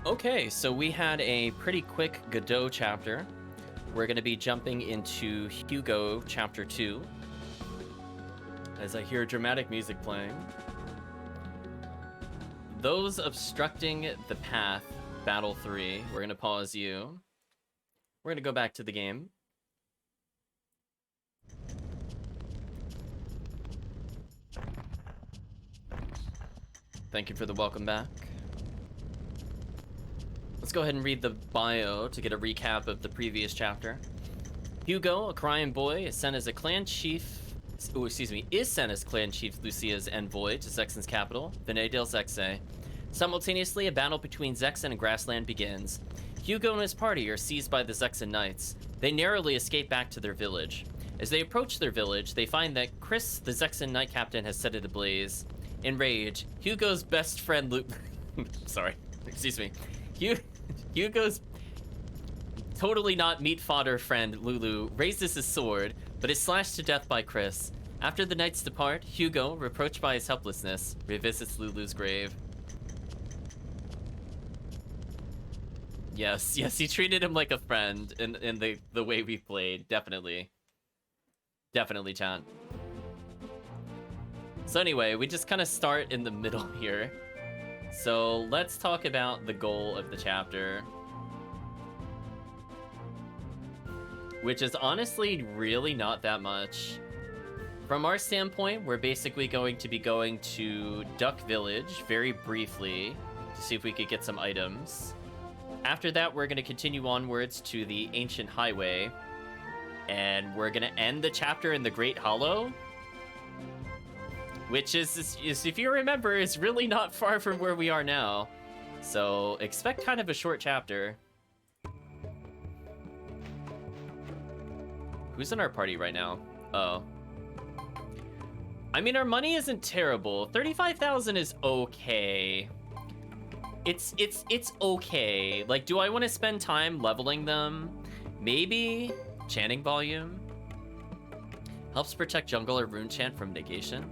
Okay, so we had a pretty quick Godot chapter. We're going to be jumping into Hugo Chapter 2. As I hear dramatic music playing. Those obstructing the path, Battle 3. We're going to pause you. We're going to go back to the game. Thank you for the welcome back. Let's go ahead and read the bio to get a recap of the previous chapter. Hugo, a crying boy, is sent as clan chief Lucia's envoy to Zexen's capital, Venay del Zexe. Simultaneously, a battle between Zexen and Grassland begins. Hugo and his party are seized by the Zexen Knights. They narrowly escape back to their village. As they approach their village, they find that Chris, the Zexen Knight Captain, has set it ablaze. Enraged, Hugo's best friend Hugo's totally not meat fodder friend, Lulu, raises his sword, but is slashed to death by Chris. After the knights depart, Hugo, reproached by his helplessness, revisits Lulu's grave. Yes, he treated him like a friend in the way we played, definitely. Definitely, chat. So anyway, we just kind of start in the middle here. So let's talk about the goal of the chapter. Which is honestly really not that much. From our standpoint, we're basically going to be going to Duck Village very briefly to see if we could get some items. After that, we're going to continue onwards to the Ancient Highway. And we're going to end the chapter in the Great Hollow. Which is, if you remember, is really not far from where we are now. So expect kind of a short chapter. Who's in our party right now? Oh. I mean, our money isn't terrible. 35,000 is okay. It's okay. Like, do I want to spend time leveling them? Maybe. Chanting volume. Helps protect jungle or rune chant from negation.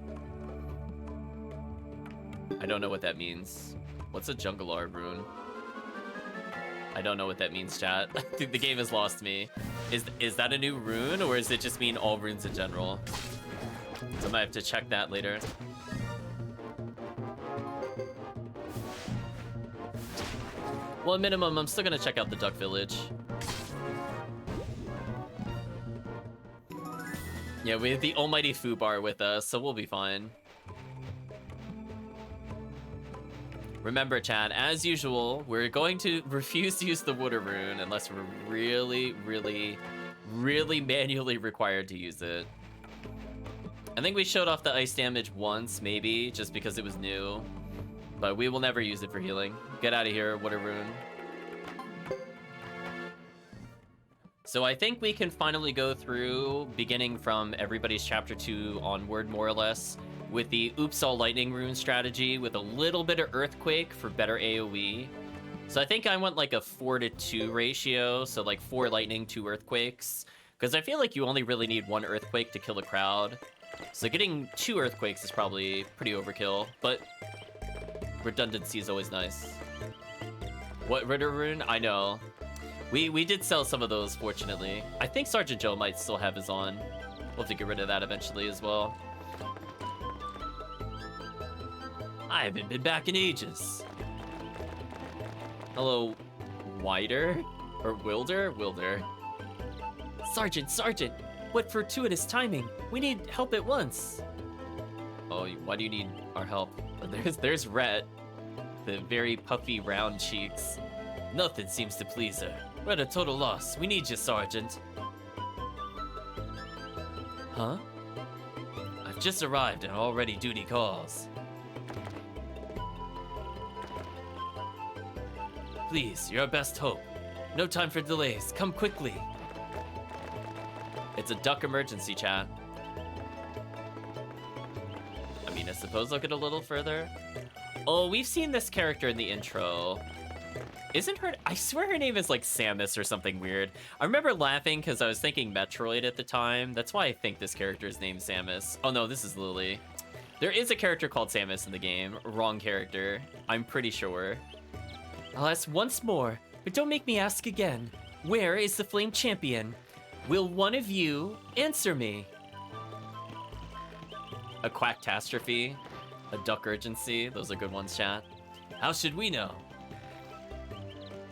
I don't know what that means. What's a jungle or rune? I don't know what that means, chat. The game has lost me. Is that a new rune, or does it just mean all runes in general? So I might have to check that later. Well, at minimum, I'm still gonna check out the Duck Village. Yeah, we have the almighty Fubar with us, so we'll be fine. Remember, chat, as usual, we're going to refuse to use the water rune unless we're really, really, really manually required to use it. I think we showed off the ice damage once, maybe, just because it was new. But we will never use it for healing. Get out of here, water rune. So I think we can finally go through, beginning from everybody's chapter 2 onward, more or less, with the Oops All Lightning rune strategy with a little bit of Earthquake for better AoE. So I think I went like a 4-to-2 ratio, so like 4 lightning, 2 earthquakes. Because I feel like you only really need 1 earthquake to kill a crowd. So getting 2 earthquakes is probably pretty overkill, but redundancy is always nice. What Ritter rune? I know. We did sell some of those, fortunately. I think Sergeant Joe might still have his on. We'll have to get rid of that eventually as well. I haven't been back in ages. Hello, Wider? Or Wilder? Wilder. Sergeant! What fortuitous timing! We need help at once! Oh, why do you need our help? There's Rhett. The very puffy, round cheeks. Nothing seems to please her. We're at a total loss. We need you, Sergeant. Huh? I've just arrived and already duty calls. Please, you're our best hope. No time for delays. Come quickly. It's a duck emergency, chat. I mean, I suppose I'll get a little further. Oh, we've seen this character in the intro. Isn't her... I swear her name is like Samus or something weird. I remember laughing because I was thinking Metroid at the time. That's why I think this character is named Samus. Oh no, this is Lilly. There is a character called Samus in the game. Wrong character. I'm pretty sure. I'll ask once more, but don't make me ask again. Where is the Flame Champion? Will one of you answer me? A Quacktastrophe, a Duck Urgency, those are good ones, chat. How should we know?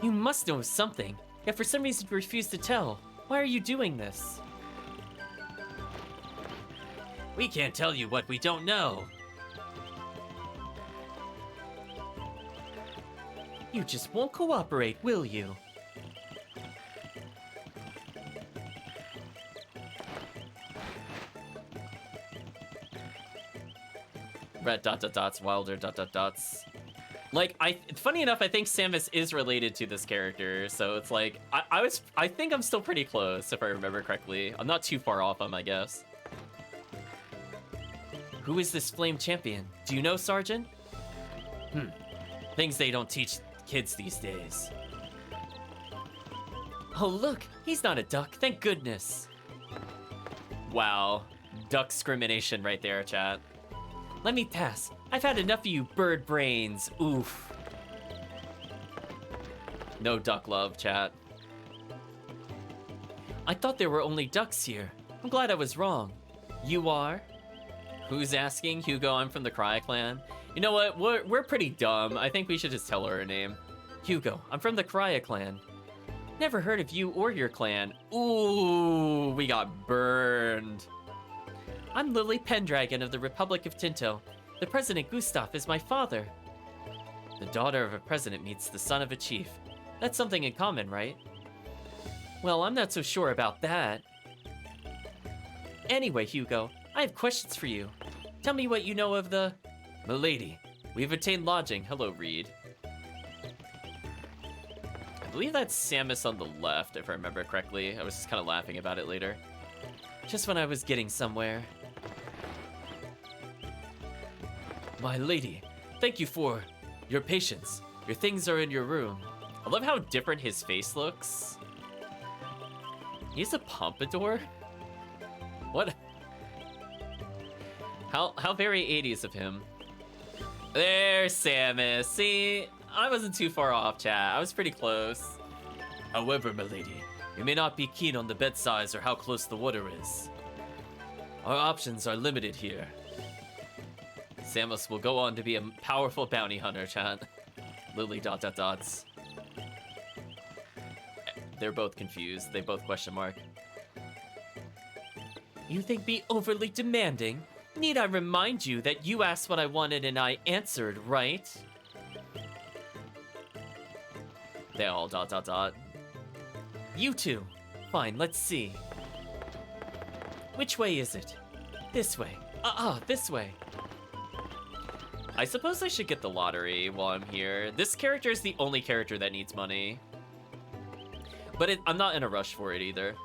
You must know something, yet for some reason you refuse to tell. Why are you doing this? We can't tell you what we don't know. You just won't cooperate, will you? Red ... Wilder ... Like, funny enough, I think Samus is related to this character, so it's like, I think I'm still pretty close, if I remember correctly. I'm not too far off him, I guess. Who is this Flame Champion? Do you know, Sergeant? Things they don't teach kids these days. Oh, look, he's not a duck, thank goodness. Wow, duck discrimination right there, chat. Let me pass. I've had enough of you bird brains. Oof. No duck love, chat. I thought there were only ducks here. I'm glad I was wrong. You are? Who's asking? Hugo, I'm from the Cry Clan. You know what? We're pretty dumb. I think we should just tell her her name. Hugo, I'm from the Cry Clan. Never heard of you or your clan. Ooh, we got burned. I'm Lilly Pendragon of the Republic of Tinto. The President Gustav is my father. The daughter of a president meets the son of a chief. That's something in common, right? Well, I'm not so sure about that. Anyway, Hugo, I have questions for you. Tell me what you know of the... Milady, we've attained lodging. Hello, Reed. I believe that's Samus on the left, if I remember correctly. I was just kind of laughing about it later. Just when I was getting somewhere. My lady, thank you for your patience. Your things are in your room. I love how different his face looks. He's a pompadour? What? How very 80s of him. There's Samus. See, I wasn't too far off, chat. I was pretty close. However, milady, you may not be keen on the bed size or how close the water is. Our options are limited here. Samus will go on to be a powerful bounty hunter, chat. Lilly ... They're both confused. They both question mark. You think me overly demanding? Need I remind you that you asked what I wanted and I answered, right? They all ... You two. Fine, let's see. Which way is it? This way. This way. I suppose I should get the lottery while I'm here. This character is the only character that needs money. But I'm not in a rush for it either.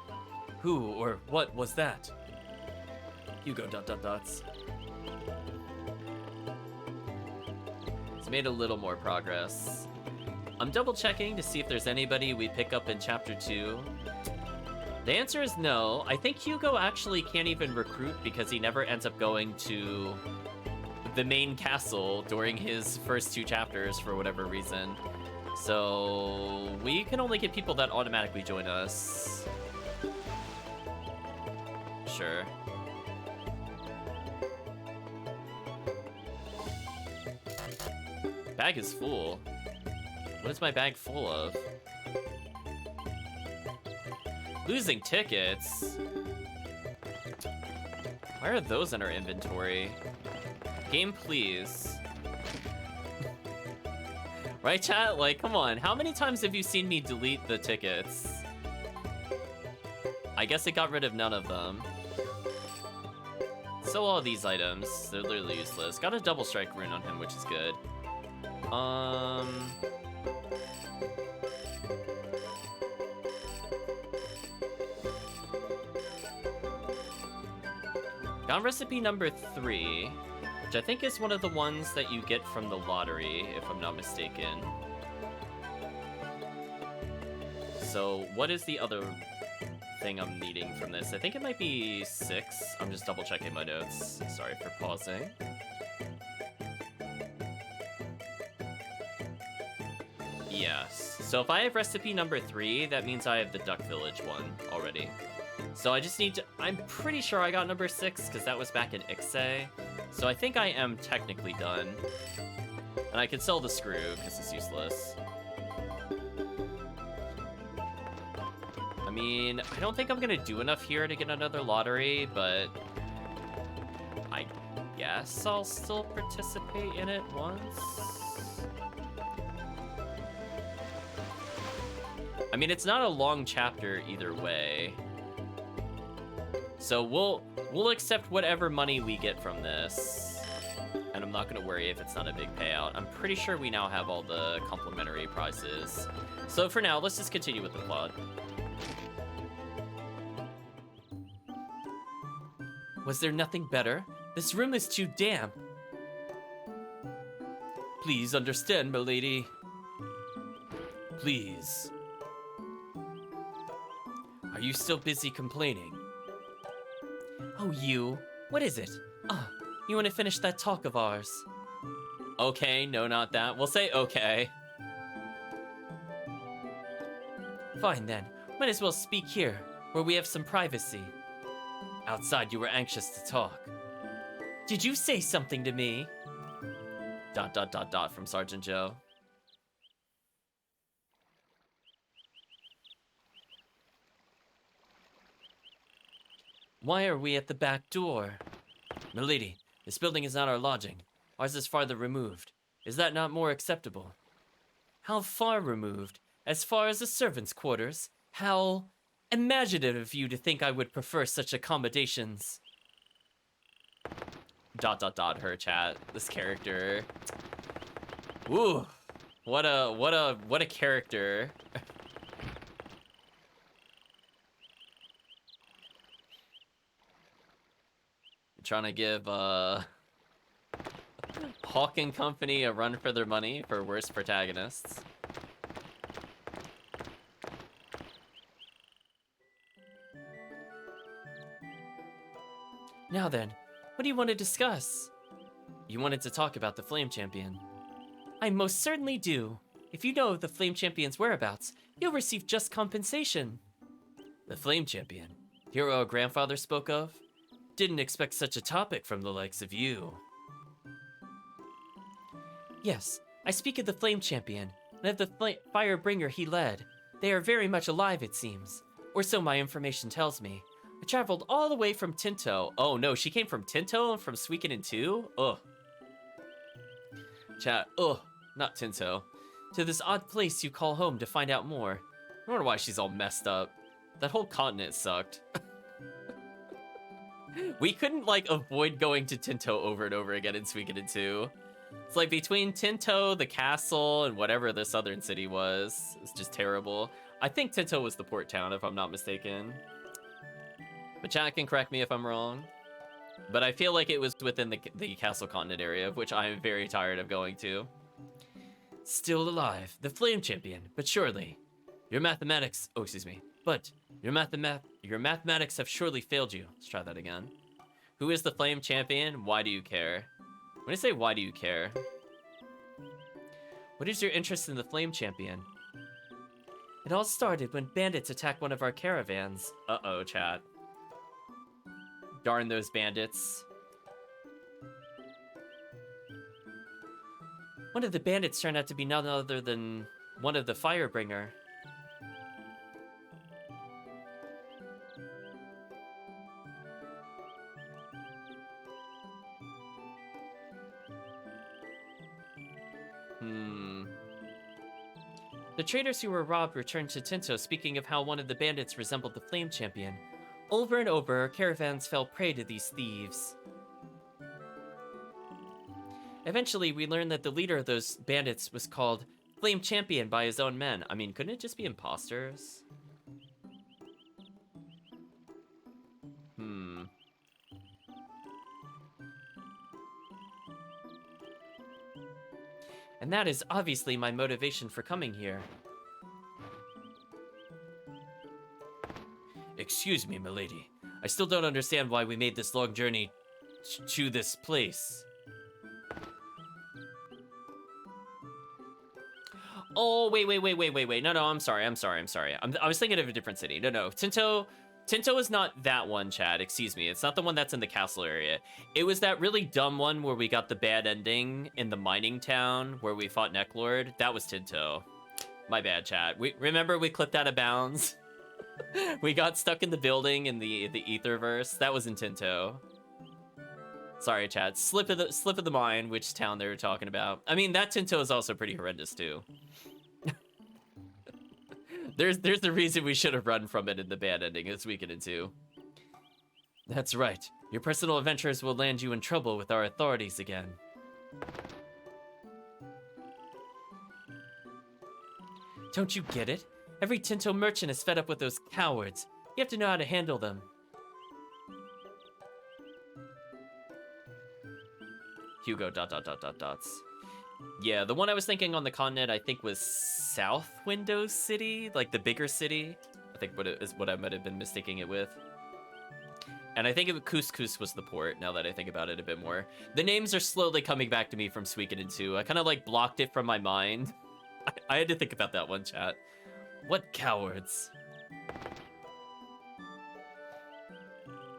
Who or what was that? Hugo ... It's made a little more progress. I'm double checking to see if there's anybody we pick up in Chapter 2. The answer is no. I think Hugo actually can't even recruit because he never ends up going to the main castle during his first 2 chapters for whatever reason. So we can only get people that automatically join us. Sure. Bag is full. What is my bag full of? Losing tickets? Why are those in our inventory? Game, please. Right, chat? Like, come on. How many times have you seen me delete the tickets? I guess it got rid of none of them. So all these items, they're literally useless. Got a double strike rune on him, which is good. Got recipe number 3, which I think is one of the ones that you get from the lottery, if I'm not mistaken. So what is the other thing I'm needing from this? I think it might be 6. I'm just double checking my notes. Sorry for pausing. Yes. So if I have recipe number 3, that means I have the Duck Village one already. So I just need to... I'm pretty sure I got number 6, because that was back in Ixay. So I think I am technically done. And I can sell the screw, because it's useless. I mean, I don't think I'm going to do enough here to get another lottery, but... I guess I'll still participate in it once. I mean, it's not a long chapter either way. So we'll accept whatever money we get from this. And I'm not going to worry if it's not a big payout. I'm pretty sure we now have all the complimentary prizes. So for now, let's just continue with the plot. Was there nothing better? This room is too damp. Please understand, milady. Please. Are you still busy complaining? Oh, you. What is it? Ah, you want to finish that talk of ours? Okay, no, not that. We'll say okay. Fine then. Might as well speak here, where we have some privacy. Outside, you were anxious to talk. Did you say something to me? ... from Sergeant Joe. Why are we at the back door? Milady, this building is not our lodging. Ours is farther removed. Is that not more acceptable? How far removed? As far as the servants' quarters? How imaginative of you to think I would prefer such accommodations. ... her chat. This character. Ooh. What a character. Trying to give Hawk and Company a run for their money for worst protagonists. Now then, what do you want to discuss? You wanted to talk about the Flame Champion. I most certainly do. If you know of the Flame Champion's whereabouts, you'll receive just compensation. The Flame Champion? The hero our grandfather spoke of? Didn't expect such a topic from the likes of you. Yes, I speak of the Flame Champion, and of the Fire Bringer he led. They are very much alive, it seems. Or so my information tells me. I traveled all the way from Tinto. Oh no, she came from Tinto and from Suikoden II? Ugh. Chat, ugh, not Tinto. To this odd place you call home to find out more. I wonder why she's all messed up. That whole continent sucked. We couldn't, like, avoid going to Tinto over and over again in Suikoden II. It's like between Tinto, the castle, and whatever the southern city was. It's just terrible. I think Tinto was the port town, if I'm not mistaken. But chat can correct me if I'm wrong. But I feel like it was within the Castle Continent area, which I am very tired of going to. Still alive, the Flame Champion, but surely. Your mathematics... Oh, excuse me. But your mathematics have surely failed you. Let's try that again. Who is the Flame Champion? Why do you care? When I say why do you care? What is your interest in the Flame Champion? It all started when bandits attacked one of our caravans. Uh-oh, chat. Darn those bandits. One of the bandits turned out to be none other than one of the Firebringer. The traders who were robbed returned to Tinto, speaking of how one of the bandits resembled the Flame Champion. Over and over, our caravans fell prey to these thieves. Eventually, we learned that the leader of those bandits was called Flame Champion by his own men. I mean, couldn't it just be imposters? And that is obviously my motivation for coming here. Excuse me, milady. I still don't understand why we made this long journey to this place. Oh, wait. No, I'm sorry. I was thinking of a different city. No. Tinto is not that one, Chad. Excuse me. It's not the one that's in the castle area. It was that really dumb one where we got the bad ending in the mining town where we fought Necklord. That was Tinto. My bad, Chad. Remember we clipped out of bounds? We got stuck in the building in the Etherverse. That was in Tinto. Sorry, Chad. Slip of the mind which town they were talking about. I mean, that Tinto is also pretty horrendous too. There's the reason we should have run from it in the bad ending of Suikoden II. That's right. Your personal adventures will land you in trouble with our authorities again. Don't you get it? Every Tinto merchant is fed up with those cowards. You have to know how to handle them. Hugo ... Yeah, the one I was thinking on the continent, I think, was South Windows City, like the bigger city. I think what I might have been mistaking it with. And I think Couscous was the port, now that I think about it a bit more. The names are slowly coming back to me from Suikoden 2. I kind of like blocked it from my mind. I had to think about that one, chat. What cowards.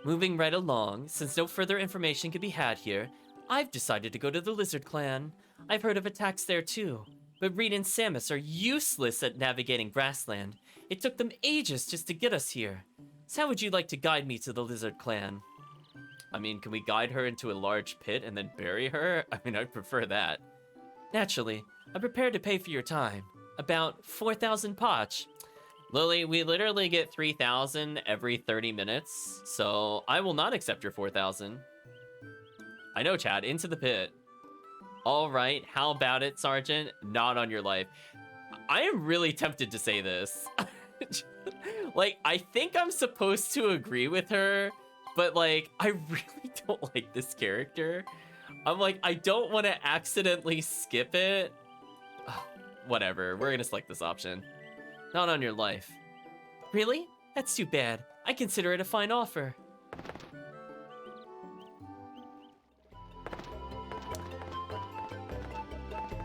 Moving right along, since no further information can be had here, I've decided to go to the Lizard Clan. I've heard of attacks there too, but Reed and Samus are useless at navigating grassland. It took them ages just to get us here. So how would you like to guide me to the Lizard Clan? I mean, can we guide her into a large pit and then bury her? I mean, I'd prefer that. Naturally, I'm prepared to pay for your time. About 4,000 poch. Lily, we literally get 3,000 every 30 minutes, so I will not accept your 4,000. I know, Chad, into the pit. All right, how about it, Sergeant? Not on your life. I am really tempted to say this. Like, I think I'm supposed to agree with her, but like, I really don't like this character. I'm like, I don't want to accidentally skip it. Ugh, whatever, we're gonna select this option. Not on your life. Really? That's too bad. I consider it a fine offer.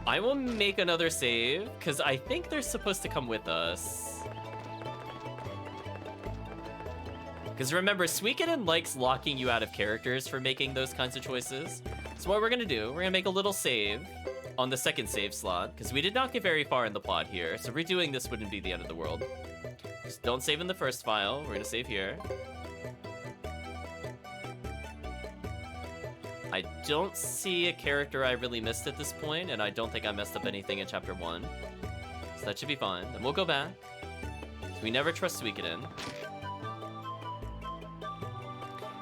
I will make another save, because I think they're supposed to come with us. Because remember, Suikoden likes locking you out of characters for making those kinds of choices. So what we're going to do, we're going to make a little save on the second save slot, because we did not get very far in the plot here, so redoing this wouldn't be the end of the world. Just don't save in the first file, we're going to save here. I don't see a character I really missed at this point, and I don't think I messed up anything in Chapter 1. So that should be fine. And we'll go back. So we never trust Suikoden.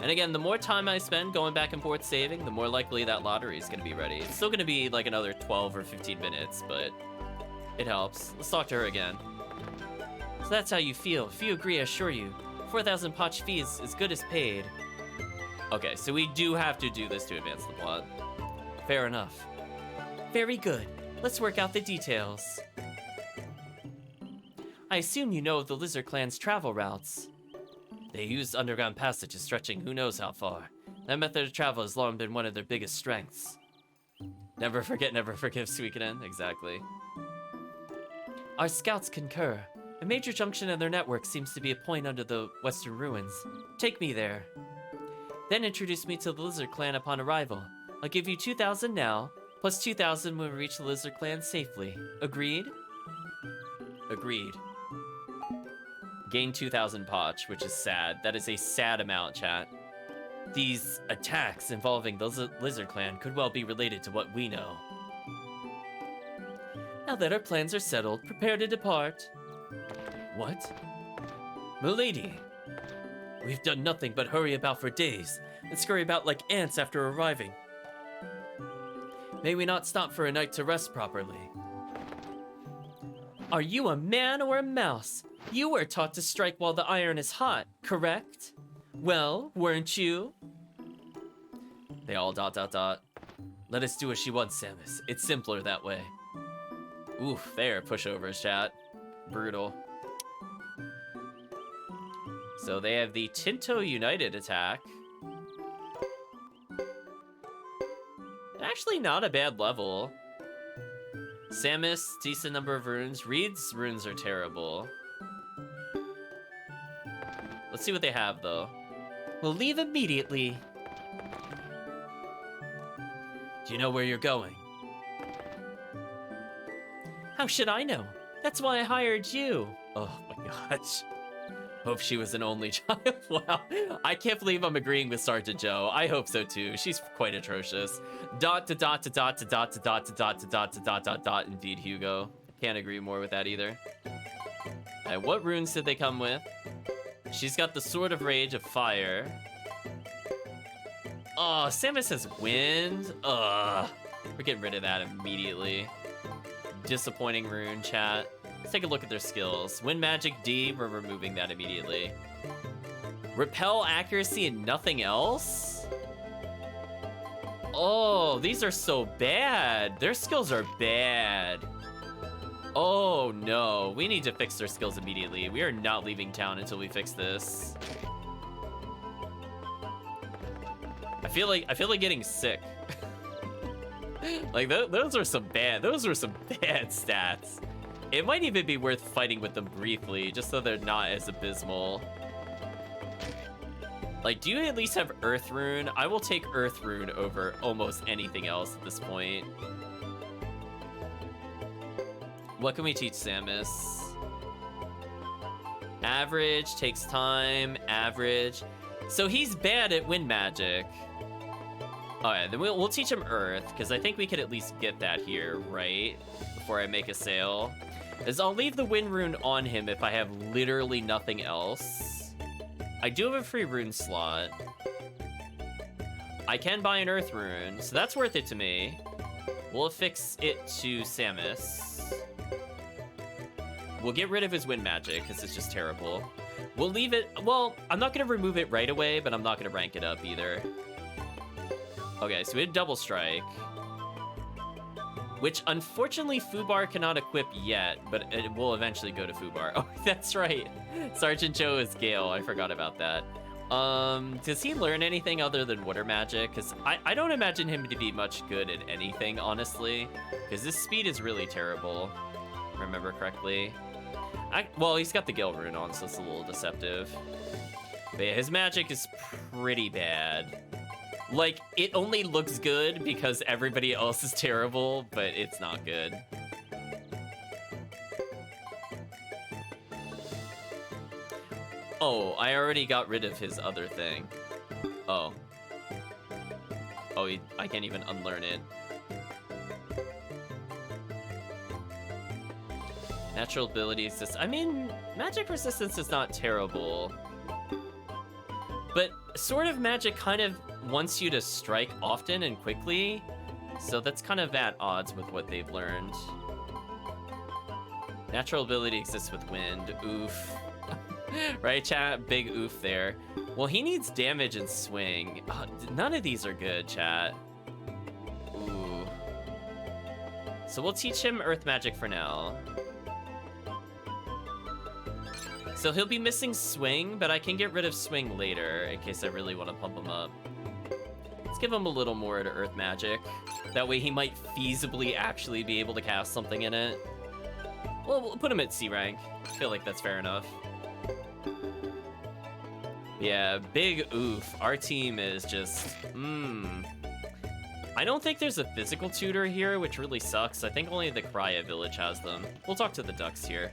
And again, the more time I spend going back and forth saving, the more likely that lottery is going to be ready. It's still going to be like another 12 or 15 minutes, but it helps. Let's talk to her again. So that's how you feel. If you agree, I assure you, 4,000 poch fee is as good as paid. Okay, so we do have to do this to advance the plot. Fair enough. Very good. Let's work out the details. I assume you know of the Lizard Clan's travel routes. They use underground passages stretching who knows how far. That method of travel has long been one of their biggest strengths. Never forget, never forgive, Suikoden. Exactly. Our scouts concur. A major junction in their network seems to be a point under the western ruins. Take me there. Then introduce me to the Lizard Clan upon arrival. I'll give you 2,000 now, plus 2,000 when we reach the Lizard Clan safely. Agreed? Agreed. Gain 2,000 poch, which is sad. That is a sad amount, chat. These attacks involving the Lizard Clan could well be related to what we know. Now that our plans are settled, prepare to depart. What? Milady! We've done nothing but hurry about for days, and scurry about like ants after arriving. May we not stop for a night to rest properly? Are you a man or a mouse? You were taught to strike while the iron is hot, correct? Well, weren't you? They all ... Let us do as she wants, Samus. It's simpler that way. Oof, they are pushovers, chat. Brutal. So they have the Tinto United attack. Actually not a bad level. Samus, decent number of runes. Reed's runes are terrible. Let's see what they have, though. We'll leave immediately. Do you know where you're going? How should I know? That's why I hired you. Oh my gosh. Hope she was an only child. Wow. I can't believe I'm agreeing with Sergeant Joe. I hope so too. She's quite atrocious. Dot to dot to dot to dot to dot to dot to dot to dot dot dot. Indeed, Hugo. Can't agree more with that either. Alright, what runes did they come with? She's got the Sword of Rage of Fire. Oh, Samus has Wind. Ugh. We're getting rid of that immediately. Disappointing rune, chat. Let's take a look at their skills. Wind Magic D, we're removing that immediately. Repel, Accuracy, and nothing else? Oh, these are so bad. Their skills are bad. Oh no, we need to fix their skills immediately. We are not leaving town until we fix this. I feel like getting sick. Like those are some bad stats. It might even be worth fighting with them briefly, just so they're not as abysmal. Like, do you at least have Earth Rune? I will take Earth Rune over almost anything else at this point. What can we teach Samus? Average, takes time, average. So he's bad at wind magic. Alright, then we'll teach him Earth, because I think we could at least get that here, right? Before I make a sale. Is I'll leave the wind rune on him if I have literally nothing else. I do have a free rune slot. I can buy an Earth rune, so that's worth it to me. We'll affix it to Samus. We'll get rid of his wind magic, because it's just terrible. We'll leave it, well, I'm not going to remove it right away, but I'm not going to rank it up either. Okay, so we had Double Strike. Which, unfortunately, Fubar cannot equip yet, but it will eventually go to Fubar. Oh, that's right. Sergeant Joe is Gale. I forgot about that. Does he learn anything other than water magic? Because I don't imagine him to be much good at anything, honestly. Because his speed is really terrible, if I remember correctly. Well, he's got the Gale rune on, so it's a little deceptive. But yeah, his magic is pretty bad. Like, it only looks good because everybody else is terrible, but it's not good. Oh, I already got rid of his other thing. Oh. Oh, I can't even unlearn it. Natural ability exists. I mean, magic resistance is not terrible. But Sword of Magic kind of wants you to strike often and quickly, so that's kind of at odds with what they've learned. Natural ability exists with wind. Oof. Right, chat? Big oof there. Well, he needs damage and swing. None of these are good, chat. Ooh. So we'll teach him Earth Magic for now. So he'll be missing swing, but I can get rid of swing later in case I really want to pump him up. Let's give him a little more to Earth Magic. That way he might feasibly actually be able to cast something in it. Well, we'll put him at C rank. I feel like that's fair enough. Yeah, big oof. Our team is just, I don't think there's a physical tutor here, which really sucks. I think only the Krya village has them. We'll talk to the ducks here.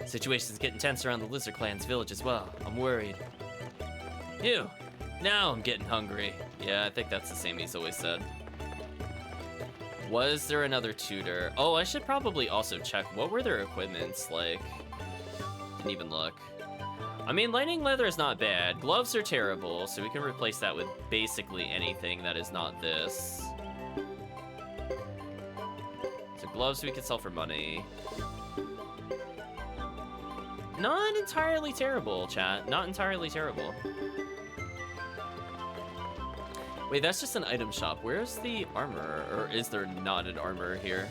Situation's getting tense around the Lizard Clan's village as well. I'm worried. Ew. Now I'm getting hungry. Yeah, I think that's the same he's always said. Was there another tutor? Oh, I should probably also check. What were their equipments like? Didn't even look. I mean, lightning leather is not bad. Gloves are terrible, so we can replace that with basically anything that is not this. So gloves we can sell for money. Not entirely terrible, chat. Not entirely terrible. Wait, that's just an item shop. Where's the armor? Or is there not an armor here?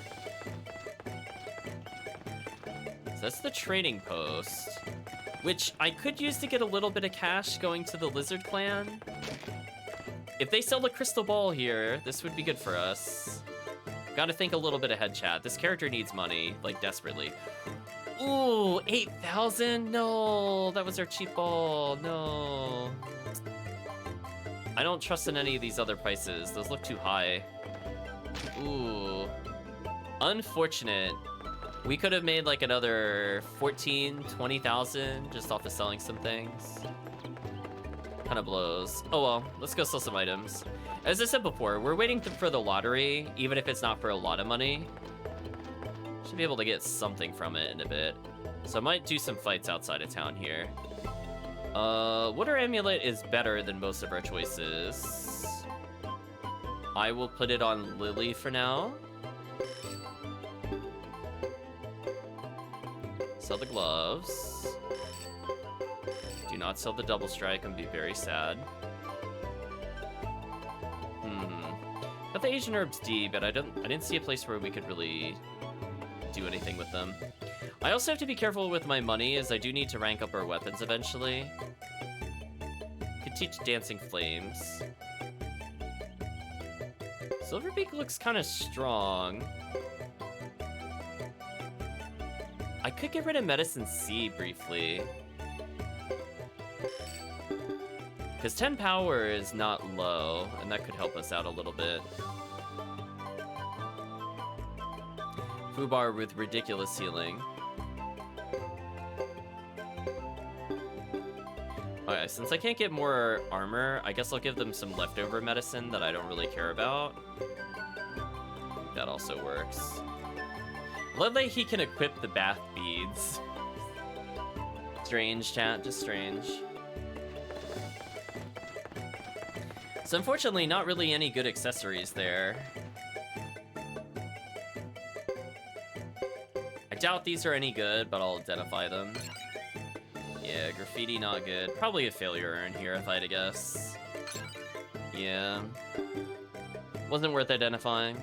So that's the trading post, which I could use to get a little bit of cash going to the Lizard Clan. If they sell the crystal ball here, this would be good for us. Gotta think a little bit ahead, chat. This character needs money, like, desperately. Ooh, 8,000? No, that was our cheap ball. No. I don't trust in any of these other prices. Those look too high. Ooh. Unfortunate. We could have made like another 14, 20,000 just off of selling some things. Kind of blows. Oh well, let's go sell some items. As I said before, we're waiting for the lottery, even if it's not for a lot of money. Should be able to get something from it in a bit. So I might do some fights outside of town here. Water Amulet is better than most of our choices. I will put it on Lilly for now. Sell the gloves. Do not sell the double strike and be very sad. Got the Asian herbs D, but I didn't see a place where we could really do anything with them. I also have to be careful with my money, as I do need to rank up our weapons eventually. Could teach Dancing Flames. Silverbeak looks kind of strong. I could get rid of Medicine C briefly. Because 10 power is not low, and that could help us out a little bit. Fubar with ridiculous healing. Okay, since I can't get more armor, I guess I'll give them some leftover medicine that I don't really care about. That also works. Luckily, he can equip the bath beads. Strange, chat, just strange. So unfortunately, not really any good accessories there. I doubt these are any good, but I'll identify them. Yeah, graffiti not good. Probably a failure in here if I had to guess. Yeah. Wasn't worth identifying.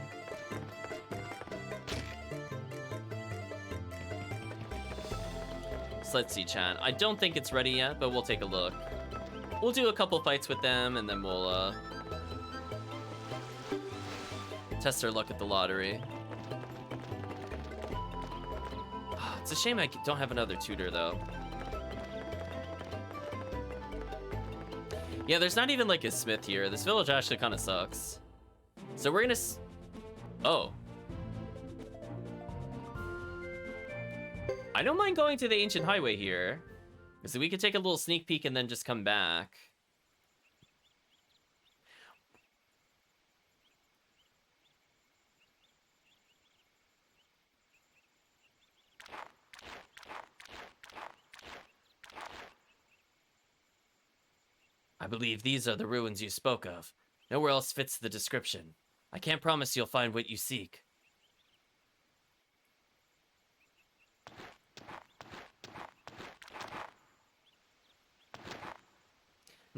So let's see, chat. I don't think it's ready yet, but we'll take a look. We'll do a couple fights with them, and then we'll, test our luck at the lottery. It's a shame I don't have another tutor, though. Yeah, there's not even, like, a smith here. This village actually kind of sucks. So we're gonna... Oh. I don't mind going to the Ancient Highway here. So we could take a little sneak peek and then just come back. I believe these are the ruins you spoke of. Nowhere else fits the description. I can't promise you'll find what you seek.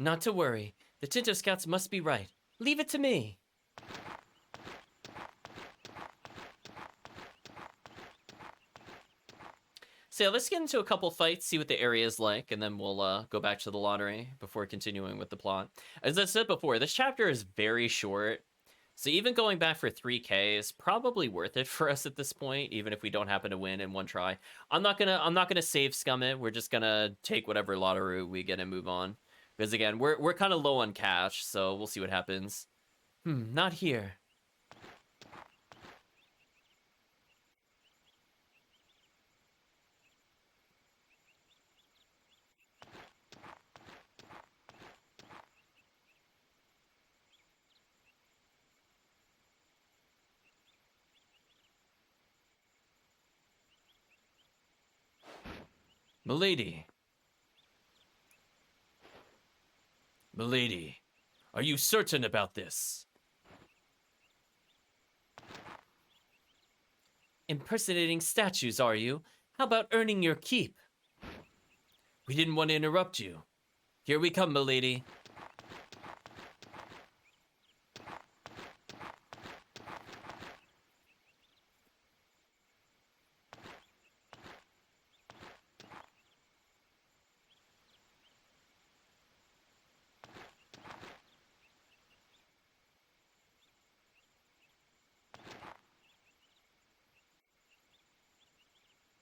Not to worry. The Tinto scouts must be right. Leave it to me. So yeah, let's get into a couple fights, see what the area is like, and then we'll go back to the lottery before continuing with the plot. As I said before, this chapter is very short, so even going back for 3K is probably worth it for us at this point, even if we don't happen to win in one try. I'm not gonna save scum it. We're just gonna take whatever lottery we get and move on. Because again, we're kind of low on cash, so we'll see what happens. Not here. Milady. Milady, are you certain about this? Impersonating statues, are you? How about earning your keep? We didn't want to interrupt you. Here we come, milady.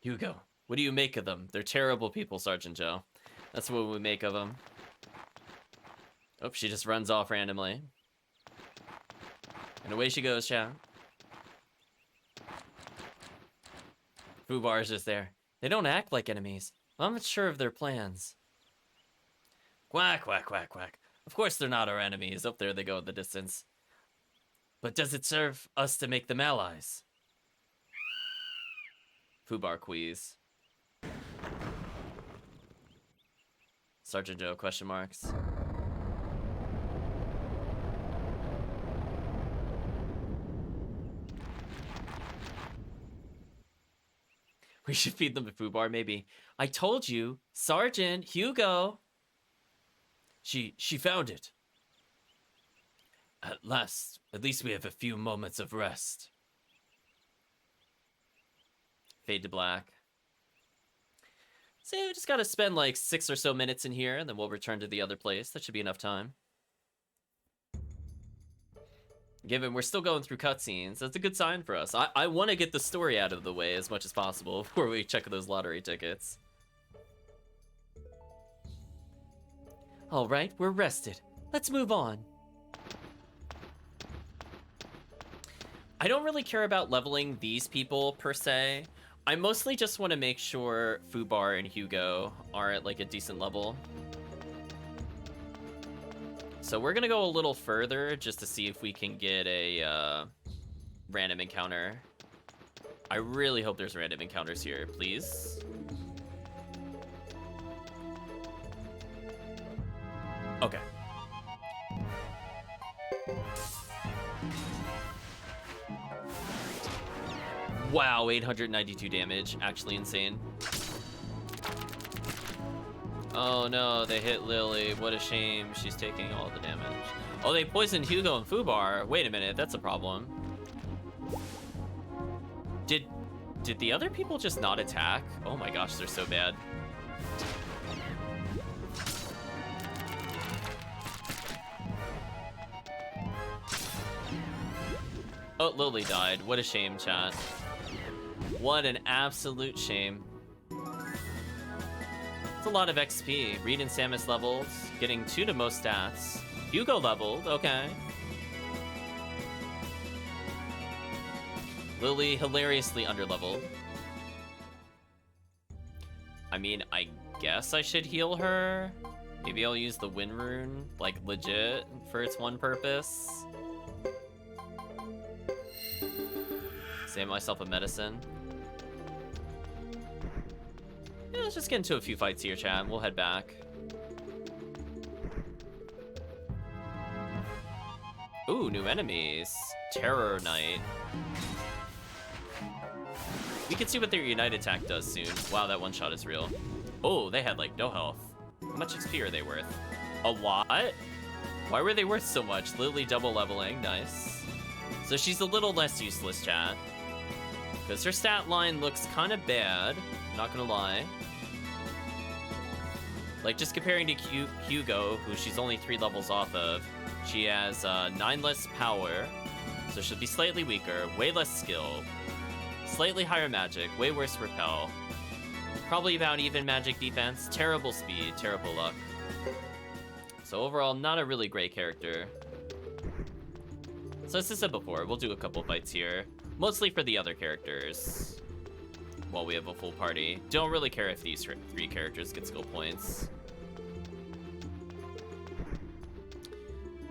Hugo, what do you make of them? They're terrible people, Sergeant Joe. That's what we make of them. Oh, she just runs off randomly. And away she goes, chat. Fubar is just there. They don't act like enemies. I'm not sure of their plans. Quack, quack, quack, quack. Of course they're not our enemies. Up there they go in the distance. But does it serve us to make them allies? Fubar queeze. Sergeant Joe, question marks. We should feed them a Fubar, maybe. I told you, Sergeant Hugo. She found it. At last, at least we have a few moments of rest. Fade to black. So we just gotta spend like 6 or so minutes in here, and then we'll return to the other place. That should be enough time. Given we're still going through cutscenes, that's a good sign for us. I want to get the story out of the way as much as possible before we check those lottery tickets. All right, we're rested. Let's move on. I don't really care about leveling these people per se. I mostly just want to make sure Fubar and Hugo are at like a decent level. So we're gonna go a little further just to see if we can get a random encounter. I really hope there's random encounters here, please. Okay. Wow, 892 damage. Actually insane. Oh no, they hit Lilly. What a shame. She's taking all the damage. Oh, they poisoned Hugo and Fubar. Wait a minute, that's a problem. Did the other people just not attack? Oh my gosh, they're so bad. Oh, Lilly died. What a shame, chat. What an absolute shame. It's a lot of XP. Reed and Samus leveled, getting 2 to most stats. Hugo leveled, okay. Lilly hilariously underleveled. I mean, I guess I should heal her. Maybe I'll use the Wind Rune, like legit, for its one purpose. Save myself a medicine. Yeah, let's just get into a few fights here, chat, and we'll head back. Ooh, new enemies. Terror Knight. We can see what their Unite attack does soon. Wow, that one shot is real. Oh, they had like no health. How much XP are they worth? A lot? Why were they worth so much? Lilly double leveling, nice. So she's a little less useless, chat. Because her stat line looks kind of bad, not gonna lie. Like, just comparing to Hugo, who she's only 3 levels off of, she has 9 less power, so she'll be slightly weaker, way less skill, slightly higher magic, way worse repel, probably about even magic defense, terrible speed, terrible luck. So overall, not a really great character. So as I said before, we'll do a couple fights here. Mostly for the other characters, while we have a full party. Don't really care if these 3 characters get skill points.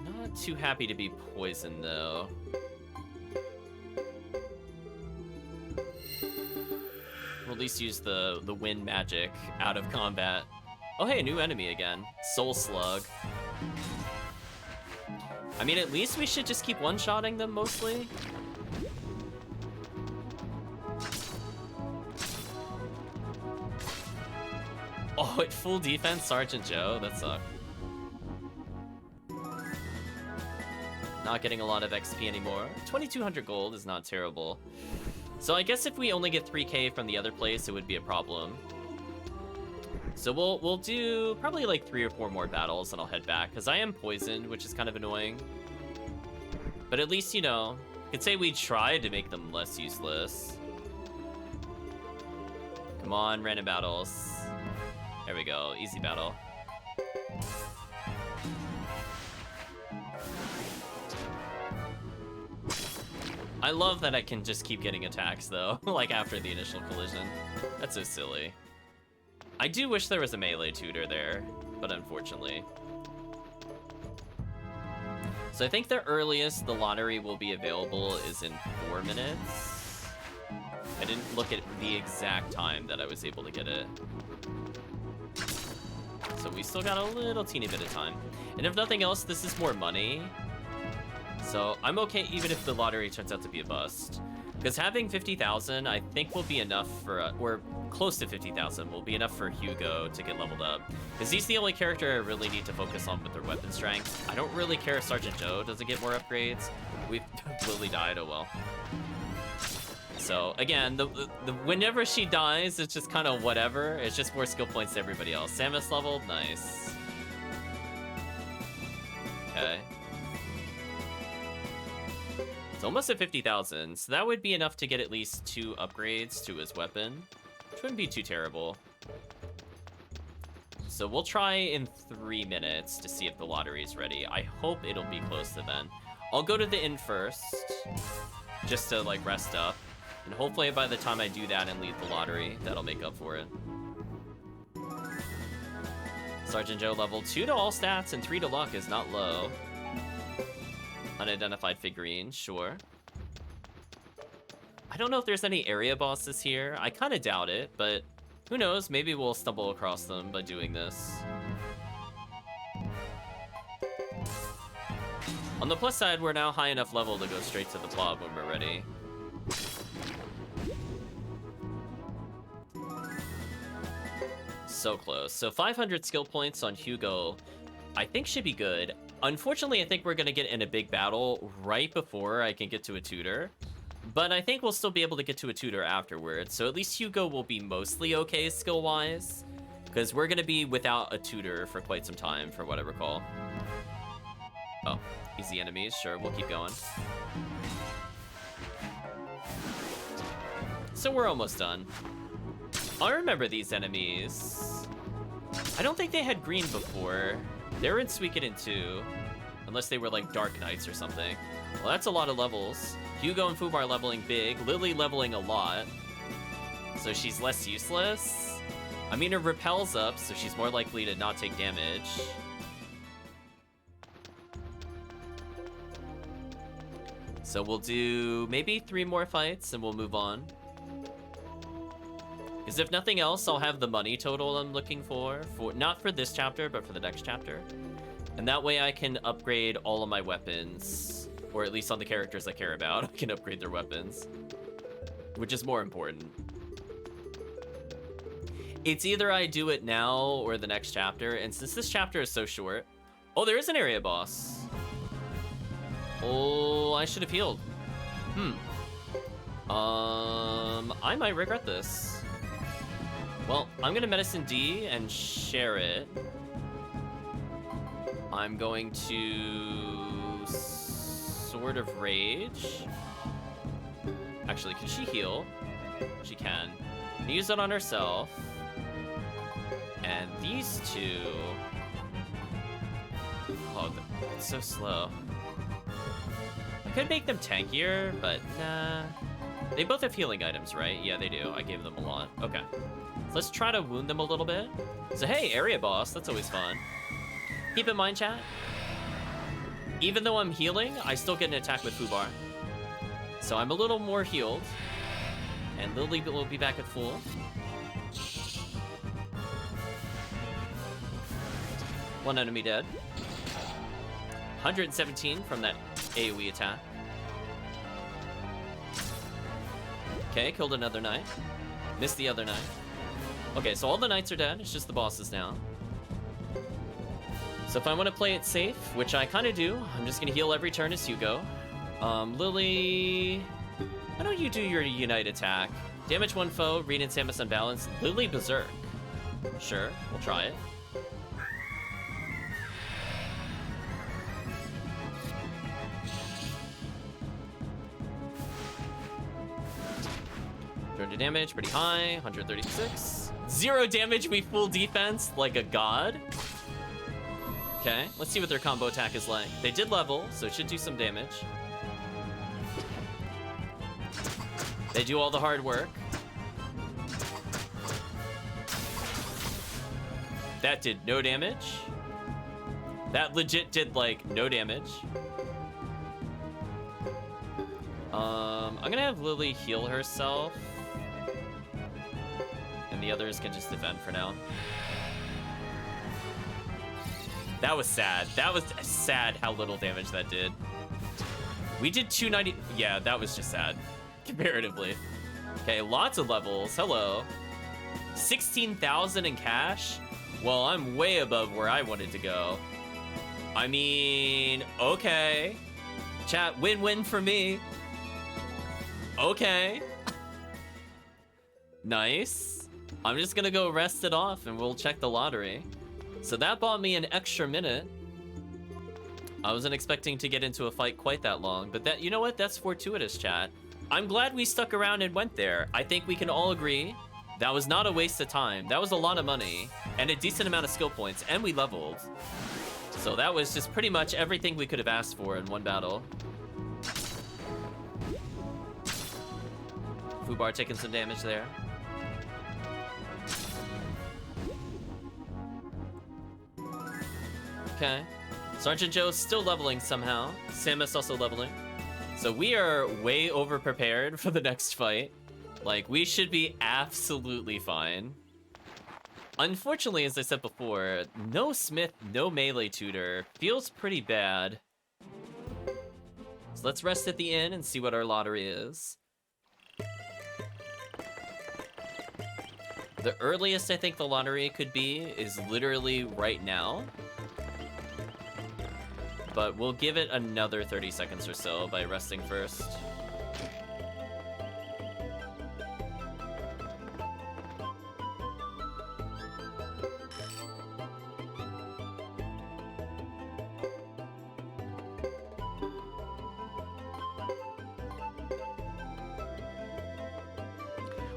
Not too happy to be poisoned, though. We'll at least use the wind magic out of combat. Oh hey, a new enemy again. Soul Slug. I mean, at least we should just keep one-shotting them, mostly. Oh, at full defense, Sergeant Joe? That sucked. Not getting a lot of XP anymore. 2,200 gold is not terrible. So I guess if we only get 3k from the other place, it would be a problem. So we'll do probably like 3 or 4 more battles, and I'll head back, because I am poisoned, which is kind of annoying. But at least, you know, I could say we tried to make them less useless. on, random battles. There we go, easy battle. I love that I can just keep getting attacks though, like after the initial collision. That's so silly. I do wish there was a melee tutor there, but unfortunately. So I think the earliest the lottery will be available is in 4 minutes. I didn't look at the exact time that I was able to get it. So we still got a little teeny bit of time. And if nothing else, this is more money. So I'm okay even if the lottery turns out to be a bust. Because having 50,000 I think will be enough for, or close to 50,000 will be enough for Hugo to get leveled up. Because he's the only character I really need to focus on with their weapon strength. I don't really care if Sergeant Joe doesn't get more upgrades. Lilly died, oh well. So again, whenever she dies, it's just kind of whatever. It's just more skill points to everybody else. Samus leveled, nice. Okay. It's almost at 50,000, so that would be enough to get at least 2 upgrades to his weapon, which wouldn't be too terrible. So we'll try in 3 minutes to see if the lottery is ready. I hope it'll be close to then. I'll go to the inn first, just to like rest up, and hopefully by the time I do that and leave the lottery, that'll make up for it. Sergeant Joe level 2 to all stats and 3 to luck is not low. Unidentified figurine, sure. I don't know if there's any area bosses here. I kind of doubt it, but who knows? Maybe we'll stumble across them by doing this. On the plus side, we're now high enough level to go straight to the blob when we're ready. So close. So 500 skill points on Hugo, I think should be good. Unfortunately, I think we're going to get in a big battle right before I can get to a tutor. But I think we'll still be able to get to a tutor afterwards. So at least Hugo will be mostly okay skill-wise. Because we're going to be without a tutor for quite some time, for what I recall. Oh, easy enemies. Sure, we'll keep going. So we're almost done. I remember these enemies. I don't think they had green before. They were in Suikoden II, unless they were like Dark Knights or something. Well, that's a lot of levels. Hugo and Fubar leveling big, Lilly leveling a lot. So she's less useless. I mean, her repel's up, so she's more likely to not take damage. So we'll do maybe 3 more fights and we'll move on. Because if nothing else, I'll have the money total I'm looking for, not for this chapter, but for the next chapter. And that way I can upgrade all of my weapons, or at least on the characters I care about, I can upgrade their weapons, which is more important. It's either I do it now or the next chapter, and since this chapter is so short... Oh, there is an area boss. Oh, I should have healed. I might regret this. Well, I'm gonna Medicine D and share it. I'm going to Sword of Rage. Actually, can she heal? She can. Use it on herself. And these two... Oh, it's so slow. I could make them tankier, but nah. They both have healing items, right? Yeah, they do. I gave them a lot. Okay. Let's try to wound them a little bit. So hey, area boss, that's always fun. Keep in mind, chat, even though I'm healing, I still get an attack with Fubar. So I'm a little more healed. And Lilly will be back at full. One enemy dead. 117 from that AoE attack. Okay, killed another knight. Missed the other knight. Okay, so all the knights are dead. It's just the bosses now. So if I want to play it safe, which I kind of do, I'm just going to heal every turn as Hugo. Lilly... Why don't you do your Unite attack? Damage one foe, Reed and Samus unbalanced. Lilly Berserk. Sure, we'll try it. of damage, pretty high. 136. 0 damage, we full defense like a god. Okay, let's see what their combo attack is like. They did level, so it should do some damage. They do all the hard work. That did no damage. That legit did, like, no damage. I'm gonna have Lilly heal herself. And the others can just defend for now. That was sad. That was sad how little damage that did. We did 290. Yeah, that was just sad. Comparatively. Okay, lots of levels. Hello. 16,000 in cash? Well, I'm way above where I wanted to go. I mean, okay. Chat, win-win for me. Okay. Nice. I'm just gonna go rest it off and we'll check the lottery. So that bought me an extra minute. I wasn't expecting to get into a fight quite that long, but that, you know what? That's fortuitous, chat. I'm glad we stuck around and went there. I think we can all agree that was not a waste of time. That was a lot of money and a decent amount of skill points, and we leveled. So that was just pretty much everything we could have asked for in one battle. Fubar taking some damage there. Okay. Sergeant Joe's still leveling somehow. Samus also leveling. So we are way over prepared for the next fight. Like, we should be absolutely fine. Unfortunately, as I said before, no Smith, no melee tutor. Feels pretty bad. So let's rest at the inn and see what our lottery is. The earliest I think the lottery could be is literally right now. But we'll give it another 30 seconds or so by resting first.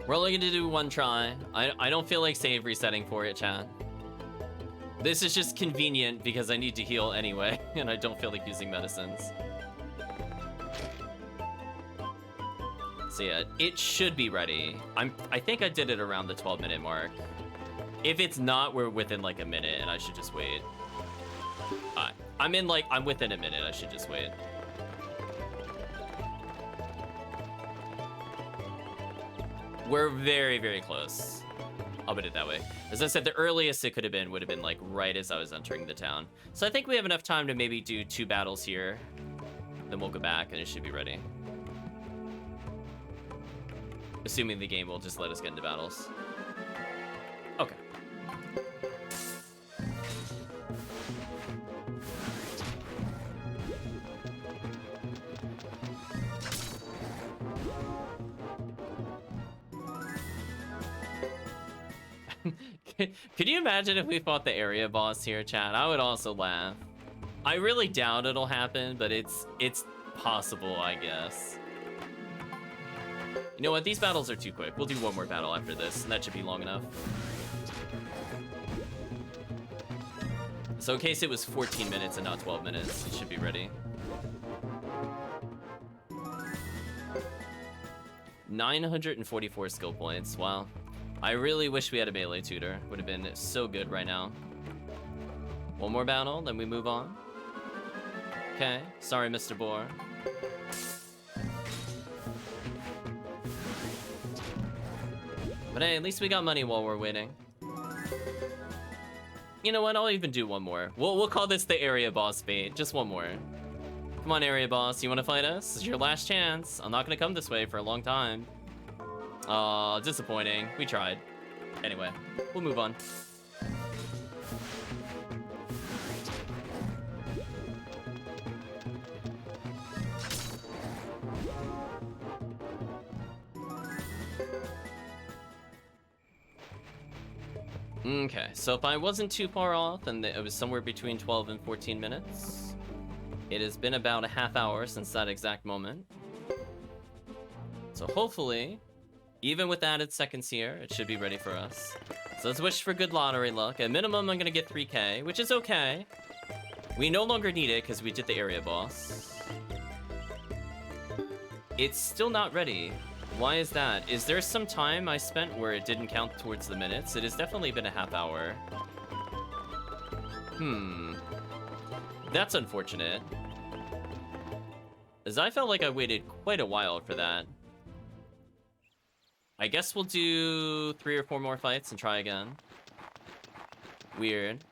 We're only gonna do one try. I don't feel like save resetting for it, chat. This is just convenient because I need to heal anyway, and I don't feel like using medicines. So yeah, it should be ready. I think I did it around the 12-minute mark. If it's not, we're within like a minute, and I should just wait. I'm within a minute. I should just wait. We're very, very close. I'll put it that way. As I said, the earliest it could have been would have been like right as I was entering the town. So I think we have enough time to maybe do 2 battles here. Then we'll go back and it should be ready. Assuming the game will just let us get into battles. Okay. Could you imagine if we fought the area boss here, chat? I would also laugh. I really doubt it'll happen, but it's possible, I guess. You know what? These battles are too quick. We'll do one more battle after this, and that should be long enough. So in case it was 14 minutes and not 12 minutes, it should be ready. 944 skill points. Wow. I really wish we had a melee tutor. Would have been so good right now. One more battle, then we move on. Okay, sorry, Mr. Boar. But hey, at least we got money while we're waiting. You know what? I'll even do one more. We'll call this the area boss bait. Just one more. Come on, area boss. You want to fight us? This is your last chance. I'm not gonna come this way for a long time. Aw, disappointing. We tried. Anyway, we'll move on. Okay, so if I wasn't too far off and it was somewhere between 12 and 14 minutes, it has been about a half hour since that exact moment. So hopefully Even with added seconds here, it should be ready for us. So let's wish for good lottery luck. At minimum, I'm gonna get 3K, which is okay. We no longer need it because we did the area boss. It's still not ready. Why is that? Is there some time I spent where it didn't count towards the minutes? It has definitely been a half hour. That's unfortunate. As I felt like I waited quite a while for that. I guess we'll do 3 or 4 more fights and try again. Weird.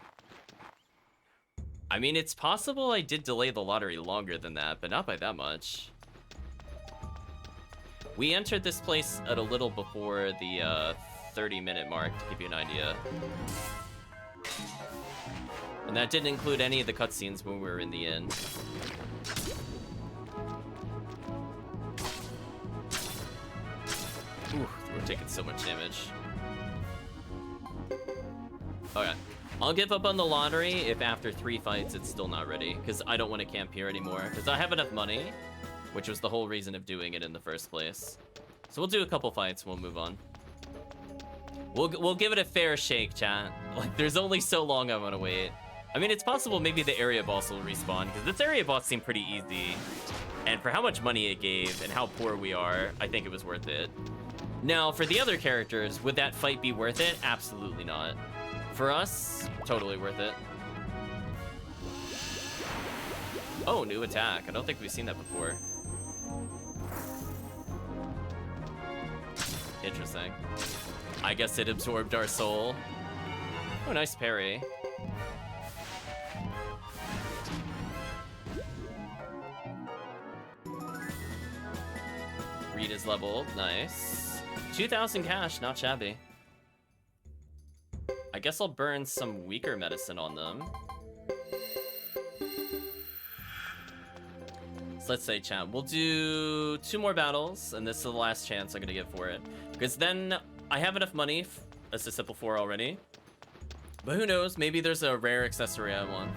I mean, it's possible I did delay the lottery longer than that, but not by that much. We entered this place at a little before the 30-minute mark, to give you an idea. And that didn't include any of the cutscenes when we were in the inn. Ooh, we're taking so much damage. Okay. I'll give up on the lottery if after 3 fights it's still not ready, because I don't want to camp here anymore, because I have enough money, which was the whole reason of doing it in the first place. So we'll do a couple fights and we'll move on. We'll give it a fair shake, chat. Like, there's only so long I'm gonna wait. I mean, it's possible maybe the area boss will respawn, because this area boss seemed pretty easy. And for how much money it gave and how poor we are, I think it was worth it. Now, for the other characters, would that fight be worth it? Absolutely not. For us, totally worth it. Oh, new attack. I don't think we've seen that before. Interesting. I guess it absorbed our soul. Oh, nice parry. Reed is leveled. Nice. 2,000 cash. Not shabby. I guess I'll burn some weaker medicine on them. So let's say, chat, we'll do 2 more battles, and this is the last chance I'm gonna give for it. Because then I have enough money as a simple 4 already. But who knows, maybe there's a rare accessory I want.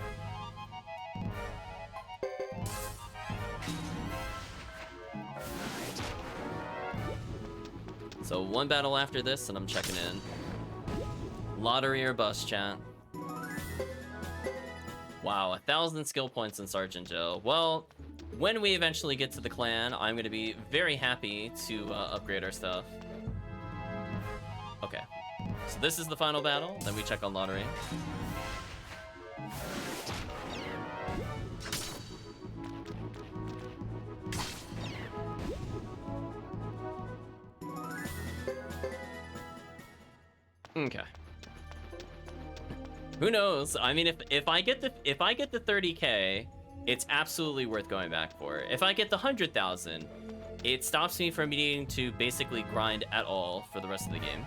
So 1 battle after this, and I'm checking in. Lottery or bust, chat. Wow, 1,000 skill points in Sergeant Joe. Well, when we eventually get to the clan, I'm going to be very happy to upgrade our stuff. Okay, so this is the final battle, then we check on lottery. Okay. Who knows? I mean, if I get the 30K, it's absolutely worth going back for. If I get the 100,000, it stops me from needing to basically grind at all for the rest of the game.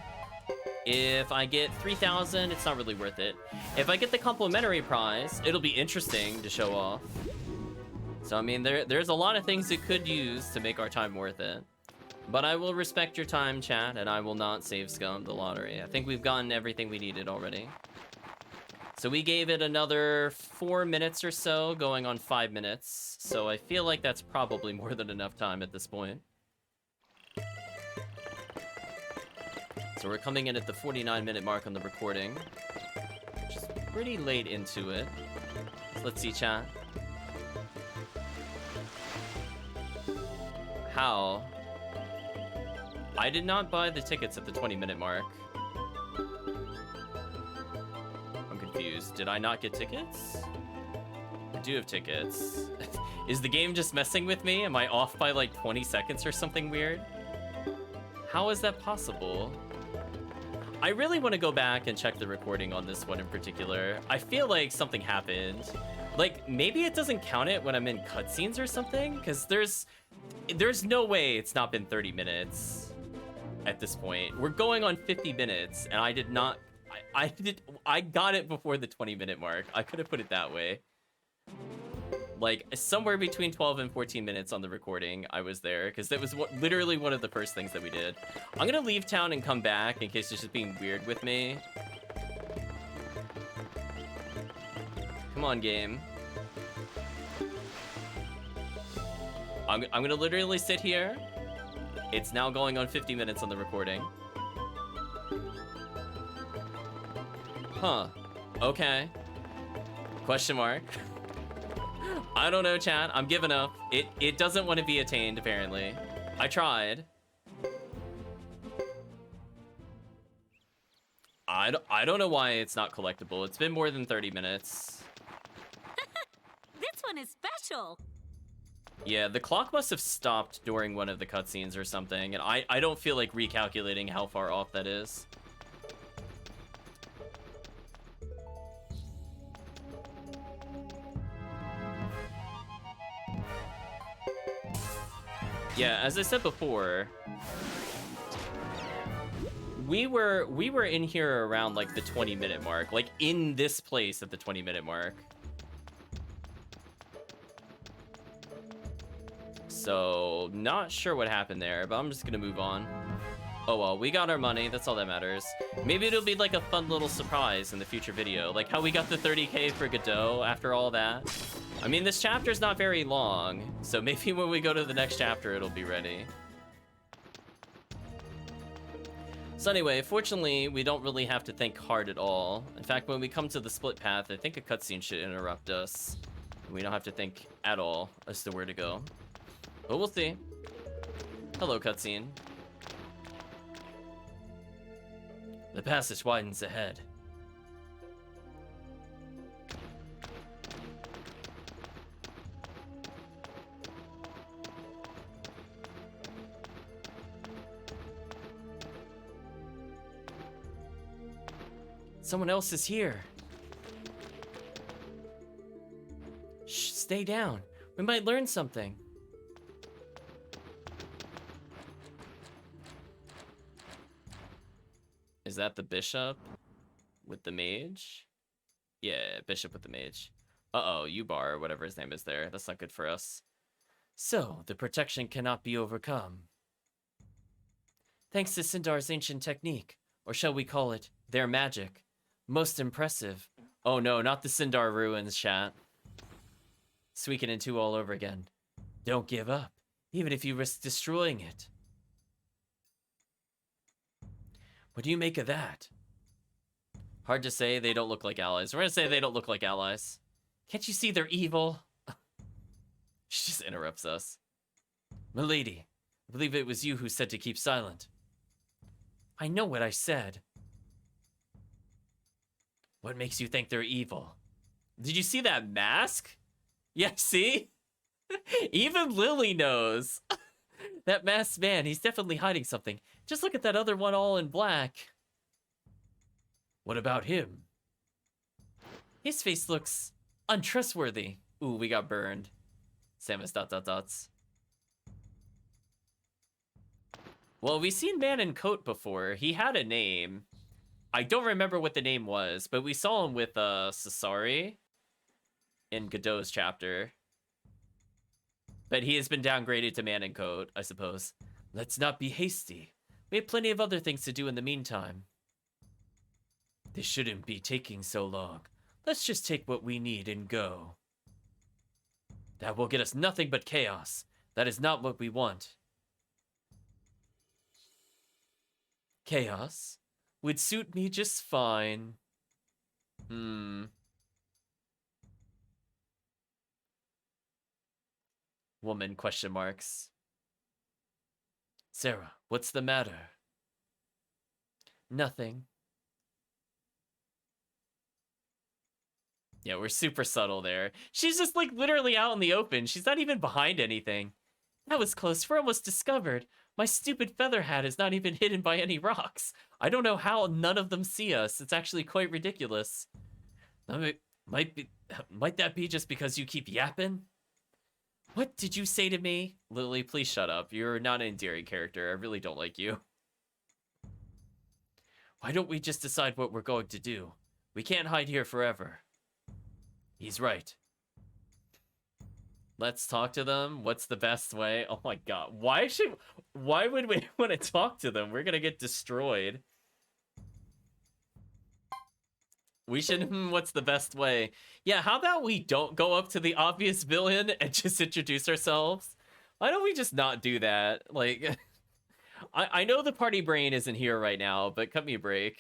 If I get 3,000, it's not really worth it. If I get the complimentary prize, it'll be interesting to show off. So I mean, there's a lot of things it could use to make our time worth it. But I will respect your time, chat, and I will not save scum the lottery. I think we've gotten everything we needed already. So we gave it another 4 minutes or so, going on 5 minutes. So I feel like that's probably more than enough time at this point. So we're coming in at the 49-minute mark on the recording, which is pretty late into it. So let's see, chat. How? I did not buy the tickets at the 20-minute mark. I'm confused. Did I not get tickets? I do have tickets. Is the game just messing with me? Am I off by like 20 seconds or something weird? How is that possible? I really want to go back and check the recording on this one in particular. I feel like something happened. Like, maybe it doesn't count it when I'm in cutscenes or something? Because there's no way it's not been 30 minutes. At this point, we're going on 50 minutes, and I did not. I got it before the 20-minute mark. I could have put it that way. Like somewhere between 12 and 14 minutes on the recording, I was there because that was literally one of the first things that we did. I'm gonna leave town and come back in case it's just being weird with me. Come on, game. I'm gonna literally sit here. It's now going on 50 minutes on the recording. Huh. Okay. Question mark. I don't know, chat. I'm giving up. It doesn't want to be attained, apparently. I tried. I don't know why it's not collectible. It's been more than 30 minutes. This one is special. Yeah, the clock must have stopped during one of the cutscenes or something, and I don't feel like recalculating how far off that is. Yeah, as I said before, we were in here around like the 20-minute mark, like in this place at the 20-minute mark. So, not sure what happened there, but I'm just gonna move on. Oh well, we got our money, that's all that matters. Maybe it'll be like a fun little surprise in the future video, like how we got the 30k for Godot after all that. I mean, this chapter's not very long, so maybe when we go to the next chapter, it'll be ready. So anyway, fortunately, we don't really have to think hard at all. In fact, when we come to the split path, I think a cutscene should interrupt us. We don't have to think at all as to where to go. But we'll see. Hello, cutscene. The passage widens ahead. Someone else is here. Shh, stay down. We might learn something. Is that the bishop with the mage? Yeah, bishop with the mage. Uh-oh, Ubar, or whatever his name is there. That's not good for us. So, the protection cannot be overcome. Thanks to Sindar's ancient technique, or shall we call it, their magic. Most impressive. Oh no, not the Sindar ruins, chat. Suikoden II all over again. Don't give up, even if you risk destroying it. What do you make of that? Hard to say, they don't look like allies. We're gonna say they don't look like allies. Can't you see they're evil? She just interrupts us. Milady, I believe it was you who said to keep silent. I know what I said. What makes you think they're evil? Did you see that mask? Yeah, see? Even Lilly knows. That masked man, he's definitely hiding something. Just look at that other one all in black. What about him? His face looks untrustworthy. Ooh, we got burned. Samus ... Well, we've seen Man in Coat before. He had a name. I don't remember what the name was, but we saw him with Sasori in Godot's chapter. But he has been downgraded to Man in Coat, I suppose. Let's not be hasty. We have plenty of other things to do in the meantime. This shouldn't be taking so long. Let's just take what we need and go. That will get us nothing but chaos. That is not what we want. Chaos would suit me just fine. Woman, question marks. Sarah, what's the matter? Nothing. Yeah, we're super subtle there. She's just like literally out in the open. She's not even behind anything. That was close. We're almost discovered. My stupid feather hat is not even hidden by any rocks. I don't know how none of them see us. It's actually quite ridiculous. Might that be just because you keep yapping? What did you say to me? Lilly, please shut up. You're not an endearing character. I really don't like you. Why don't we just decide what we're going to do? We can't hide here forever. He's right. Let's talk to them. What's the best way? Oh my god. Why would we want to talk to them? We're gonna get destroyed. We should, what's the best way? Yeah, how about we don't go up to the obvious villain and just introduce ourselves? Why don't we just not do that? Like, I know the party brain isn't here right now, but cut me a break.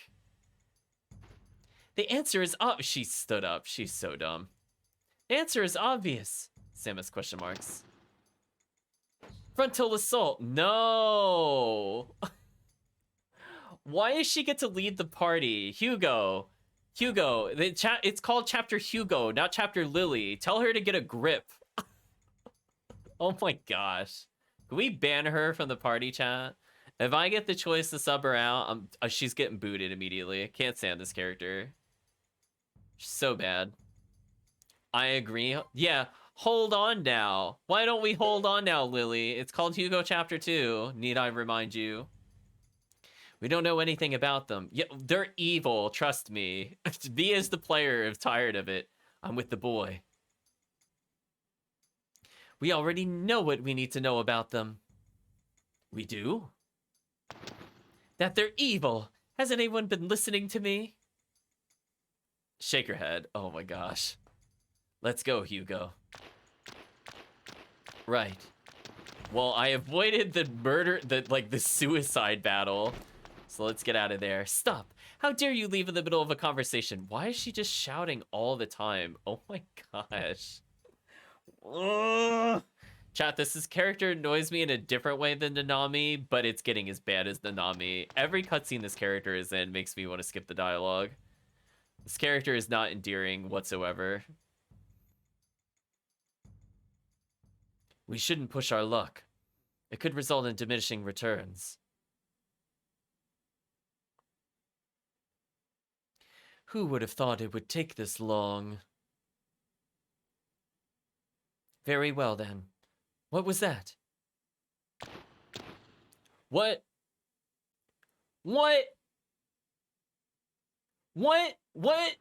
The answer is she stood up. She's so dumb. The answer is obvious. Samus question marks. Frontal assault. No. Why does she get to lead the party? Hugo. Hugo. It's called Chapter Hugo, not Chapter Lilly. Tell her to get a grip. Oh my gosh. Can we ban her from the party chat? If I get the choice to sub her out, she's getting booted immediately. I can't stand this character. She's so bad. I agree. Yeah, hold on now. Why don't we hold on now, Lilly? It's called Hugo Chapter 2. Need I remind you? We don't know anything about them. Yeah, they're evil, trust me. Me as the player is tired of it. I'm with the boy. We already know what we need to know about them. We do? That they're evil. Has anyone been listening to me? Shake her head. Oh my gosh. Let's go, Hugo. Right. Well, I avoided the murder, the suicide battle. So let's get out of there. Stop. How dare you leave in the middle of a conversation? Why is she just shouting all the time? Oh my gosh. Ugh. Chat, this character annoys me in a different way than Nanami, but it's getting as bad as Nanami. Every cutscene this character is in makes me want to skip the dialogue. This character is not endearing whatsoever. We shouldn't push our luck. It could result in diminishing returns. Who would have thought it would take this long? Very well, then. What was that? What? What? What? What?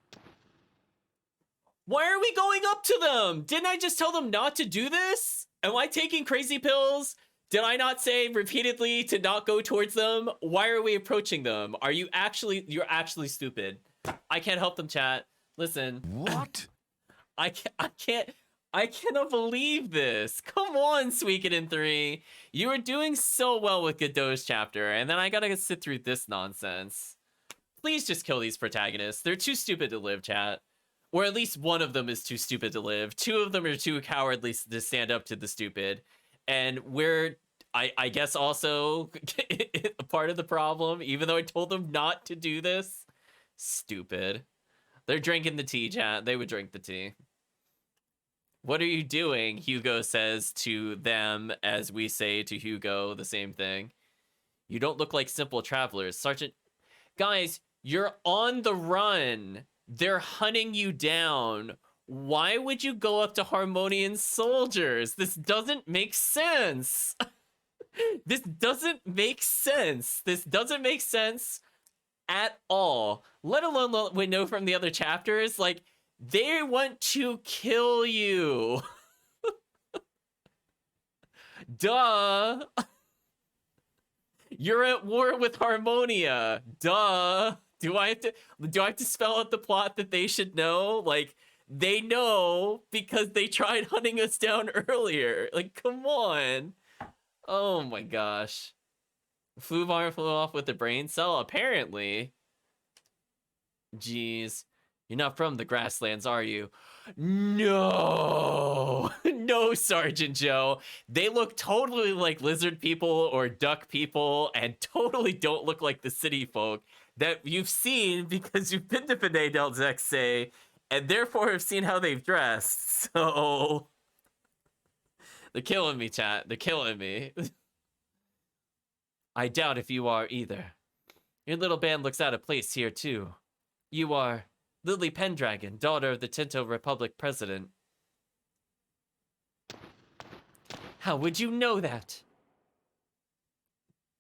Why are we going up to them? Didn't I just tell them not to do this? Am I taking crazy pills? Did I not say repeatedly to not go towards them? Why are we approaching them? You're actually stupid. I can't help them, chat. Listen. What? I cannot believe this. Come on, Suikoden 3. You were doing so well with Godot's chapter, and then I gotta sit through this nonsense. Please just kill these protagonists. They're too stupid to live, chat. Or at least one of them is too stupid to live. Two of them are too cowardly to stand up to the stupid. And we're, I guess, also a part of the problem, even though I told them not to do this. Stupid. They're drinking the tea, chat. They would drink the tea. What are you doing? Hugo says to them as we say to Hugo the same thing. You don't look like simple travelers. Sergeant... Guys, you're on the run. They're hunting you down. Why would you go up to Harmonian soldiers? This doesn't make sense. This doesn't make sense. This doesn't make sense at all. Let alone what we know from the other chapters. Like, they want to kill you. Duh. You're at war with Harmonia. Duh. Do I have to spell out the plot that they should know? Like, they know because they tried hunting us down earlier. Like, come on. Oh my gosh. Fubar flew off with the brain cell, apparently. Jeez. You're not from the grasslands, are you? No. No, Sergeant Joe. They look totally like lizard people or duck people and totally don't look like the city folk that you've seen because you've been to Benet del Zexe and therefore have seen how they've dressed. So they're killing me, chat. They're killing me. I doubt if you are either. Your little band looks out of place here, too. You are Lilly Pendragon, daughter of the Tinto Republic president. How would you know that?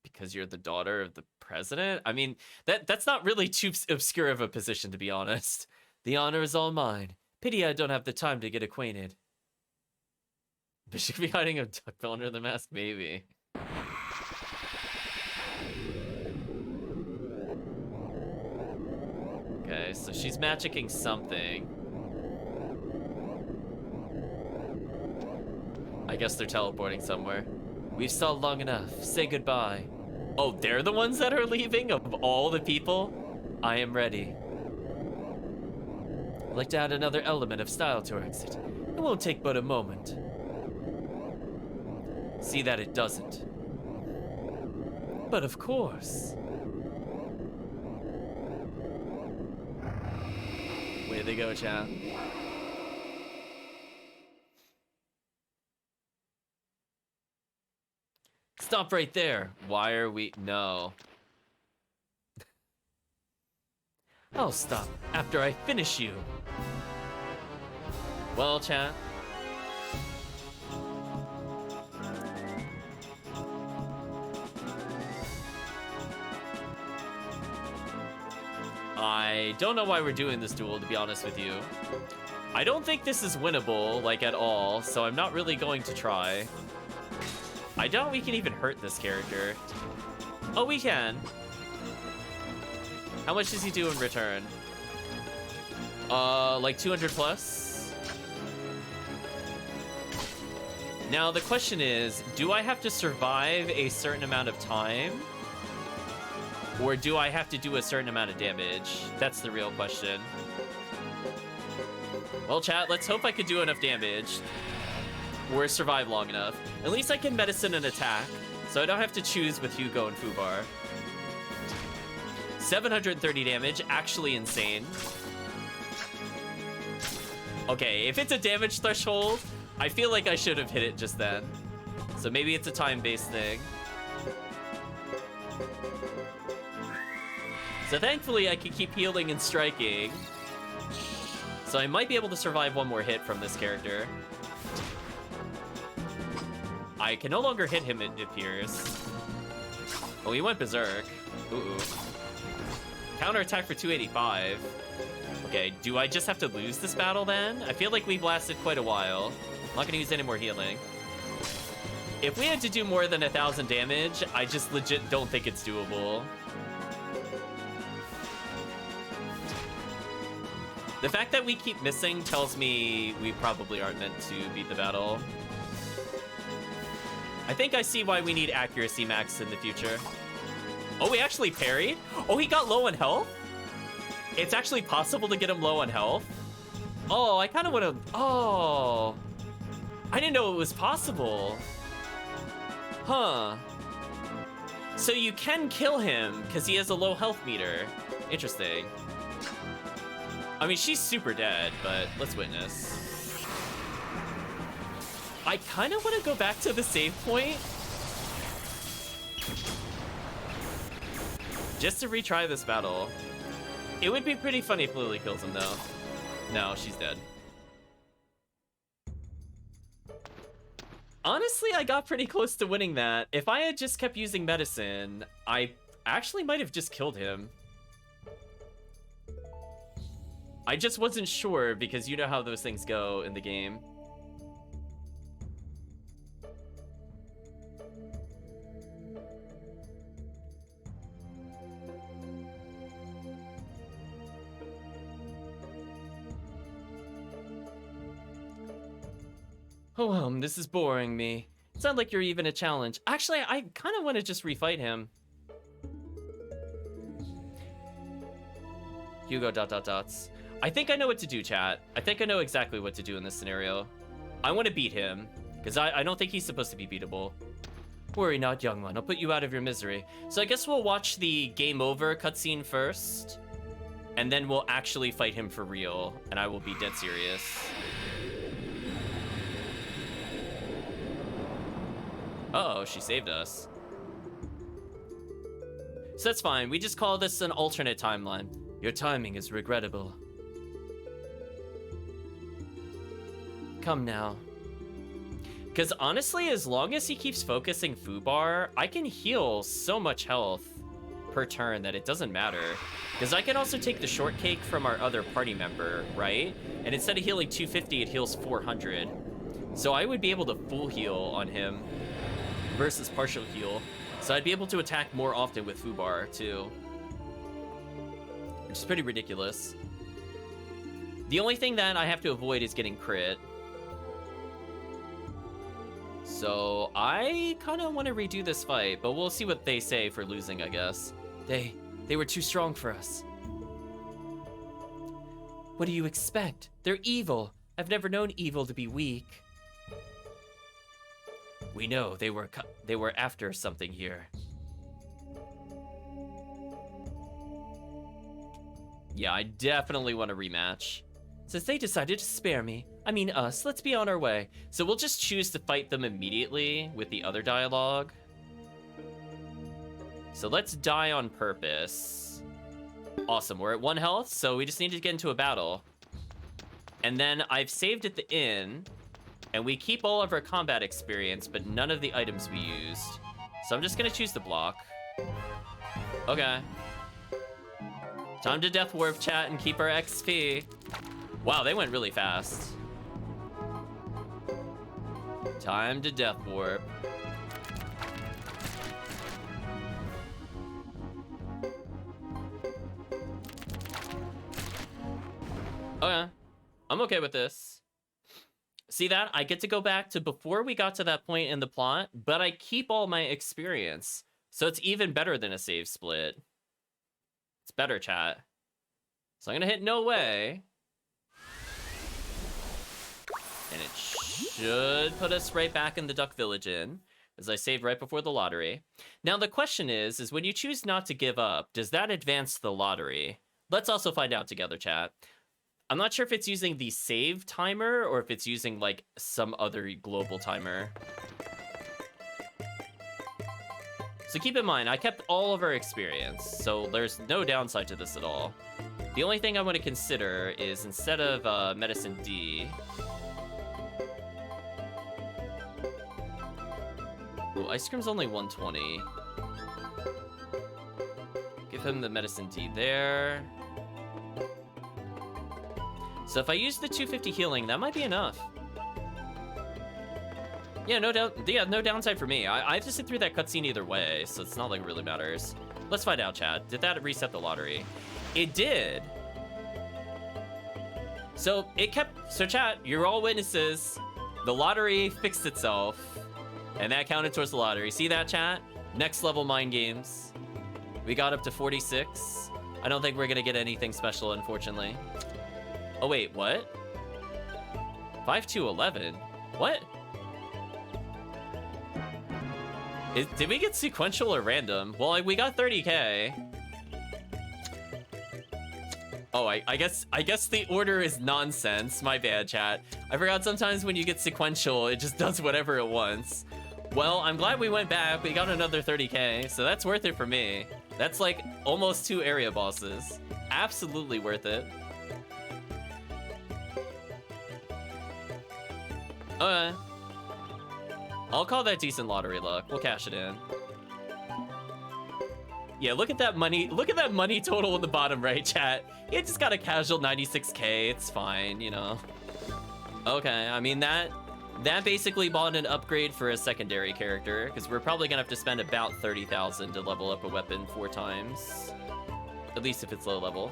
Because you're the daughter of the president? I mean, that's not really too obscure of a position, to be honest. The honor is all mine. Pity I don't have the time to get acquainted. But she could be hiding a duckbill under the mask, maybe. Okay, so she's magicking something. I guess they're teleporting somewhere. We've stalled long enough. Say goodbye. Oh, they're the ones that are leaving of all the people? I am ready. I'd like to add another element of style to our exit. It won't take but a moment. See that it doesn't. But of course. Way to go, chat. Stop right there. Why are we... No. I'll stop after I finish you. Well, chat. I don't know why we're doing this duel, to be honest with you. I don't think this is winnable, like, at all, so I'm not really going to try. I doubt we can even hurt this character. Oh, we can. How much does he do in return? Like 200 plus? Now, the question is, do I have to survive a certain amount of time? Or do I have to do a certain amount of damage? That's the real question. Well, chat, let's hope I could do enough damage. Or survive long enough. At least I can medicine an attack, so I don't have to choose with Hugo and Fubar. 730 damage, actually insane. Okay, if it's a damage threshold, I feel like I should have hit it just then. So maybe it's a time-based thing. So thankfully I can keep healing and striking. So I might be able to survive one more hit from this character. I can no longer hit him, it appears. Oh, he went berserk. Ooh. Counterattack for 285. Okay, do I just have to lose this battle then? I feel like we've lasted quite a while. I'm not gonna use any more healing. If we had to do more than 1,000 damage, I just legit don't think it's doable. The fact that we keep missing tells me we probably aren't meant to beat the battle. I think I see why we need accuracy max in the future. Oh, we actually parried? Oh, he got low on health? It's actually possible to get him low on health? Oh, I kind of want to... Oh. I didn't know it was possible. Huh. So you can kill him because he has a low health meter. Interesting. I mean, she's super dead, but let's witness. I kind of want to go back to the save point. Just to retry this battle. It would be pretty funny if Lilly kills him, though. No, she's dead. Honestly, I got pretty close to winning that. If I had just kept using medicine, I actually might have just killed him. I just wasn't sure because you know how those things go in the game. Oh, this is boring me. It's not like you're even a challenge. Actually, I kind of want to just refight him. Hugo ... I think I know what to do, chat. I think I know exactly what to do in this scenario. I want to beat him, because I don't think he's supposed to be beatable. Worry not, young one. I'll put you out of your misery. So I guess we'll watch the game over cutscene first, and then we'll actually fight him for real, and I will be dead serious. Uh-oh, she saved us. So that's fine. We just call this an alternate timeline. Your timing is regrettable. Come now. Because honestly, as long as he keeps focusing Fubar, I can heal so much health per turn that it doesn't matter. Because I can also take the shortcake from our other party member, right? And instead of healing 250, it heals 400. So I would be able to full heal on him versus partial heal. So I'd be able to attack more often with Fubar, too. Which is pretty ridiculous. The only thing that I have to avoid is getting crit. So I kind of want to redo this fight, but we'll see what they say for losing, I guess. They were too strong for us. What do you expect? They're evil. I've never known evil to be weak. We know they were after something here. Yeah, I definitely want a rematch. Since they decided to spare me, I mean us, let's be on our way. So we'll just choose to fight them immediately with the other dialogue. So let's die on purpose. Awesome, we're at 1 health, so we just need to get into a battle. And then I've saved at the inn, and we keep all of our combat experience, but none of the items we used. So I'm just gonna choose the block. Okay. Time to death warp, chat, and keep our XP. Wow, they went really fast. Time to death warp. Okay, I'm okay with this. See that? I get to go back to before we got to that point in the plot, but I keep all my experience. So it's even better than a save split. It's better, chat. So I'm gonna hit no way. And it should put us right back in the Duck Village Inn, as I saved right before the lottery. Now the question is when you choose not to give up, does that advance the lottery? Let's also find out together, chat. I'm not sure if it's using the save timer or if it's using like some other global timer. So keep in mind, I kept all of our experience, so there's no downside to this at all. The only thing I want to consider is instead of Medicine D... Ooh, Ice Cream's only 120. Give him the Medicine D there. So if I use the 250 healing, that might be enough. Yeah, no downside for me. I have to sit through that cutscene either way, so it's not like it really matters. Let's find out, chat. Did that reset the lottery? It did. So it kept, so chat, you're all witnesses. The lottery fixed itself, and that counted towards the lottery. See that, chat? Next level mind games. We got up to 46. I don't think we're gonna get anything special, unfortunately. Oh wait, what? 5 to 11? What? Did we get sequential or random? Well, we got 30k. Oh, I guess the order is nonsense. My bad, chat. I forgot sometimes when you get sequential, it just does whatever it wants. Well, I'm glad we went back. We got another 30k, so that's worth it for me. That's like almost 2 area bosses. Absolutely worth it. Okay. I'll call that decent lottery luck. We'll cash it in. Yeah, look at that money. Look at that money total in the bottom right, chat. It just got a casual 96k. It's fine, you know. Okay, I mean that basically bought an upgrade for a secondary character, because we're probably gonna have to spend about 30,000 to level up a weapon 4 times. At least if it's low level.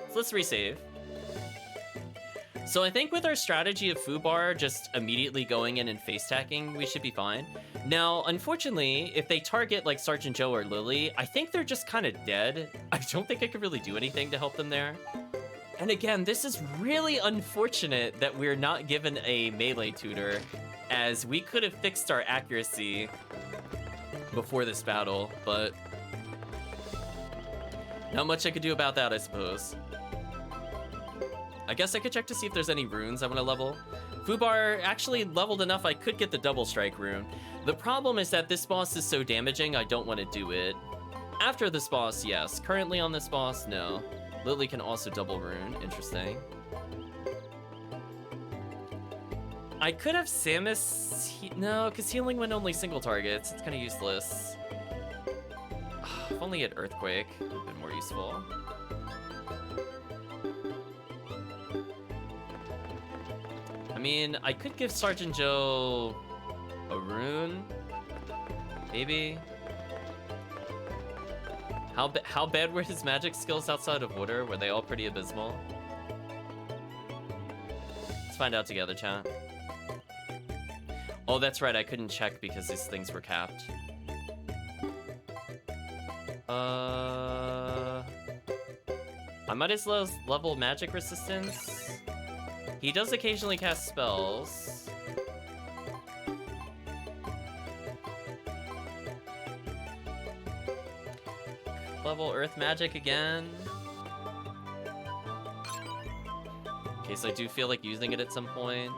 So let's resave. So I think with our strategy of Fubar just immediately going in and face tacking, we should be fine. Now, unfortunately, if they target like Sergeant Joe or Lilly, I think they're just kind of dead. I don't think I could really do anything to help them there. And again, this is really unfortunate that we're not given a melee tutor, as we could have fixed our accuracy before this battle, but not much I could do about that, I suppose. I guess I could check to see if there's any runes I want to level. Fubar actually leveled enough I could get the double strike rune. The problem is that this boss is so damaging, I don't want to do it. After this boss, yes. Currently on this boss, no. Lilly can also double rune. Interesting. I could have Samus... No, because healing when only single targets. It's kind of useless. If only at Earthquake would have been more useful. I mean, I could give Sergeant Joe a rune, maybe. How bad were his magic skills outside of water? Were they all pretty abysmal? Let's find out together, chat. Oh, that's right, I couldn't check because these things were capped. I might as well level magic resistance. He does occasionally cast spells. Level earth magic again. In case I do feel like using it at some point.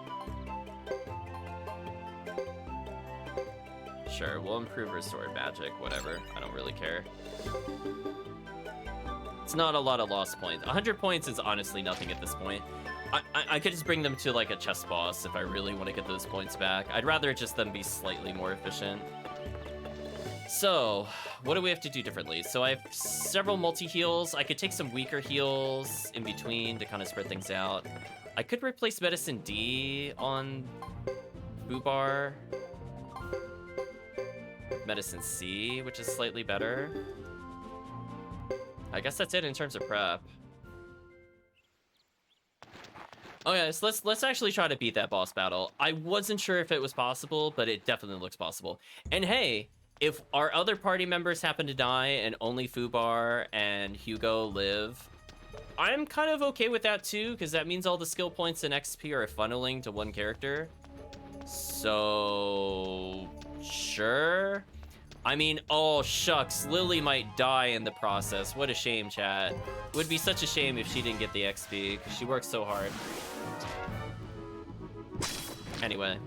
Sure, we'll improve restored magic, whatever. I don't really care. It's not a lot of lost points. 100 points is honestly nothing at this point. I could just bring them to like a chess boss if I really want to get those points back. I'd rather just them be slightly more efficient. So, what do we have to do differently? So I have several multi-heals. I could take some weaker heals in between to kind of spread things out. I could replace Medicine D on Fubar. Medicine C, which is slightly better. I guess that's it in terms of prep. Okay, so let's actually try to beat that boss battle. I wasn't sure if it was possible, but it definitely looks possible. And hey, if our other party members happen to die and only Fubar and Hugo live, I'm kind of okay with that too, because that means all the skill points and XP are funneling to one character. So, sure. I mean, oh shucks, Lilly might die in the process. What a shame, chat. It would be such a shame if she didn't get the XP, because she works so hard. Anyway.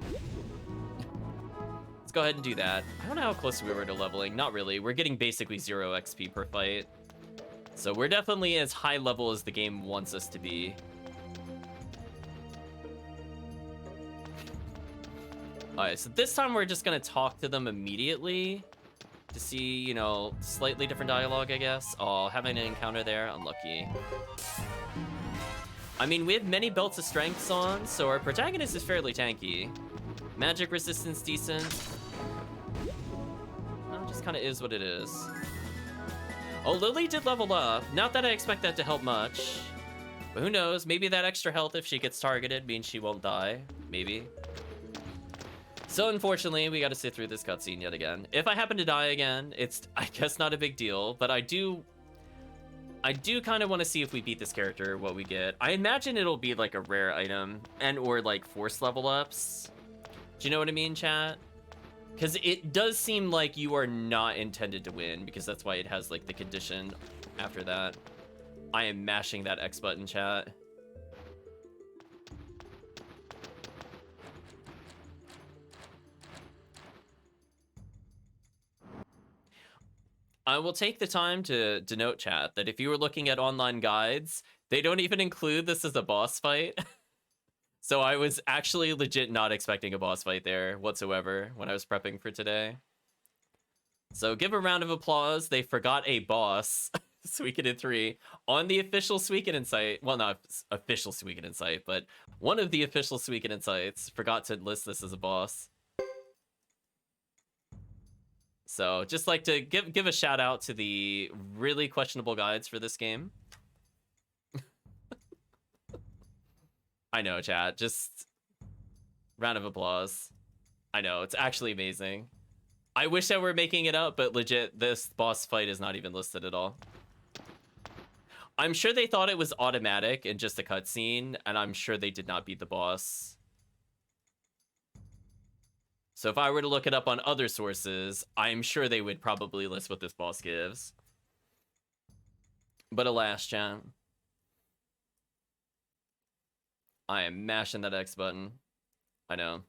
Let's go ahead and do that. I don't know how close we were to leveling. Not really. We're getting basically 0 XP per fight. So we're definitely as high level as the game wants us to be. Alright, so this time we're just gonna talk to them immediately to see, you know, slightly different dialogue, I guess. Oh, having an encounter there, unlucky. I mean, we have many belts of strengths on, so our protagonist is fairly tanky. Magic resistance decent. Well, it just kind of is what it is. Oh, Lilly did level up. Not that I expect that to help much. But who knows? Maybe that extra health if she gets targeted means she won't die. Maybe. So unfortunately, we got to sit through this cutscene yet again. If I happen to die again, it's, I guess, not a big deal. But I do kind of want to see if we beat this character, what we get. I imagine it'll be like a rare item and or like force level ups. Do you know what I mean, chat? Because it does seem like you are not intended to win, because that's why it has like the condition after that. I am mashing that X button, chat. I will take the time to denote, chat, that if you were looking at online guides, they don't even include this as a boss fight. So I was actually legit not expecting a boss fight there whatsoever when I was prepping for today. So give a round of applause. They forgot a boss, Suikoden III, on the official Suikoden site. Well, not official Suikoden site, but one of the official Suikoden sites forgot to list this as a boss. So just like to give a shout out to the really questionable guides for this game. I know, chat. Just round of applause. I know, it's actually amazing. I wish I were making it up, but legit, this boss fight is not even listed at all. I'm sure they thought it was automatic and just a cutscene, and I'm sure they did not beat the boss. So if I were to look it up on other sources, I'm sure they would probably list what this boss gives. But alas, chat. I am mashing that X button. I know.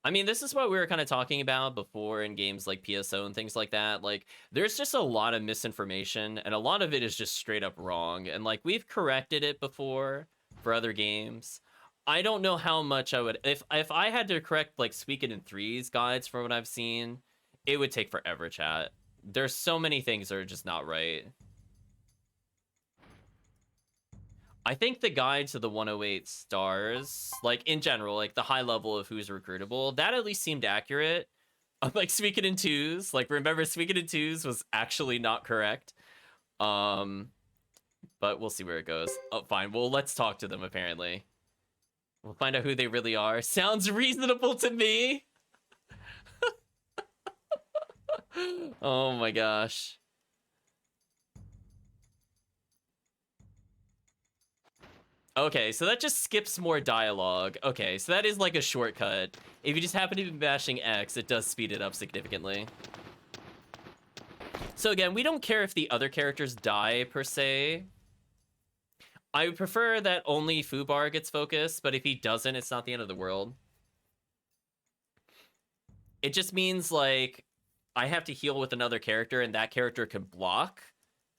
I mean, this is what we were kind of talking about before in games like PSO and things like that. Like, there's just a lot of misinformation, and a lot of it is just straight up wrong. And, like, we've corrected it before for other games. I don't know how much I would... If I had to correct, like, Suikoden III's guides from what I've seen, it would take forever, chat. There's so many things that are just not right. I think the guide to the 108 stars, like, in general, like, the high level of who's recruitable, that at least seemed accurate. Unlike Suikoden II's, like, remember, Suikoden II's was actually not correct. But we'll see where it goes. Oh, fine. Well, let's talk to them, apparently. We'll find out who they really are. Sounds reasonable to me. Oh my gosh. Okay, so that just skips more dialogue. Okay, so that is like a shortcut. If you just happen to be mashing X, it does speed it up significantly. So again, we don't care if the other characters die, per se. I would prefer that only Fubar gets focused, but if he doesn't, it's not the end of the world. It just means, like, I have to heal with another character, and that character can block,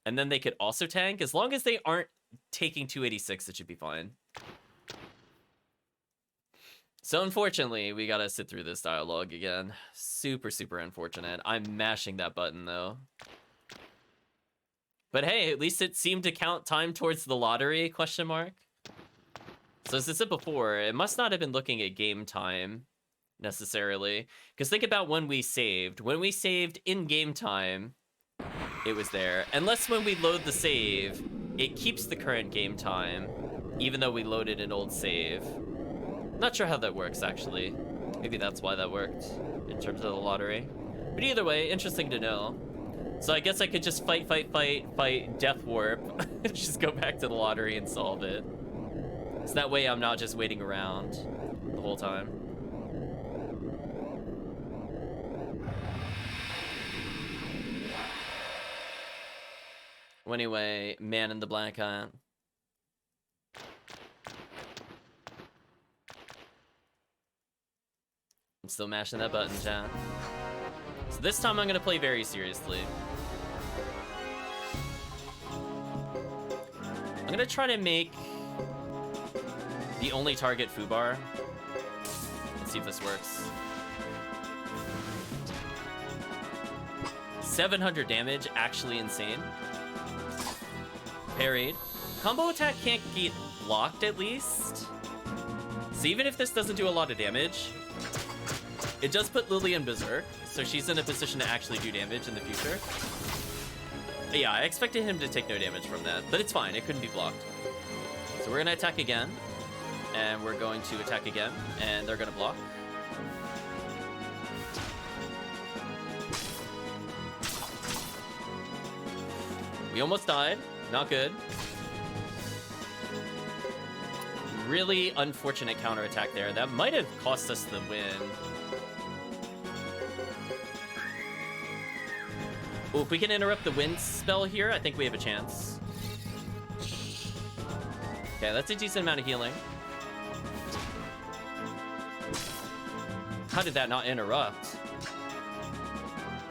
and then they could also tank. As long as they aren't taking 286, it should be fine. So unfortunately, we gotta sit through this dialogue again. Super, super unfortunate. I'm mashing that button, though. But hey, at least it seemed to count time towards the lottery, question mark. So as I said before, it must not have been looking at game time, necessarily. Because think about when we saved. When we saved in game time, it was there. Unless when we load the save, it keeps the current game time, even though we loaded an old save. Not sure how that works, actually. Maybe that's why that worked, in terms of the lottery. But either way, interesting to know. So I guess I could just fight Death Warp, and just go back to the lottery and solve it. So that way I'm not just waiting around the whole time. Well, anyway, man in the black hat. I'm still mashing that button, chat. So this time I'm gonna play very seriously. I'm gonna try to make the only target Fubar. Let's see if this works. 700 damage, actually insane. Parried. Combo attack can't get blocked, at least. So even if this doesn't do a lot of damage, it does put Lilly in Berserk, so she's in a position to actually do damage in the future. But yeah, I expected him to take no damage from that, but it's fine, it couldn't be blocked. So we're gonna attack again, and we're going to attack again, and they're gonna block. We almost died, not good. Really unfortunate counterattack there. That might have cost us the win. Ooh, if we can interrupt the wind spell here, I think we have a chance. Okay, that's a decent amount of healing. How did that not interrupt?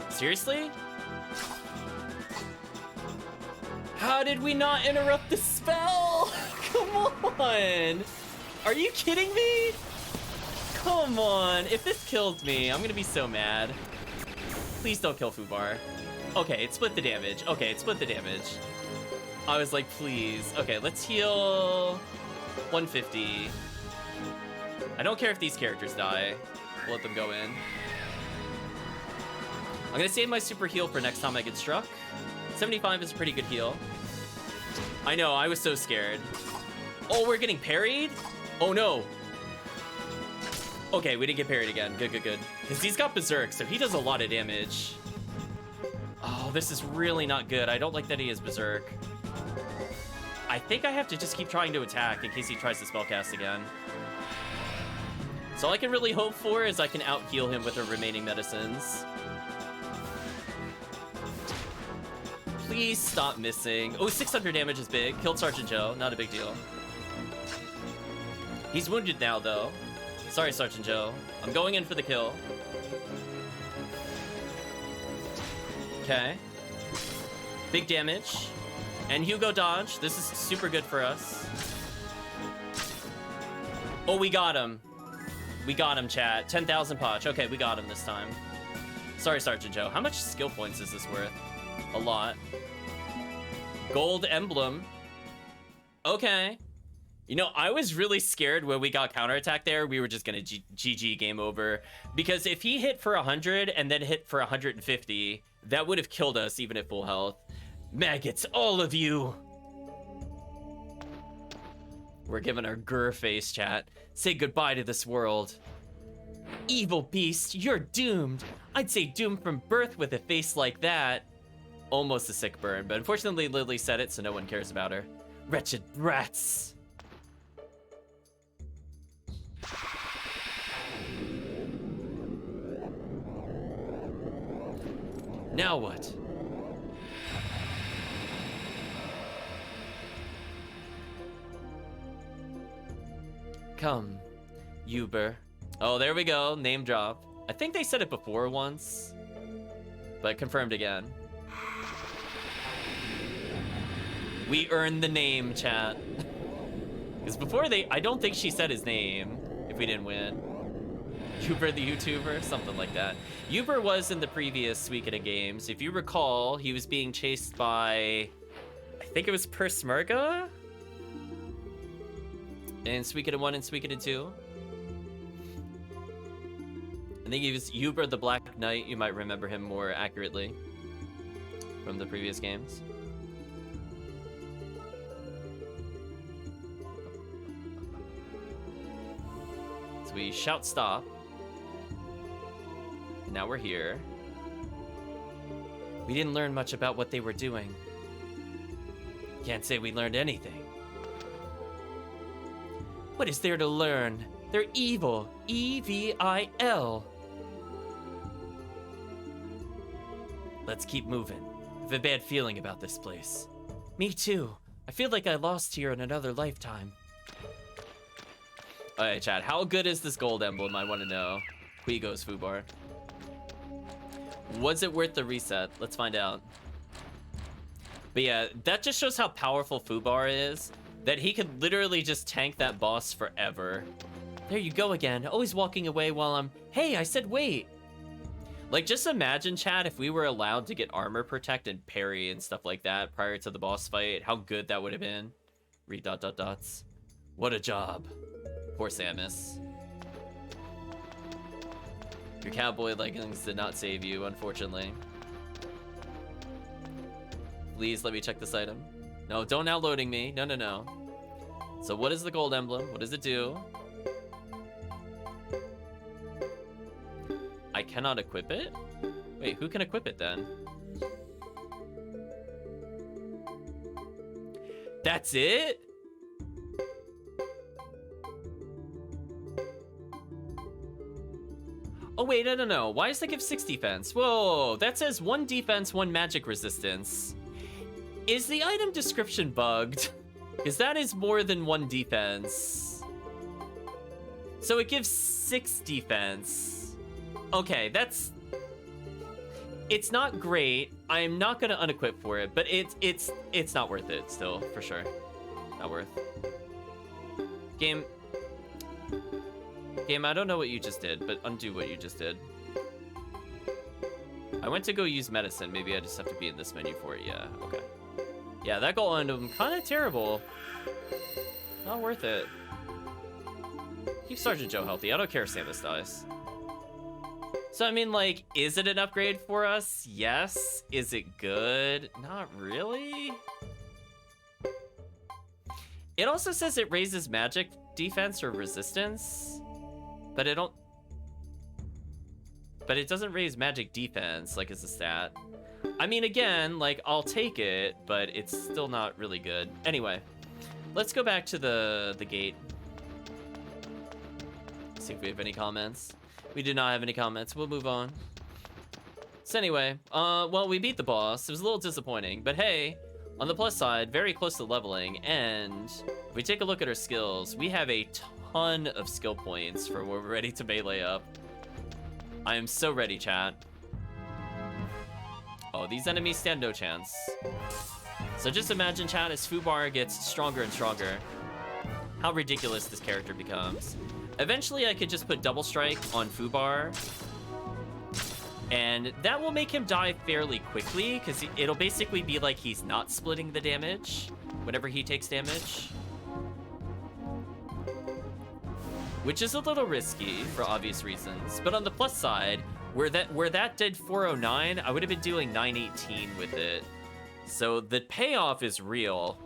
Seriously? How did we not interrupt the spell? Come on! Are you kidding me? Come on, if this kills me, I'm gonna be so mad. Please don't kill Fubar. Okay, it split the damage. Okay, it split the damage. I was like, please. Okay, let's heal 150. I don't care if these characters die. We'll let them go in. I'm gonna save my super heal for next time I get struck. 75 is a pretty good heal. I know, I was so scared. Oh, we're getting parried? Oh no. Okay, we didn't get parried again. Good, good, good. Because he's got Berserk, so he does a lot of damage. Oh, this is really not good. I don't like that he has Berserk. I think I have to just keep trying to attack in case he tries to spellcast again. So all I can really hope for is I can out-heal him with the remaining medicines. Please stop missing. Oh, 600 damage is big. Killed Sergeant Joe. Not a big deal. He's wounded now, though. Sorry, Sergeant Joe. I'm going in for the kill. Okay. Big damage. And Hugo dodge. This is super good for us. Oh, we got him. We got him, chat. 10,000 potch. Okay, we got him this time. Sorry, Sergeant Joe. How much skill points is this worth? A lot. Gold emblem. Okay. You know, I was really scared when we got counterattack there. We were just gonna GG game over. Because if he hit for 100 and then hit for 150, that would have killed us even at full health. Maggots, all of you. We're giving our grr face, chat. Say goodbye to this world. Evil beast, you're doomed. I'd say doomed from birth with a face like that. Almost a sick burn, but unfortunately Lilly said it, so no one cares about her. Wretched brats. Now what? Come, Uber. Oh, there we go. Name drop. I think they said it before once, but confirmed again. We earned the name, chat. Because before I don't think she said his name if we didn't win. Uber the YouTuber, something like that. Uber was in the previous Suikoden games. If you recall, he was being chased by, I think it was Persmerga? In Suikoden 1 and Suikoden 2. I think he was Uber the Black Knight. You might remember him more accurately from the previous games. So we shout stop. And now we're here. We didn't learn much about what they were doing. Can't say we learned anything. What is there to learn? They're evil. E-V-I-L. Let's keep moving. I have a bad feeling about this place. Me too. I feel like I lost here in another lifetime. Alright, chat. How good is this gold emblem? I want to know. Hugo's Fubar. Was it worth the reset? Let's find out. But yeah, that just shows how powerful Fubar is. That he could literally just tank that boss forever. There you go again. Always walking away while I'm... Hey, I said wait. Like, just imagine, chat, if we were allowed to get armor protect and parry and stuff like that prior to the boss fight. How good that would have been. Read ... What a job. Poor Samus. Your cowboy leggings did not save you, unfortunately. Please let me check this item. No, don't now loading me. No, no, no. So what is the gold emblem? What does it do? I cannot equip it? Wait, who can equip it then? That's it? Oh wait, no. Why does that give 6 defense? Whoa, that says 1 defense, 1 magic resistance. Is the item description bugged? Because that is more than 1 defense. So it gives 6 defense. Okay, that's... It's not great. I'm not gonna unequip for it, but it's not worth it still, for sure. Not worth. Game, I don't know what you just did, but undo what you just did. I went to go use medicine. Maybe I just have to be in this menu for it. Yeah, okay. Yeah, that gold emblem, kind of terrible. Not worth it. Keep Sergeant Joe healthy. I don't care if Samus dies. So, I mean, like, is it an upgrade for us? Yes. Is it good? Not really. It also says it raises magic defense or resistance, but it doesn't raise magic defense, like, as a stat. I mean, again, like, I'll take it, but it's still not really good. Anyway, let's go back to the gate. See if we have any comments. We do not have any comments. We'll move on. So anyway, well, we beat the boss. It was a little disappointing, but hey, on the plus side, very close to leveling, and if we take a look at our skills, we have a ton of skill points for when we're ready to melee up. I am so ready, chat. Oh, these enemies stand no chance. So just imagine, chat, as Fubar gets stronger and stronger, how ridiculous this character becomes. Eventually, I could just put double strike on Fubar, and that will make him die fairly quickly, because it'll basically be like he's not splitting the damage whenever he takes damage. Which is a little risky for obvious reasons, but on the plus side, where that did 409, I would have been doing 918 with it. So the payoff is real.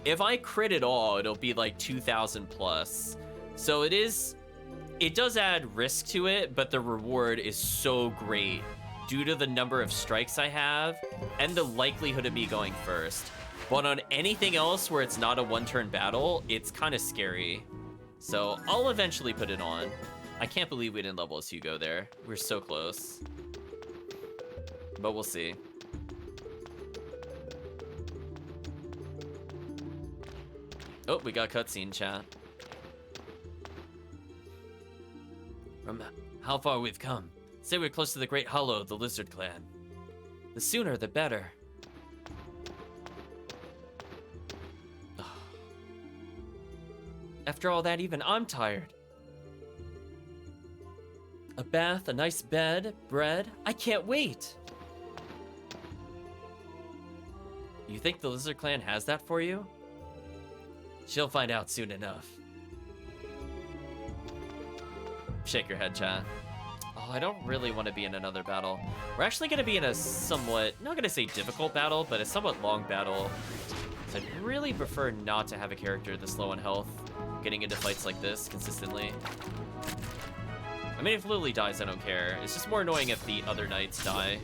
If I crit it all, it'll be like 2,000 plus. So it does add risk to it, but the reward is so great due to the number of strikes I have and the likelihood of me going first. But on anything else where it's not a one-turn battle, it's kind of scary. So I'll eventually put it on. I can't believe we didn't level as Hugo there. We're so close. But we'll see. Oh, we got cutscene, chat. From how far we've come. Say we're close to the Great Hollow of the Lizard Clan. The sooner, the better. After all that, even I'm tired. A bath, a nice bed, bread. I can't wait. You think the Lizard Clan has that for you? She'll find out soon enough. Shake your head, chat. Oh, I don't really want to be in another battle. We're actually going to be in a somewhat, not going to say difficult battle, but a somewhat long battle. So I'd really prefer not to have a character this low on health getting into fights like this consistently. I mean, if Lilly dies, I don't care. It's just more annoying if the other knights die.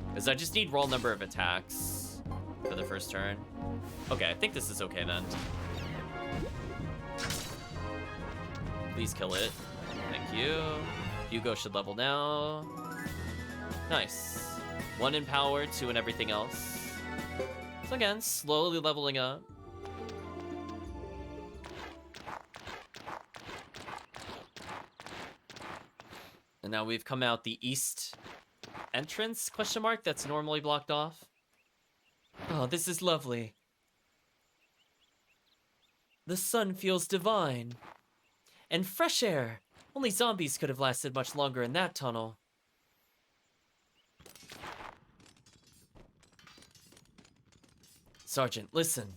Because I just need raw number of attacks for the first turn. Okay, I think this is okay then. Please kill it. Thank you. Hugo should level now. Nice. 1 in power, 2 in everything else. So again, slowly leveling up. And now we've come out the east entrance, question mark, that's normally blocked off. Oh, this is lovely. The sun feels divine. And fresh air. Only zombies could have lasted much longer in that tunnel. Sergeant, listen.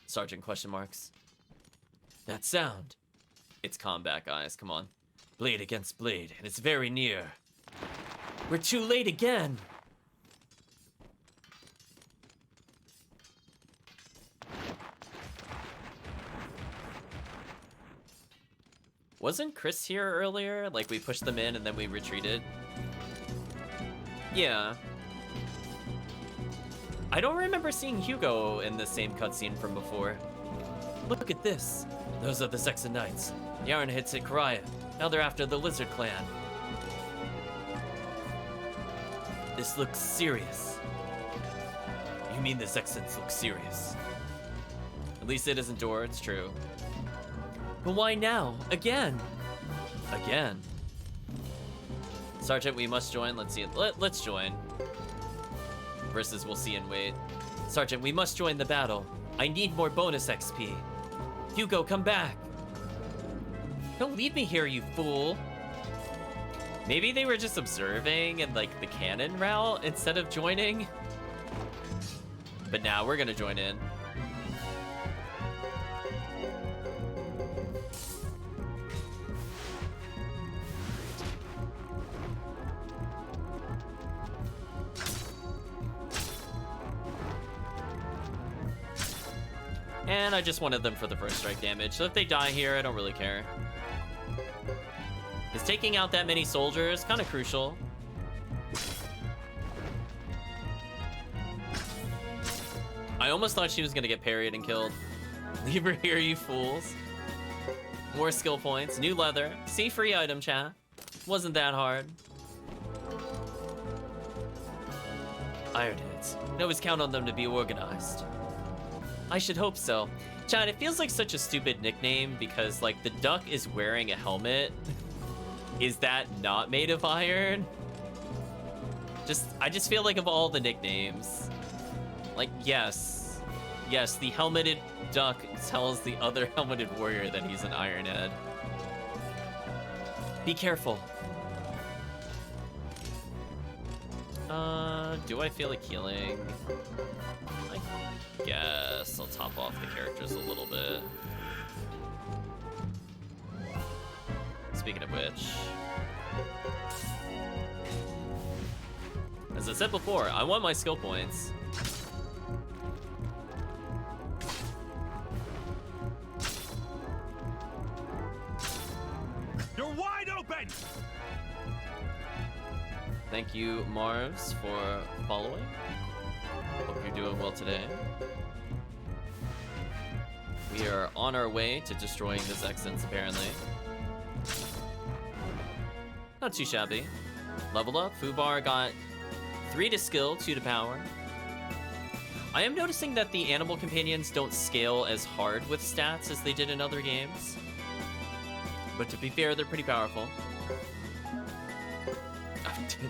Sergeant, question marks. That sound. It's combat, guys, come on. Blade against blade, and it's very near. We're too late again. Wasn't Chris here earlier? Like, we pushed them in and then we retreated? Yeah. I don't remember seeing Hugo in the same cutscene from before. Look at this. Those are the Saxon Knights. The Iron hits at Karaya. Now they're after the Lizard Clan. This looks serious. You mean the Saxons look serious? At least it isn't Dor, it's true. But why now? Again? Again? Sergeant, we must join. Let's see it. Let's join. Versus we'll see and wait. Sergeant, we must join the battle. I need more bonus XP. Hugo, come back. Don't leave me here, you fool. Maybe they were just observing and like the cannon route instead of joining. But now we're gonna join in. And I just wanted them for the first strike damage, so if they die here, I don't really care. Because taking out that many soldiers, kind of crucial. I almost thought she was gonna get parried and killed. Leave her here, you fools. More skill points, new leather. See, free item, chat. Wasn't that hard. Ironheads. Can always count on them to be organized. I should hope so. Chad, it feels like such a stupid nickname because, like, the duck is wearing a helmet. Is that not made of iron? I just feel like of all the nicknames, like, yes, the helmeted duck tells the other helmeted warrior that he's an ironhead. Be careful. Do I feel like healing? I guess I'll top off the characters a little bit. Speaking of which, as I said before, I want my skill points. Thank you, Marvs, for following. Hope you're doing well today. We are on our way to destroying the Zexans, apparently. Not too shabby. Leveled up. Fubar got 3 to skill, 2 to power. I am noticing that the animal companions don't scale as hard with stats as they did in other games. But to be fair, they're pretty powerful.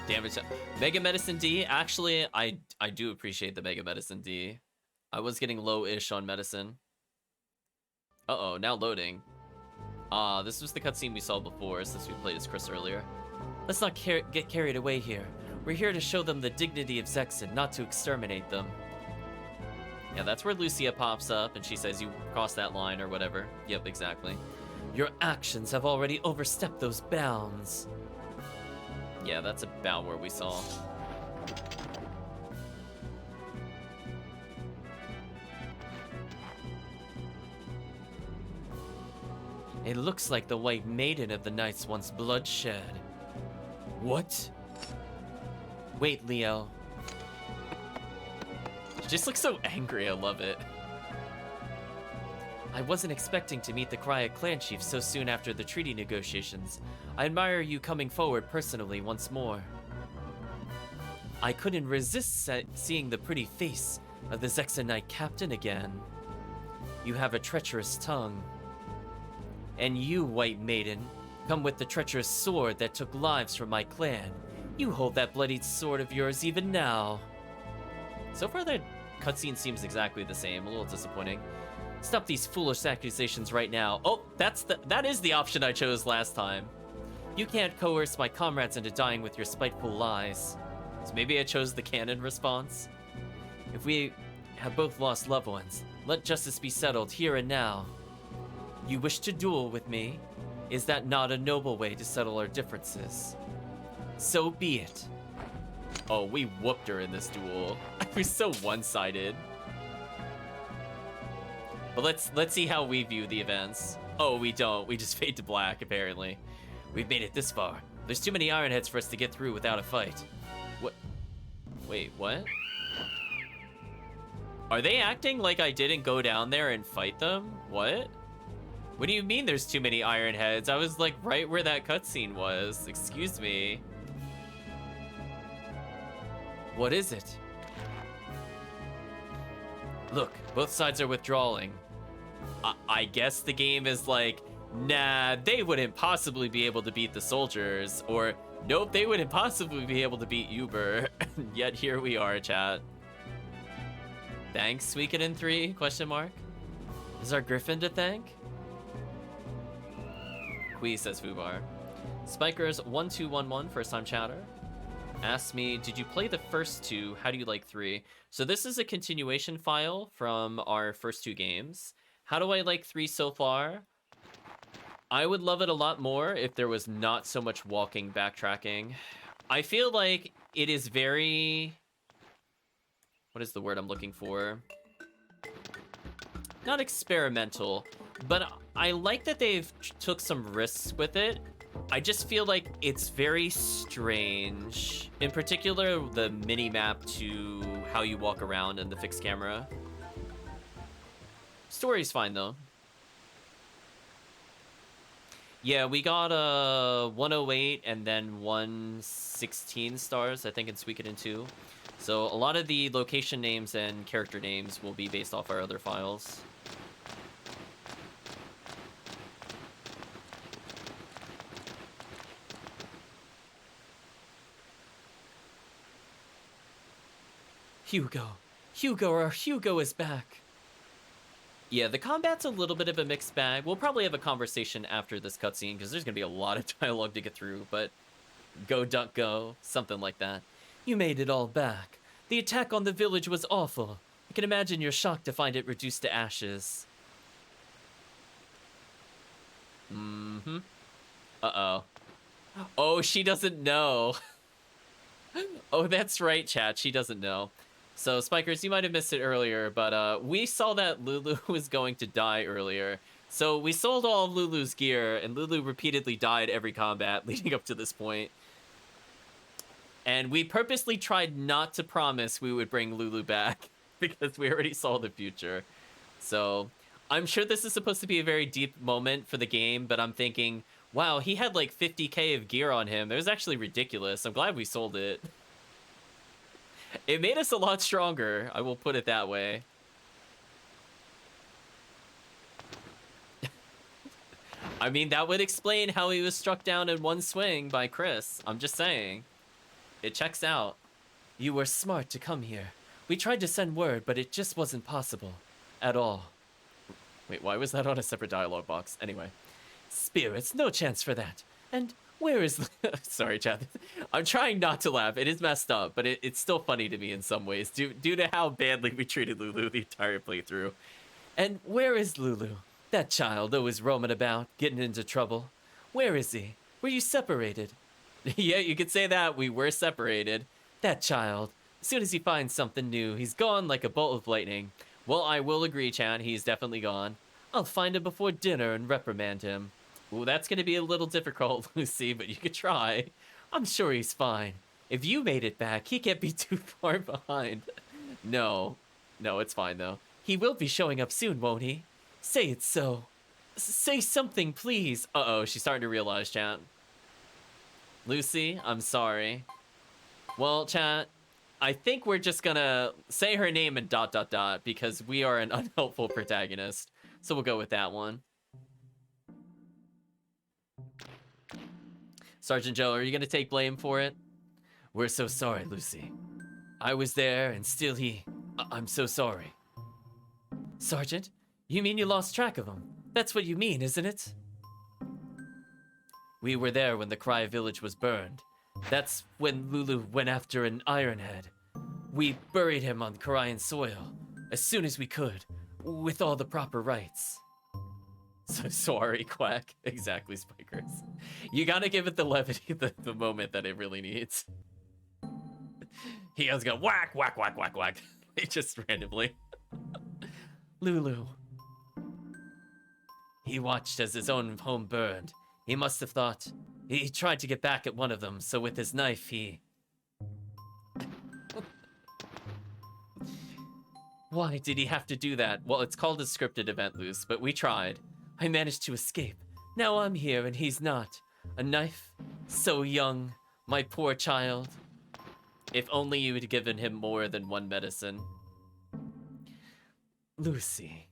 Damage. Mega Medicine D. Actually, I do appreciate the Mega Medicine D. I was getting low-ish on medicine. Uh-oh, now loading. This was the cutscene we saw before, since we played as Chris earlier. Let's not get carried away here. We're here to show them the dignity of Zexan, not to exterminate them. Yeah, that's where Lucia pops up, and she says you crossed that line or whatever. Yep, exactly. Your actions have already overstepped those bounds. Yeah, that's about where we saw. It looks like the White Maiden of the Nights wants bloodshed. What? Wait, Leo. She just looks so angry, I love it. I wasn't expecting to meet the Krya clan chief so soon after the treaty negotiations. I admire you coming forward personally once more. I couldn't resist seeing the pretty face of the Zexan Knight captain again. You have a treacherous tongue. And you, White Maiden, come with the treacherous sword that took lives from my clan. You hold that bloodied sword of yours even now. So far, that cutscene seems exactly the same. A little disappointing. Stop these foolish accusations right now. Oh, that is the option I chose last time. You can't coerce my comrades into dying with your spiteful lies. So maybe I chose the canon response. If we have both lost loved ones, let justice be settled here and now. You wish to duel with me? Is that not a noble way to settle our differences? So be it. Oh, we whooped her in this duel. It was so one-sided. But let's see how we view the events. Oh, we don't. We just fade to black, apparently. We've made it this far. There's too many Iron Heads for us to get through without a fight. What? Wait, what? Are they acting like I didn't go down there and fight them? What? What do you mean there's too many Iron Heads? I was like right where that cutscene was. Excuse me. What is it? Look, both sides are withdrawing. I guess the game is like, nah, they wouldn't possibly be able to beat the soldiers, or nope, they wouldn't possibly be able to beat Uber. Yet here we are, chat. Thanks, Suikoden III? Question mark. Is our Griffin to thank? Kui, says Fubar. Spikers1211, first time chatter. Asked me, did you play the first 2? How do you like 3? So this is a continuation file from our first 2 games. How do I like 3 so far? I would love it a lot more if there was not so much walking, backtracking. I feel like it is very... What is the word I'm looking for? Not experimental, but I like that they've took some risks with it. I just feel like it's very strange. In particular, the mini-map to how you walk around and the fixed camera. Story's fine, though. Yeah, we got 108 and then 116 stars, I think, in Suikoden 2. So a lot of the location names and character names will be based off our other files. Our Hugo is back. Yeah, the combat's a little bit of a mixed bag. We'll probably have a conversation after this cutscene, because there's going to be a lot of dialogue to get through, but go, duck, go, something like that. You made it all back. The attack on the village was awful. I can imagine you're shocked to find it reduced to ashes. Mm-hmm. Uh-oh. Oh, she doesn't know. Oh, that's right, chat. She doesn't know. So, Spikers, you might have missed it earlier, but we saw that Lulu was going to die earlier. So we sold all of Lulu's gear, and Lulu repeatedly died every combat leading up to this point. And we purposely tried not to promise we would bring Lulu back because we already saw the future. So I'm sure this is supposed to be a very deep moment for the game, but I'm thinking, wow, he had like 50k of gear on him. That was actually ridiculous. I'm glad we sold it. It made us a lot stronger, I will put it that way. I mean, that would explain how he was struck down in one swing by Chris. I'm just saying. It checks out. You were smart to come here. We tried to send word, but it just wasn't possible. At all. Wait, why was that on a separate dialogue box? Anyway. Spirits, no chance for that. And where is... Sorry, chat. I'm trying not to laugh. It is messed up, but it's still funny to me in some ways, due to how badly we treated Lulu the entire playthrough. And where is Lulu? That child always roaming about, getting into trouble. Where is he? Were you separated? Yeah, you could say that. We were separated. That child. As soon as he finds something new, he's gone like a bolt of lightning. Well, I will agree, Chan. He's definitely gone. I'll find him before dinner and reprimand him. Ooh, that's going to be a little difficult, Lucy, but you could try. I'm sure he's fine. If you made it back, he can't be too far behind. No, it's fine, though. He will be showing up soon, won't he? Say it so. Say something, please. Uh-oh, she's starting to realize, chat. Lucy, I'm sorry. Well, chat, I think we're just gonna say her name and ... because we are an unhelpful protagonist. So we'll go with that one. Sergeant Joe, are you gonna take blame for it? We're so sorry, Lucy. I was there and still I'm so sorry. Sergeant, you mean you lost track of him? That's what you mean, isn't it? We were there when the Cry village was burned. That's when Lulu went after an Ironhead. We buried him on Karayan soil, as soon as we could, with all the proper rites. So sorry, Quack. Exactly, Spikers. You gotta give it the levity, the moment that it really needs. He has got whack, whack, whack, whack, whack. Just randomly. Lulu. He watched as his own home burned. He must have thought... He tried to get back at one of them, so with his knife, he... Why did he have to do that? Well, it's called a scripted event, Luce, but we tried. I managed to escape. Now I'm here and he's not. A knife? So young. My poor child. If only you had given him more than one medicine. Lucy.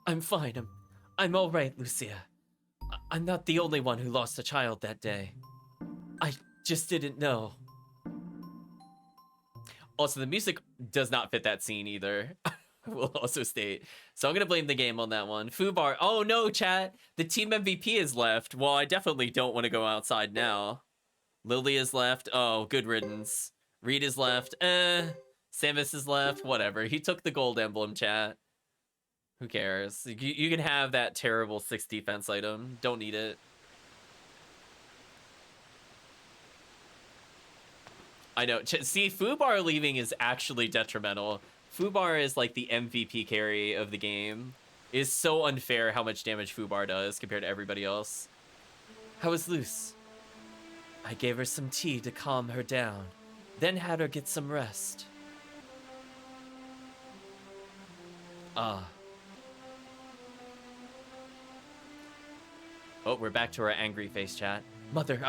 I'm fine. I'm all right, Lucia. I'm not the only one who lost a child that day. I just didn't know. Also, the music does not fit that scene either. I will also state. So I'm going to blame the game on that one. Fubar. Oh no, chat. The team MVP is left. Well, I definitely don't want to go outside now. Lilly is left. Oh, good riddance. Reed is left. Samus is left. Whatever. He took the gold emblem, chat. Who cares? You can have that terrible 6 defense item. Don't need it. I know. See, Fubar leaving is actually detrimental. Fubar is like the MVP carry of the game. It's so unfair how much damage Fubar does compared to everybody else. How is Luce? I gave her some tea to calm her down, then had her get some rest. Ah. Oh, we're back to our angry face, chat. Mother,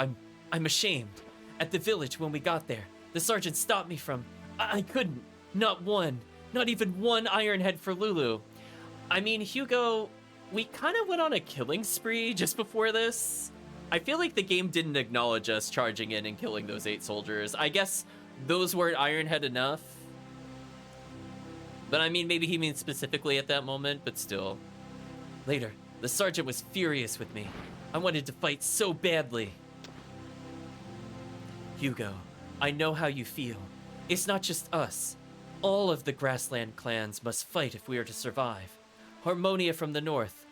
I'm ashamed. At the village when we got there, the sergeant stopped me from... I couldn't. Not one. Not even one Ironhead for Lulu. I mean, Hugo, we kind of went on a killing spree just before this. I feel like the game didn't acknowledge us charging in and killing those 8 soldiers. I guess those weren't Ironhead enough. But I mean, maybe he means specifically at that moment, but still. Later, the sergeant was furious with me. I wanted to fight so badly. Hugo, I know how you feel. It's not just us. All of the Grassland clans must fight if we are to survive. Harmonia from the north.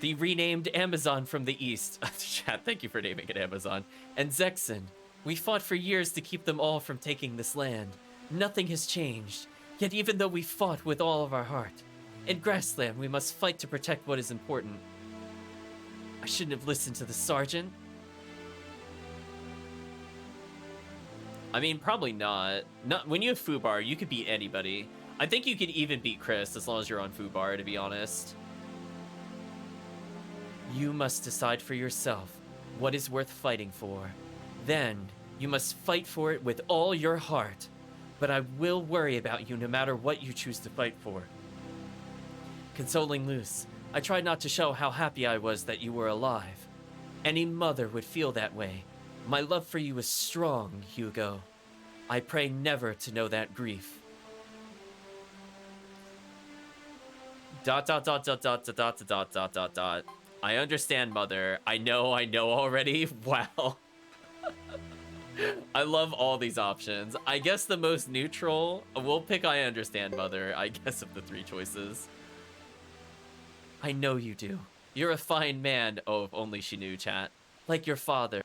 The renamed Amazon from the east. Chat, thank you for naming it Amazon. And Zexen. We fought for years to keep them all from taking this land. Nothing has changed. Yet even though we fought with all of our heart, In Grassland, we must fight to protect what is important. I shouldn't have listened to the sergeant. I mean, probably not. When you have Fubar, you could beat anybody. I think you could even beat Chris as long as you're on Fubar, to be honest. You must decide for yourself what is worth fighting for. Then, you must fight for it with all your heart. But I will worry about you no matter what you choose to fight for. Consoling Luce, I tried not to show how happy I was that you were alive. Any mother would feel that way. My love for you is strong, Hugo. I pray never to know that grief. ... I understand, Mother. I know already. Wow. I love all these options. I guess the most neutral, we'll pick I understand, Mother, I guess, of the three choices. I know you do. You're a fine man. Oh, if only she knew, chat. Like your father.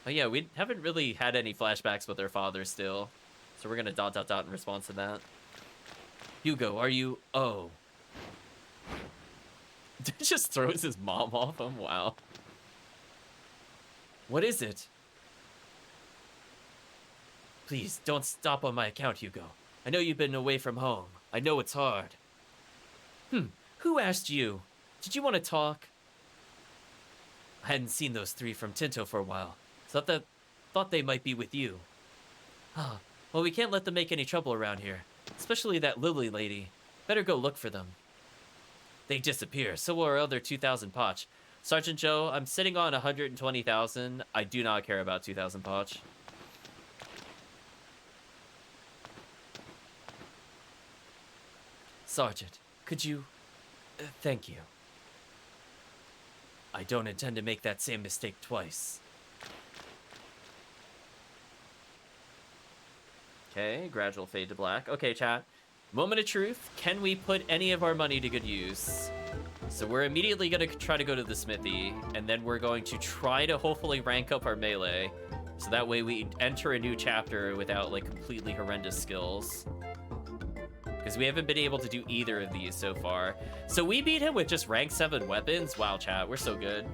Oh yeah, we haven't really had any flashbacks with her father still. So we're gonna ... in response to that. Hugo, are you... Oh. Just throws his mom off him? Wow. What is it? Please, don't stop on my account, Hugo. I know you've been away from home. I know it's hard. Who asked you? Did you want to talk? I hadn't seen those three from Tinto for a while. Thought they might be with you. Ah, well, we can't let them make any trouble around here. Especially that Lilly lady. Better go look for them. They disappear, so will our other 2,000 Poch. Sergeant Joe, I'm sitting on 120,000. I do not care about 2,000 Poch. Sergeant, could you... thank you. I don't intend to make that same mistake twice. Okay, gradual fade to black. Okay, chat. Moment of truth. Can we put any of our money to good use? So we're immediately going to try to go to the smithy, and then we're going to try to hopefully rank up our melee, so that way we enter a new chapter without, like, completely horrendous skills. Because we haven't been able to do either of these so far. So we beat him with just rank 7 weapons? Wow, chat, we're so good.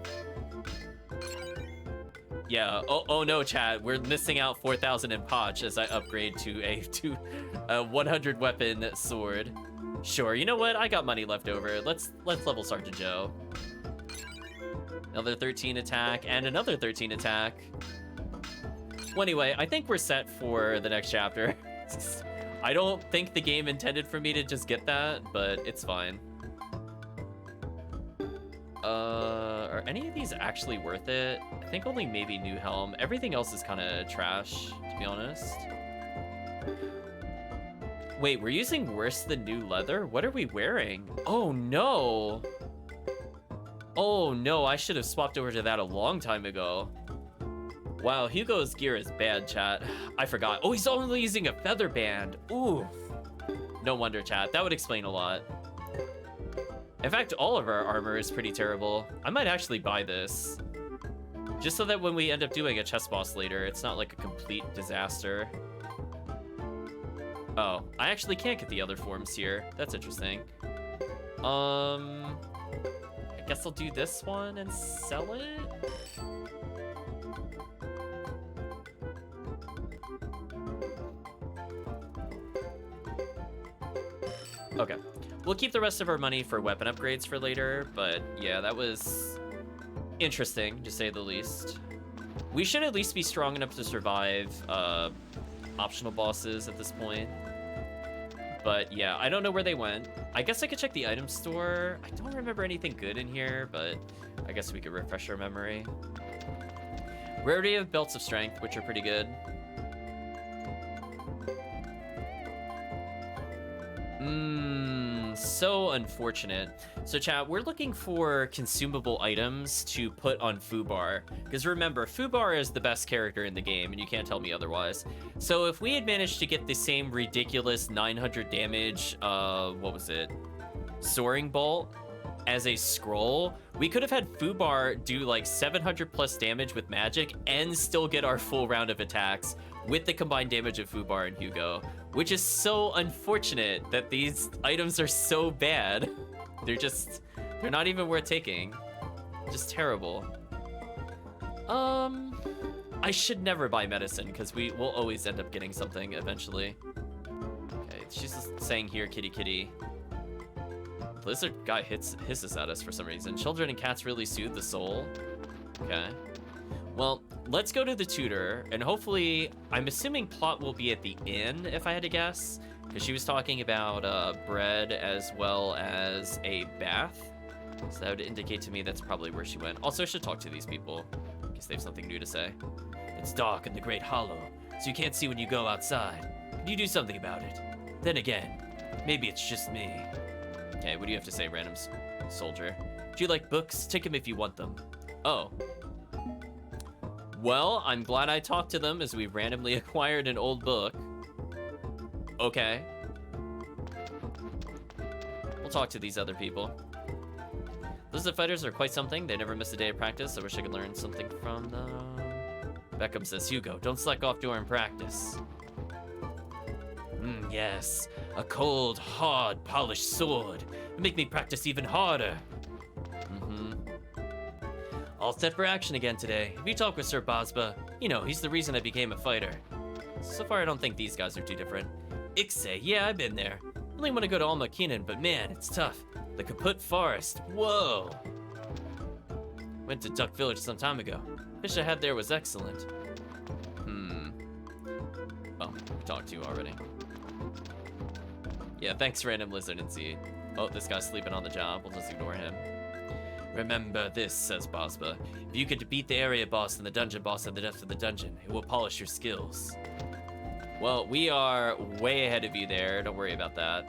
Yeah, oh no, chat, we're missing out 4,000 in Poch as I upgrade to a 100 weapon sword. Sure, you know what? I got money left over. Let's level Sergeant Joe. Another 13 attack and another 13 attack. Well, anyway, I think we're set for the next chapter. I don't think the game intended for me to just get that, but it's fine. Are any of these actually worth it? I think only maybe New Helm. Everything else is kind of trash, to be honest. Wait, we're using worse than new leather? What are we wearing? Oh, no. Oh, no, I should have swapped over to that a long time ago. Wow, Hugo's gear is bad, chat. I forgot. Oh, he's only using a feather band. Ooh. No wonder, chat. That would explain a lot. In fact, all of our armor is pretty terrible. I might actually buy this. Just so that when we end up doing a chest boss later, it's not like a complete disaster. Oh, I actually can't get the other forms here. That's interesting. I guess I'll do this one and sell it? Okay. We'll keep the rest of our money for weapon upgrades for later, but yeah, that was interesting, to say the least. We should at least be strong enough to survive optional bosses at this point. But yeah, I don't know where they went. I guess I could check the item store. I don't remember anything good in here, but I guess we could refresh our memory. We already have belts of strength, which are pretty good. So unfortunate. So chat, we're looking for consumable items to put on Fubar. Because remember, Fubar is the best character in the game, and you can't tell me otherwise. So if we had managed to get the same ridiculous 900 damage, what was it? Soaring Bolt as a scroll, we could have had Fubar do like 700 plus damage with magic and still get our full round of attacks with the combined damage of Fubar and Hugo, which is so unfortunate that these items are so bad. They're not even worth taking. Just terrible. I should never buy medicine because we will always end up getting something eventually. Okay, she's just saying here, kitty kitty. Lizard guy hisses at us for some reason. Children and cats really soothe the soul. Okay. Well, let's go to the tutor, and hopefully, I'm assuming plot will be at the inn, if I had to guess, because she was talking about bread as well as a bath. So that would indicate to me that's probably where she went. Also, I should talk to these people, in case they have something new to say. It's dark in the Great Hollow, so you can't see when you go outside. Can you do something about it? Then again, maybe it's just me. Okay, what do you have to say, random soldier? Do you like books? Take them if you want them. Oh. Well, I'm glad I talked to them as we randomly acquired an old book. Okay. We'll talk to these other people. Lizard fighters are quite something. They never miss a day of practice. I wish I could learn something from them. Beckham says, Hugo, don't slack off during practice. Yes. A cold, hard, polished sword. It'll make me practice even harder. All set for action again today. If you talk with Sir Bosba, you know, he's the reason I became a fighter. So far, I don't think these guys are too different. Ikse, yeah, I've been there. I really want to go to Almakinan, but man, it's tough. The Kaput Forest, whoa. Went to Duck Village some time ago. Fish I had there was excellent. Oh, we talked to you already. Yeah, thanks, random lizard and seed. Oh, this guy's sleeping on the job. We'll just ignore him. Remember this, says Bosba. If you could beat the area boss and the dungeon boss at the depth of the dungeon, it will polish your skills. Well, we are way ahead of you there. Don't worry about that.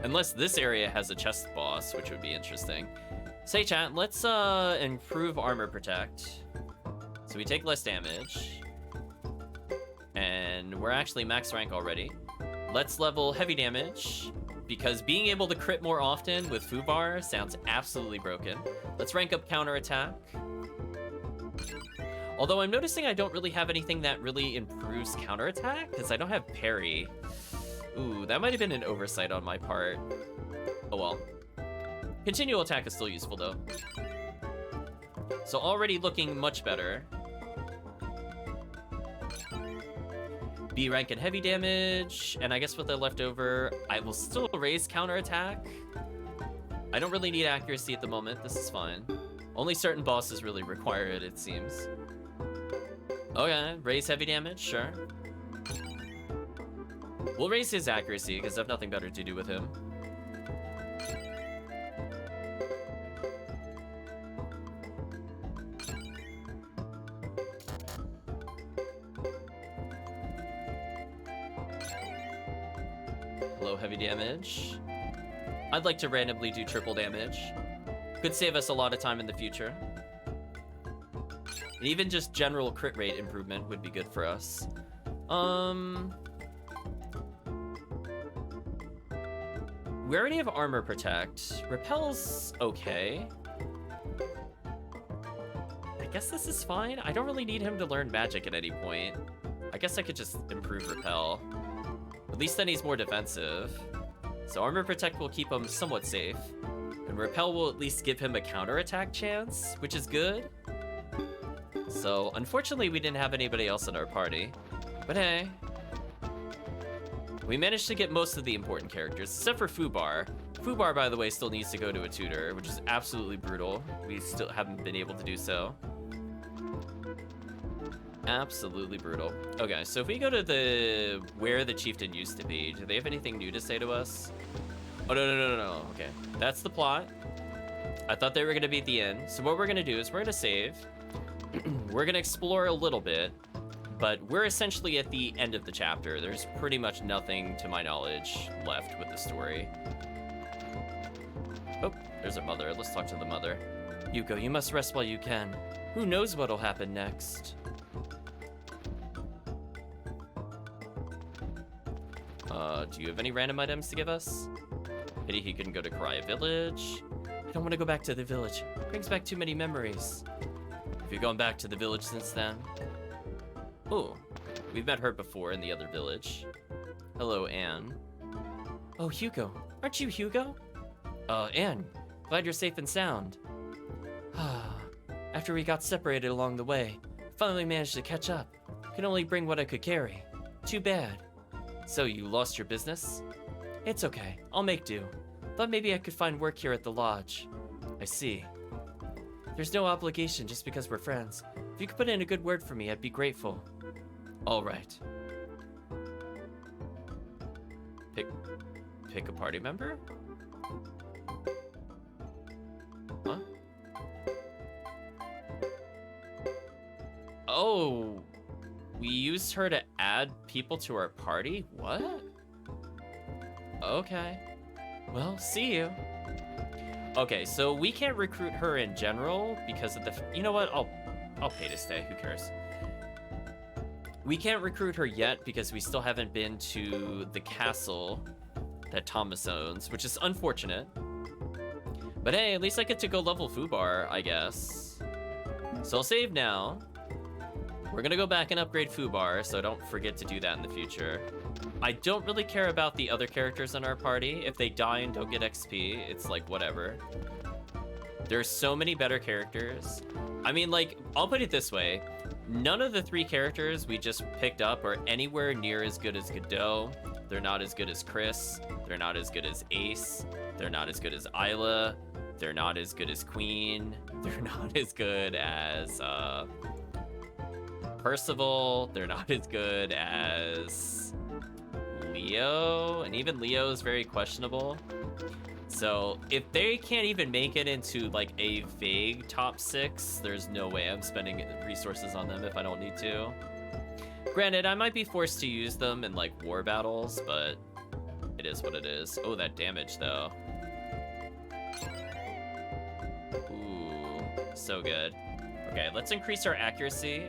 Unless this area has a chest boss, which would be interesting. Say, chat, let's improve armor protect. So we take less damage. And we're actually max rank already. Let's level heavy damage, because being able to crit more often with Fubar sounds absolutely broken. Let's rank up counterattack. Although I'm noticing I don't really have anything that really improves counterattack, because I don't have parry. Ooh, that might have been an oversight on my part. Oh well. Continual attack is still useful though. So already looking much better. B rank and heavy damage, and I guess with the leftover, I will still raise counterattack. I don't really need accuracy at the moment, this is fine. Only certain bosses really require it, it seems. Okay, raise heavy damage, sure. We'll raise his accuracy, because I have nothing better to do with him. Low heavy damage. I'd like to randomly do triple damage. Could save us a lot of time in the future. And even just general crit rate improvement would be good for us. We already have armor protect. Repel's okay. I guess this is fine. I don't really need him to learn magic at any point. I guess I could just improve repel. At least then he's more defensive. So armor protect will keep him somewhat safe. And repel will at least give him a counterattack chance, which is good. So unfortunately we didn't have anybody else in our party. But hey. We managed to get most of the important characters, except for Fubar. Fubar, by the way, still needs to go to a tutor, which is absolutely brutal. We still haven't been able to do so. Absolutely brutal. Okay, so if we go to where the chieftain used to be, do they have anything new to say to us? Oh, no. Okay, that's the plot. I thought they were gonna be at the end. So what we're gonna do is we're gonna save. We're gonna explore a little bit, but we're essentially at the end of the chapter. There's pretty much nothing, to my knowledge, left with the story. Oh, there's our mother. Let's talk to the mother. Hugo, you must rest while you can. Who knows what'll happen next? Do you have any random items to give us? Pity he couldn't go to Karaya Village. I don't want to go back to the village. It brings back too many memories. Have you gone back to the village since then? Oh, We've met her before in the other village. Hello, Anne. Oh, Hugo. Aren't you Hugo? Anne. Glad you're safe and sound. After we got separated along the way, finally managed to catch up. Could only bring what I could carry. Too bad. So you lost your business? It's okay. I'll make do. Thought maybe I could find work here at the lodge. I see. There's no obligation just because we're friends. If you could put in a good word for me, I'd be grateful. All right. Pick a party member? Huh? Oh, we used her to add people to our party? What? Okay. Well, see you. Okay, so we can't recruit her in general because of the... You know what? I'll pay to stay. Who cares? We can't recruit her yet because we still haven't been to the castle that Thomas owns, which is unfortunate. But hey, at least I get to go level Fubar, I guess. So I'll save now. We're gonna go back and upgrade Fubar, so don't forget to do that in the future. I don't really care about the other characters in our party. If they die and don't get XP, it's like, whatever. There's so many better characters. I mean, like, I'll put it this way. None of the 3 characters we just picked up are anywhere near as good as Godot. They're not as good as Chris. They're not as good as Ace. They're not as good as Isla. They're not as good as Queen. They're not as good as Percival. They're not as good as Leo. And even Leo is very questionable. So if they can't even make it into like a vague top 6, there's no way I'm spending resources on them if I don't need to. Granted, I might be forced to use them in like war battles, but it is what it is. Oh, that damage though. Ooh, so good. Okay, let's increase our accuracy.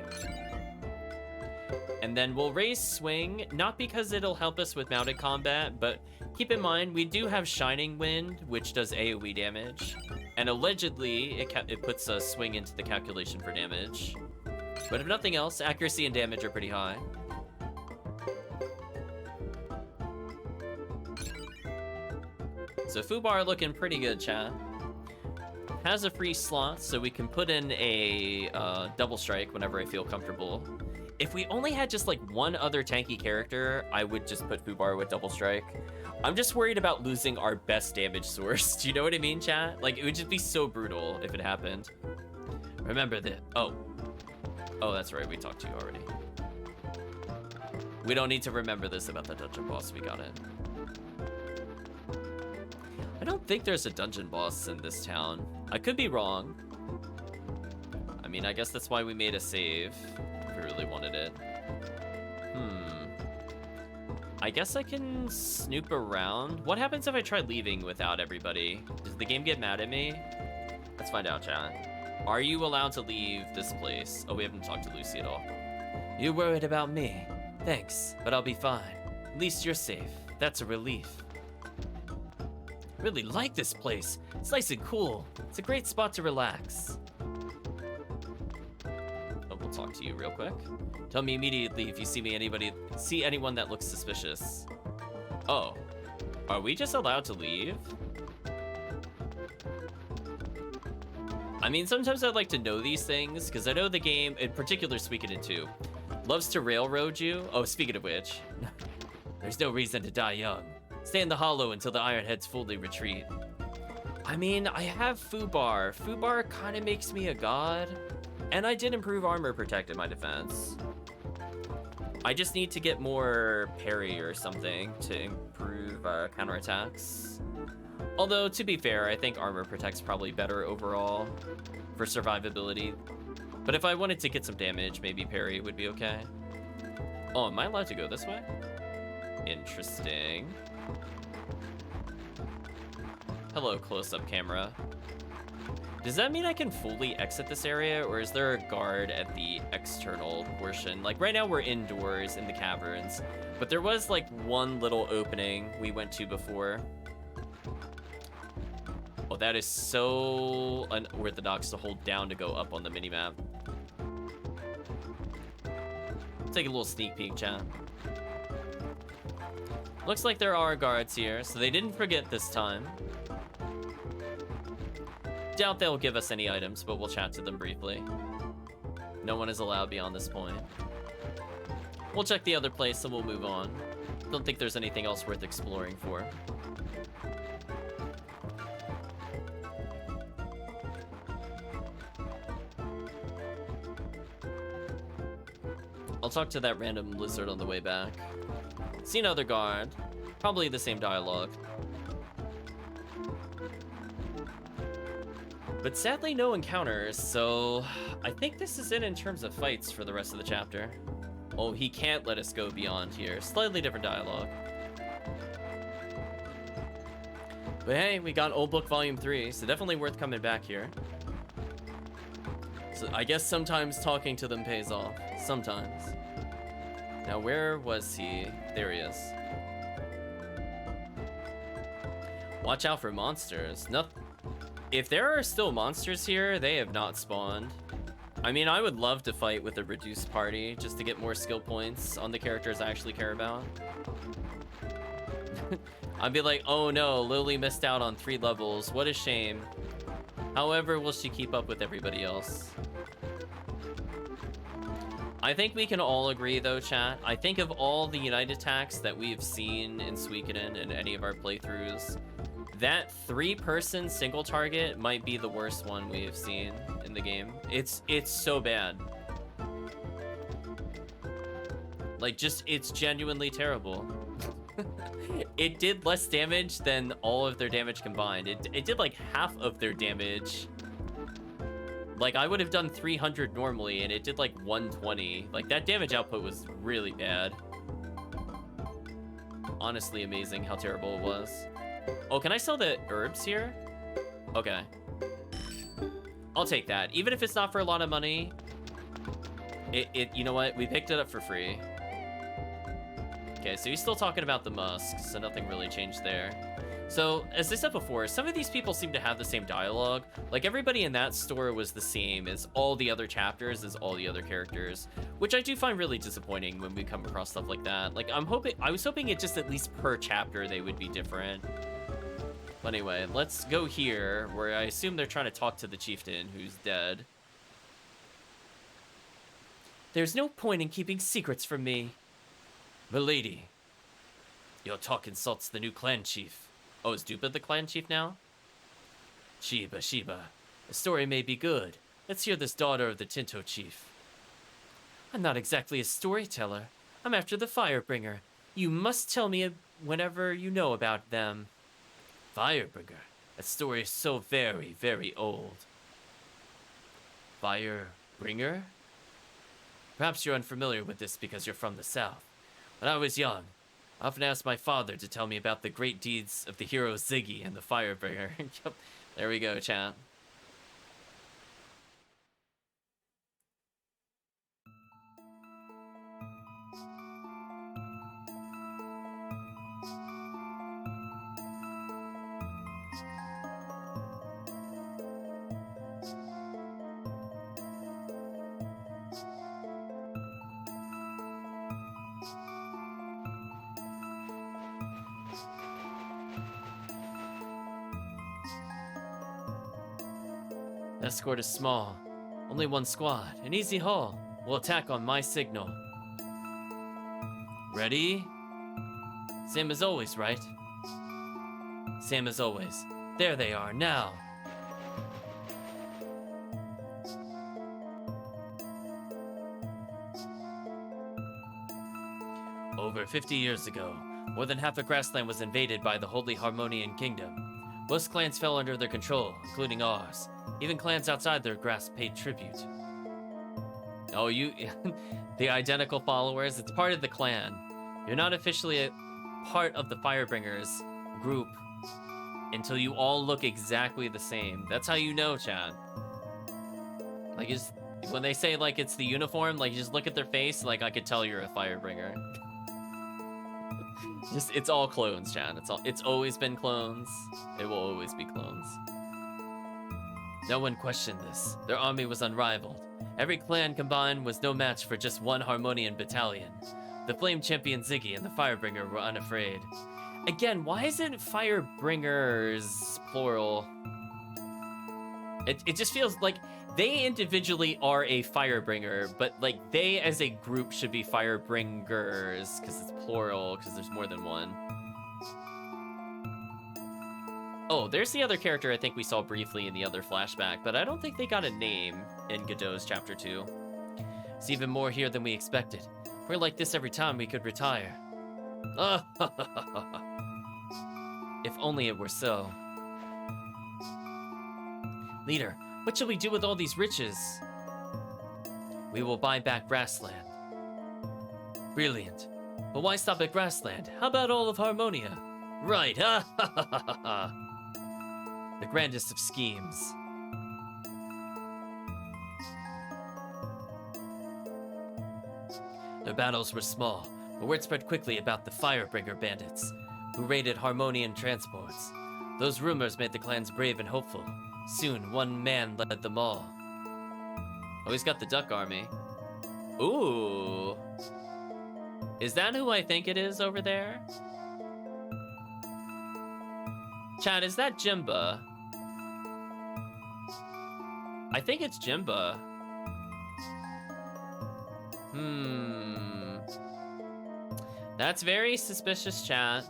And then we'll raise swing, not because it'll help us with mounted combat, but keep in mind, we do have Shining Wind, which does AoE damage. And allegedly, it puts a swing into the calculation for damage. But if nothing else, accuracy and damage are pretty high. So Fubar looking pretty good, chat. Has a free slot, so we can put in a double strike whenever I feel comfortable. If we only had just like one other tanky character, I would just put Fubar with double strike. I'm just worried about losing our best damage source. Do you know what I mean, chat? Like, it would just be so brutal if it happened. Remember that. Oh, that's right. We talked to you already. We don't need to remember this about the dungeon boss we got in. I don't think there's a dungeon boss in this town. I could be wrong. I mean, I guess that's why we made a save. If we really wanted it. I guess I can snoop around. What happens if I try leaving without everybody? Does the game get mad at me? Let's find out, chat. Are you allowed to leave this place? Oh, we haven't talked to Lucy at all. You worried about me? Thanks, but I'll be fine. At least you're safe. That's a relief. Really like this place. It's nice and cool. It's a great spot to relax. Oh, we'll talk to you real quick. Tell me immediately if you see anyone that looks suspicious. Oh, are we just allowed to leave? I mean, sometimes I'd like to know these things, because I know the game, in particular Suikoden II, loves to railroad you. Oh, speaking of which, there's no reason to die young. Stay in the hollow until the Ironheads fully retreat. I mean, I have Fubar. Fubar kind of makes me a god, and I did improve armor protect in my defense. I just need to get more parry or something to improve counterattacks. Although, to be fair, I think armor protect's probably better overall for survivability. But if I wanted to get some damage, maybe parry would be okay. Oh, am I allowed to go this way? Interesting. Hello, close-up camera. Does that mean I can fully exit this area, or is there a guard at the external portion? Like, right now we're indoors in the caverns, but there was, like, one little opening we went to before. Oh, that is so unorthodox to hold down to go up on the minimap. take a little sneak peek, chat. Looks like there are guards here, so they didn't forget this time. Doubt they'll give us any items, but we'll chat to them briefly. No one is allowed beyond this point. We'll check the other place and we'll move on. Don't think there's anything else worth exploring for. I'll talk to that random lizard on the way back. See another guard. Probably the same dialogue. But sadly, no encounters, so I think this is it in terms of fights for the rest of the chapter. Oh, he can't let us go beyond here. Slightly different dialogue. But hey, we got Old Book Volume 3, so definitely worth coming back here. So I guess sometimes talking to them pays off. Sometimes. Now, where was he? There he is. Watch out for monsters. If there are still monsters here, they have not spawned. I mean, I would love to fight with a reduced party just to get more skill points on the characters I actually care about. I'd be like, oh no, Lilly missed out on 3 levels. What a shame. However, will she keep up with everybody else? I think we can all agree though, chat. I think of all the United attacks that we've seen in Suikoden and any of our playthroughs, that 3-person single target might be the worst one we have seen in the game. It's so bad. Like, just, it's genuinely terrible. It did less damage than all of their damage combined. It did like half of their damage. Like, I would have done 300 normally, and it did like 120. Like, that damage output was really bad. Honestly amazing how terrible it was. Oh, can I sell the herbs here? Okay. I'll take that. Even if it's not for a lot of money, you know what? We picked it up for free. Okay, so he's still talking about the musks, so nothing really changed there. So, as I said before, some of these people seem to have the same dialogue. Like, everybody in that store was the same as all the other chapters, as all the other characters, which I do find really disappointing when we come across stuff like that. Like, I was hoping it just at least per chapter they would be different. But anyway, let's go here, where I assume they're trying to talk to the chieftain, who's dead. There's no point in keeping secrets from me. Milady, your talk insults the new clan chief. Oh, is Dupa the clan chief now? Sheba, the story may be good. Let's hear this daughter of the Tinto chief. I'm not exactly a storyteller. I'm after the Firebringer. You must tell me whenever you know about them. Firebringer? That story is so very, very old. Firebringer? Perhaps you're unfamiliar with this because you're from the south. When I was young, I often asked my father to tell me about the great deeds of the hero Ziggy and the Firebringer. Yep, there we go, chat. Escort is small. Only one squad. An easy haul. We'll attack on my signal. Ready? Same as always, right? Same as always. There they are, now. Over 50 years ago, more than half of Grassland was invaded by the Holy Harmonian Kingdom. Most clans fell under their control, including ours. Even clans outside their grasp paid tribute. Oh, the identical followers, it's part of the clan. You're not officially a part of the Firebringers group until you all look exactly the same. That's how you know, Chad. Like, when they say, like, it's the uniform, like, you just look at their face, like, I could tell you're a Firebringer. It's all clones, Chad. It's always been clones. It will always be clones. No one questioned this. Their army was unrivaled. Every clan combined was no match for just one Harmonian battalion. The Flame Champion Ziggy and the Firebringer were unafraid. Again, why isn't Firebringers plural? It just feels like they individually are a Firebringer, but like they as a group should be Firebringers because it's plural, because there's more than one. Oh, there's the other character I think we saw briefly in the other flashback, but I don't think they got a name in Godot's Chapter 2. It's even more here than we expected. If we're like this every time, we could retire. If only it were so. Leader, what shall we do with all these riches? We will buy back Grassland. Brilliant. But why stop at Grassland? How about all of Harmonia? Right, ha ha ha ha ha. The grandest of schemes. Their battles were small, but word spread quickly about the Firebringer bandits, who raided Harmonian transports. Those rumors made the clans brave and hopeful. Soon, one man led them all. Oh, he's got the Duck Army. Ooh. Is that who I think it is over there? Chad, is that Jimba? I think it's Jimba. That's very suspicious, chat.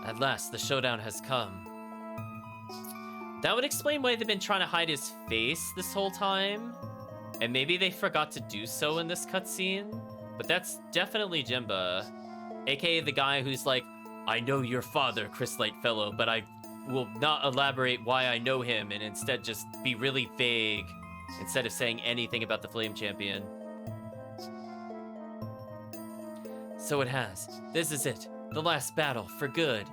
At last, the showdown has come. That would explain why they've been trying to hide his face this whole time. And maybe they forgot to do so in this cutscene. But that's definitely Jimba. AKA the guy who's like, I know your father, Chryslight Fellow, but I will not elaborate why I know him and instead just be really vague instead of saying anything about the Flame Champion. So it has. This is it. The last battle, for good.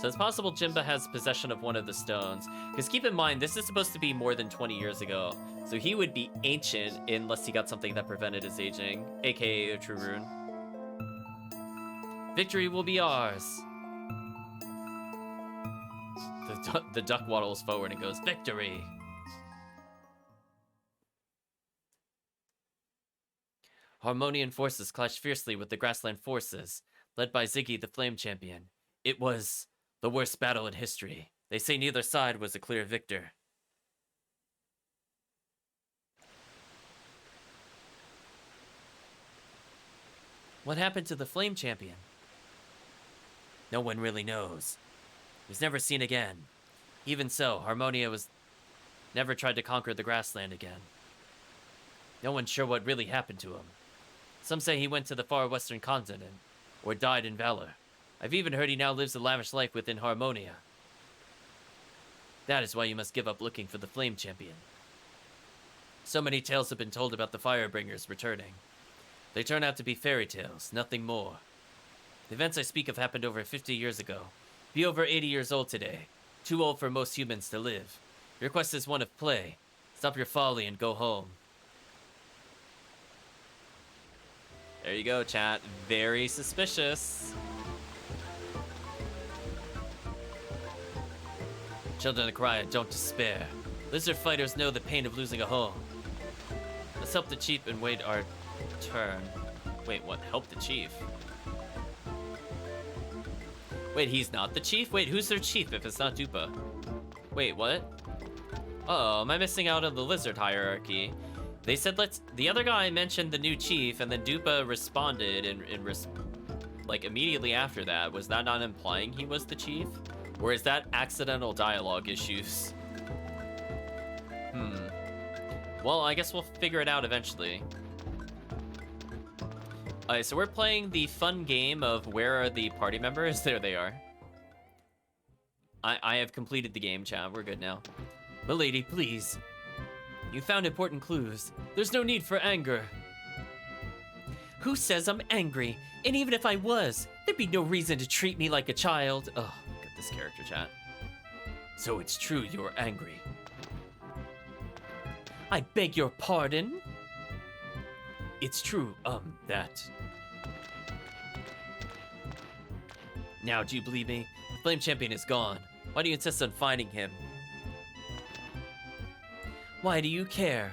So it's possible Jimba has possession of one of the stones. Because keep in mind, this is supposed to be more than 20 years ago. So he would be ancient unless he got something that prevented his aging, aka a true rune. Victory will be ours. The duck waddles forward and goes, victory! Harmonian forces clashed fiercely with the Grassland forces, led by Ziggy the Flame Champion. It was the worst battle in history. They say neither side was a clear victor. What happened to the Flame Champion? No one really knows. He was never seen again. Even so, Harmonia never tried to conquer the Grassland again. No one's sure what really happened to him. Some say he went to the far western continent, or died in valor. I've even heard he now lives a lavish life within Harmonia. That is why you must give up looking for the Flame Champion. So many tales have been told about the Firebringers returning. They turn out to be fairy tales, nothing more. The events I speak of happened over 50 years ago. Be over 80 years old today. Too old for most humans to live. Your quest is one of play. Stop your folly and go home. There you go, chat. Very suspicious. Children of Kriya, don't despair. Lizard fighters know the pain of losing a home. Let's help the chief and wait our turn. Wait, what? Help the chief? Wait, he's not the chief? Wait, who's their chief if it's not Dupa? Wait, what? Uh-oh, am I missing out on the lizard hierarchy? They said the other guy mentioned the new chief, and then Dupa responded like immediately after that. Was that not implying he was the chief? Or is that accidental dialogue issues? Well, I guess we'll figure it out eventually. Alright, so we're playing the fun game of where are the party members? There they are. I have completed the game, chat. We're good now. Milady, please. You found important clues. There's no need for anger. Who says I'm angry? And even if I was, there'd be no reason to treat me like a child. Oh, look at this character, chat. So it's true you're angry. I beg your pardon? It's true, that. Now, do you believe me? The Flame Champion is gone. Why do you insist on finding him? Why do you care?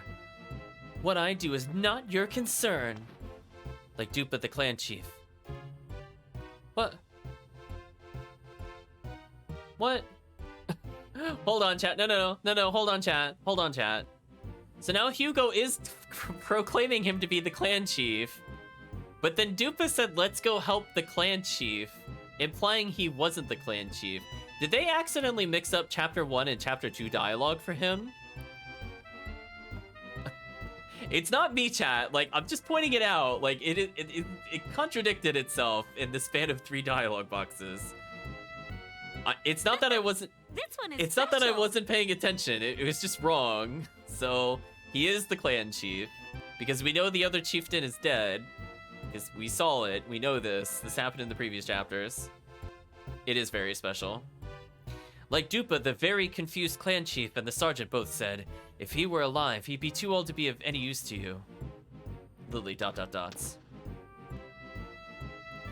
What I do is not your concern. Like Dupa the clan chief. What? What? Hold on, chat. No, hold on, chat. Hold on, chat. So now Hugo is proclaiming him to be the clan chief. But then Dupa said, let's go help the clan chief, implying he wasn't the clan chief. Did they accidentally mix up Chapter 1 and Chapter 2 dialogue for him? It's not me, chat. Like, I'm just pointing it out. Like, it contradicted itself in the span of 3 dialogue boxes. It's not that I wasn't... This one is It's special. not that I wasn't paying attention. It was just wrong. So, he is the clan chief. Because we know the other chieftain is dead. Because we saw it. We know this. This happened in the previous chapters. It is very special. Like Dupa, the very confused clan chief and the sergeant both said, if he were alive, he'd be too old to be of any use to you. Lilly ...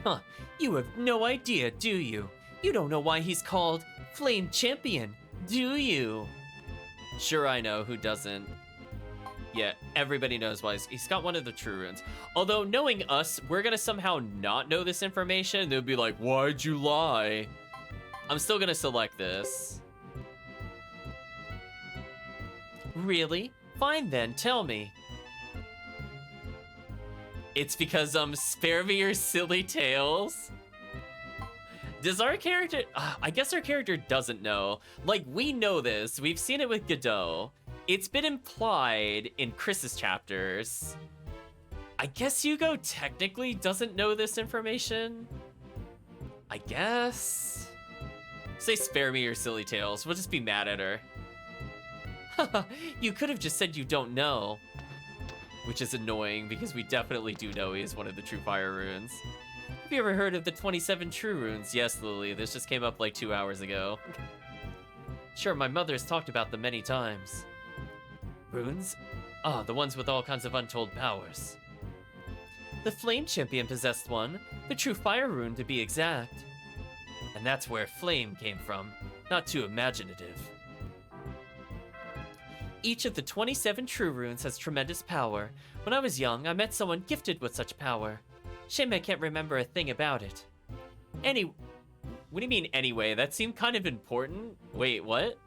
Huh, you have no idea, do you? You don't know why he's called Flame Champion, do you? Sure I know, who doesn't? Yeah, everybody knows why he's got one of the true runes. Although, knowing us, we're gonna somehow not know this information. They'll be like, why'd you lie? I'm still gonna select this. Really? Fine then, tell me. It's because, spare me your silly tales? Does our character... I guess our character doesn't know. Like, we know this. We've seen it with Godot. It's been implied in Chris's chapters. I guess Hugo technically doesn't know this information. I guess... Say spare me your silly tales. We'll just be mad at her. Haha, you could have just said you don't know. Which is annoying, because we definitely do know he is one of the true fire runes. Have you ever heard of the 27 true runes? Yes, Lilly, this just came up like 2 hours ago. Sure, my mother has talked about them many times. Runes? Ah, the ones with all kinds of untold powers. The Flame Champion possessed one, the true fire rune to be exact. And that's where flame came from, not too imaginative. Each of the 27 true runes has tremendous power. When I was young, I met someone gifted with such power. Shame I can't remember a thing about it. What do you mean anyway? That seemed kind of important. Wait, what?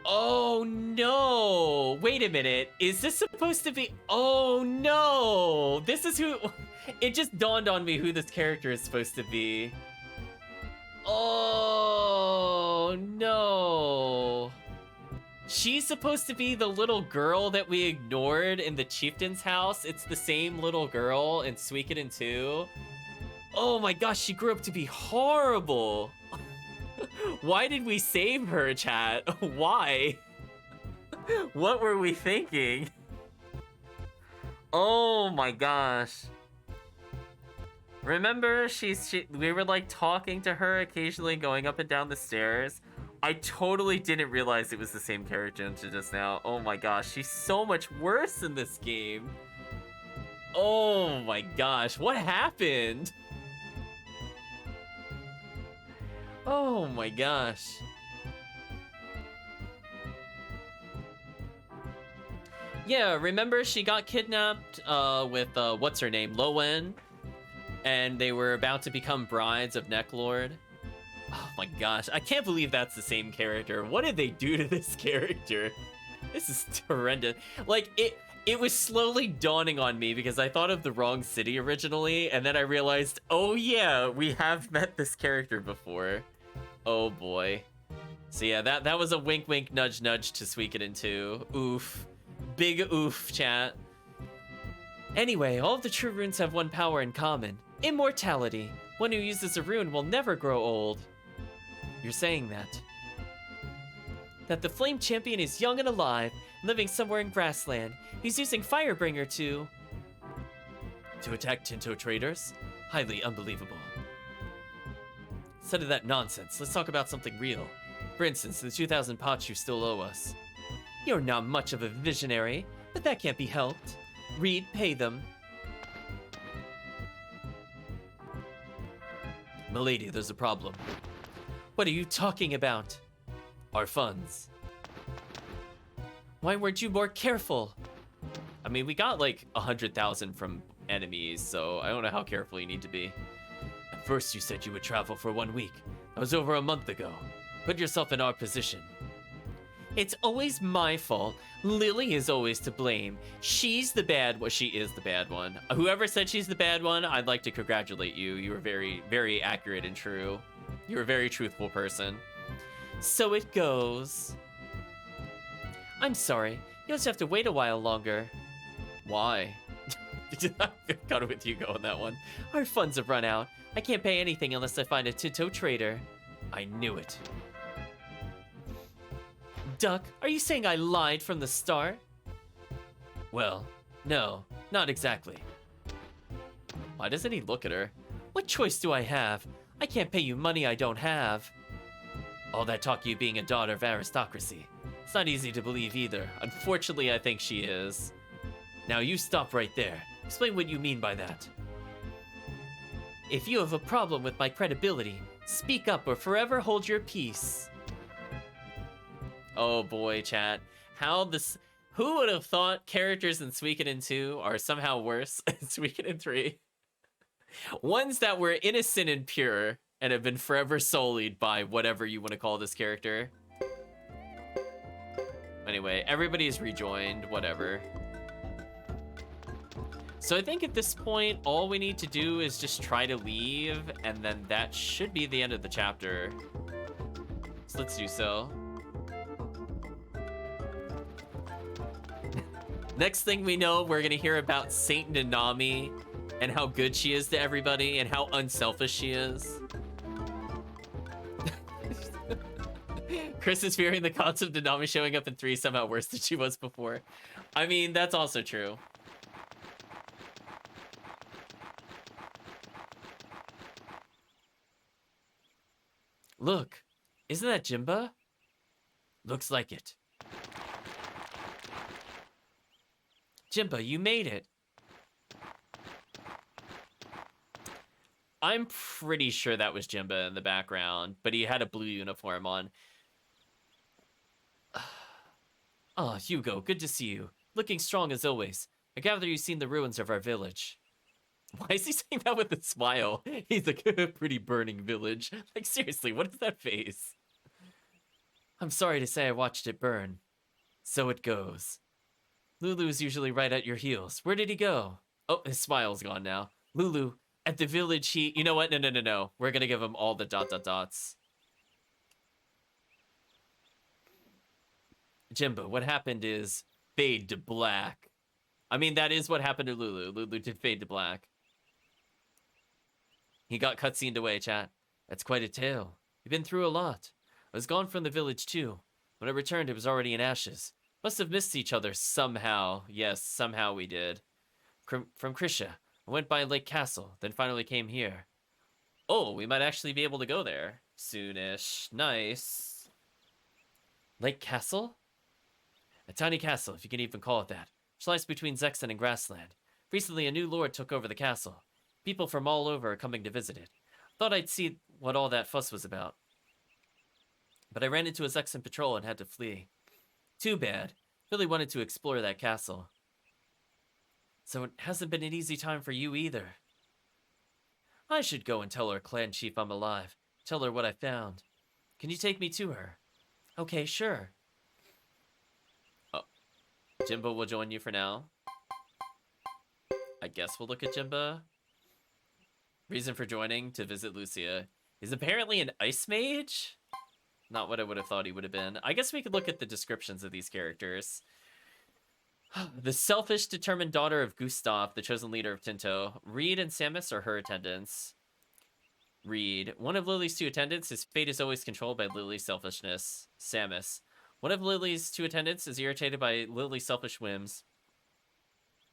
Oh no! Wait a minute. Is this supposed to be... Oh no! This is who... It just dawned on me who this character is supposed to be. Oh no! She's supposed to be the little girl that we ignored in the chieftain's house. It's the same little girl in Suikoden II. Oh my gosh, she grew up to be horrible. Why did we save her, chat? Why? What were we thinking? Oh my gosh. Remember, we were like talking to her occasionally going up and down the stairs. I totally didn't realize it was the same character until just now. Oh my gosh, she's so much worse in this game. Oh my gosh, what happened? Oh my gosh. Yeah, remember she got kidnapped with, what's her name, Lowen? And they were about to become brides of Necklord. Oh my gosh, I can't believe that's the same character. What did they do to this character? This is horrendous. Like, it was slowly dawning on me because I thought of the wrong city originally, and then I realized, oh yeah, we have met this character before. Oh boy. So yeah, that was a wink wink nudge nudge to Suikoden 2. Oof. Big oof, chat. Anyway, all of the true runes have one power in common. Immortality. One who uses a rune will never grow old. You're saying that? That the Flame Champion is young and alive, living somewhere in Grassland. He's using Firebringer to attack Tinto traders? Highly unbelievable. Instead of that nonsense, let's talk about something real. For instance, the 2,000 pots you still owe us. You're not much of a visionary, but that can't be helped. Read, pay them. Milady, there's a problem. What are you talking about? Our funds. Why weren't you more careful? I mean, we got like 100,000 from enemies, so I don't know how careful you need to be. At first you said you would travel for 1 week. That was over a month ago. Put yourself in our position. It's always my fault. Lilly is always to blame. She's the bad one. She is the bad one. Whoever said she's the bad one, I'd like to congratulate you. You were very, very accurate and true. You're a very truthful person. So it goes. I'm sorry. You'll just have to wait a while longer. Why? Got it with Hugo on that one. Our funds have run out. I can't pay anything unless I find a Tinto trader. I knew it. Duck, are you saying I lied from the start? Well, no, not exactly. Why doesn't he look at her? What choice do I have? I can't pay you money I don't have. All that talk of you being a daughter of aristocracy. It's not easy to believe either. Unfortunately, I think she is. Now you stop right there. Explain what you mean by that. If you have a problem with my credibility, speak up or forever hold your peace. Oh boy, chat. Who would have thought characters in Suikoden 2 are somehow worse in Suikoden 3? Ones that were innocent and pure and have been forever sullied by whatever you want to call this character. Anyway, everybody's rejoined, whatever. So I think at this point, all we need to do is just try to leave, and then that should be the end of the chapter. So let's do so. Next thing we know, we're gonna hear about Saint Nanami and how good she is to everybody and how unselfish she is. Chris is fearing the concept of Nanami showing up in 3 somehow worse than she was before. I mean, that's also true. Look, isn't that Jimba? Looks like it. Jimba, you made it. I'm pretty sure that was Jimba in the background, but he had a blue uniform on. Oh, Hugo, good to see you. Looking strong as always. I gather you've seen the ruins of our village. Why is he saying that with a smile? He's like, pretty burning village. Like, seriously, what is that face? I'm sorry to say I watched it burn. So it goes. Lulu's usually right at your heels. Where did he go? Oh, his smile's gone now. Lulu, at the village he... You know what? No. We're gonna give him all the ... Jimbo, what happened is fade to black. I mean, that is what happened to Lulu. Lulu did fade to black. He got cutscened away, chat. That's quite a tale. You've been through a lot. I was gone from the village, too. When I returned, it was already in ashes. Must have missed each other somehow. Yes, somehow we did. From Krisha, I went by Lake Castle, then finally came here. Oh, we might actually be able to go there soonish. Nice. Lake Castle? A tiny castle, if you can even call it that. Sliced between Zexen and Grassland. Recently, a new lord took over the castle. People from all over are coming to visit it. Thought I'd see what all that fuss was about. But I ran into a Zexen patrol and had to flee. Too bad. Really wanted to explore that castle. So it hasn't been an easy time for you either. I should go and tell our clan chief I'm alive. Tell her what I found. Can you take me to her? Okay, sure. Oh, Jimbo will join you for now. I guess we'll look at Jimba. Reason for joining, to visit Lucia. He's apparently an ice mage? Not what I would have thought he would have been. I guess we could look at the descriptions of these characters. The selfish, determined daughter of Gustav, the chosen leader of Tinto. Reed and Samus are her attendants. Reed. One of Lilly's 2 attendants, his fate is always controlled by Lilly's selfishness. Samus. One of Lilly's 2 attendants is irritated by Lilly's selfish whims,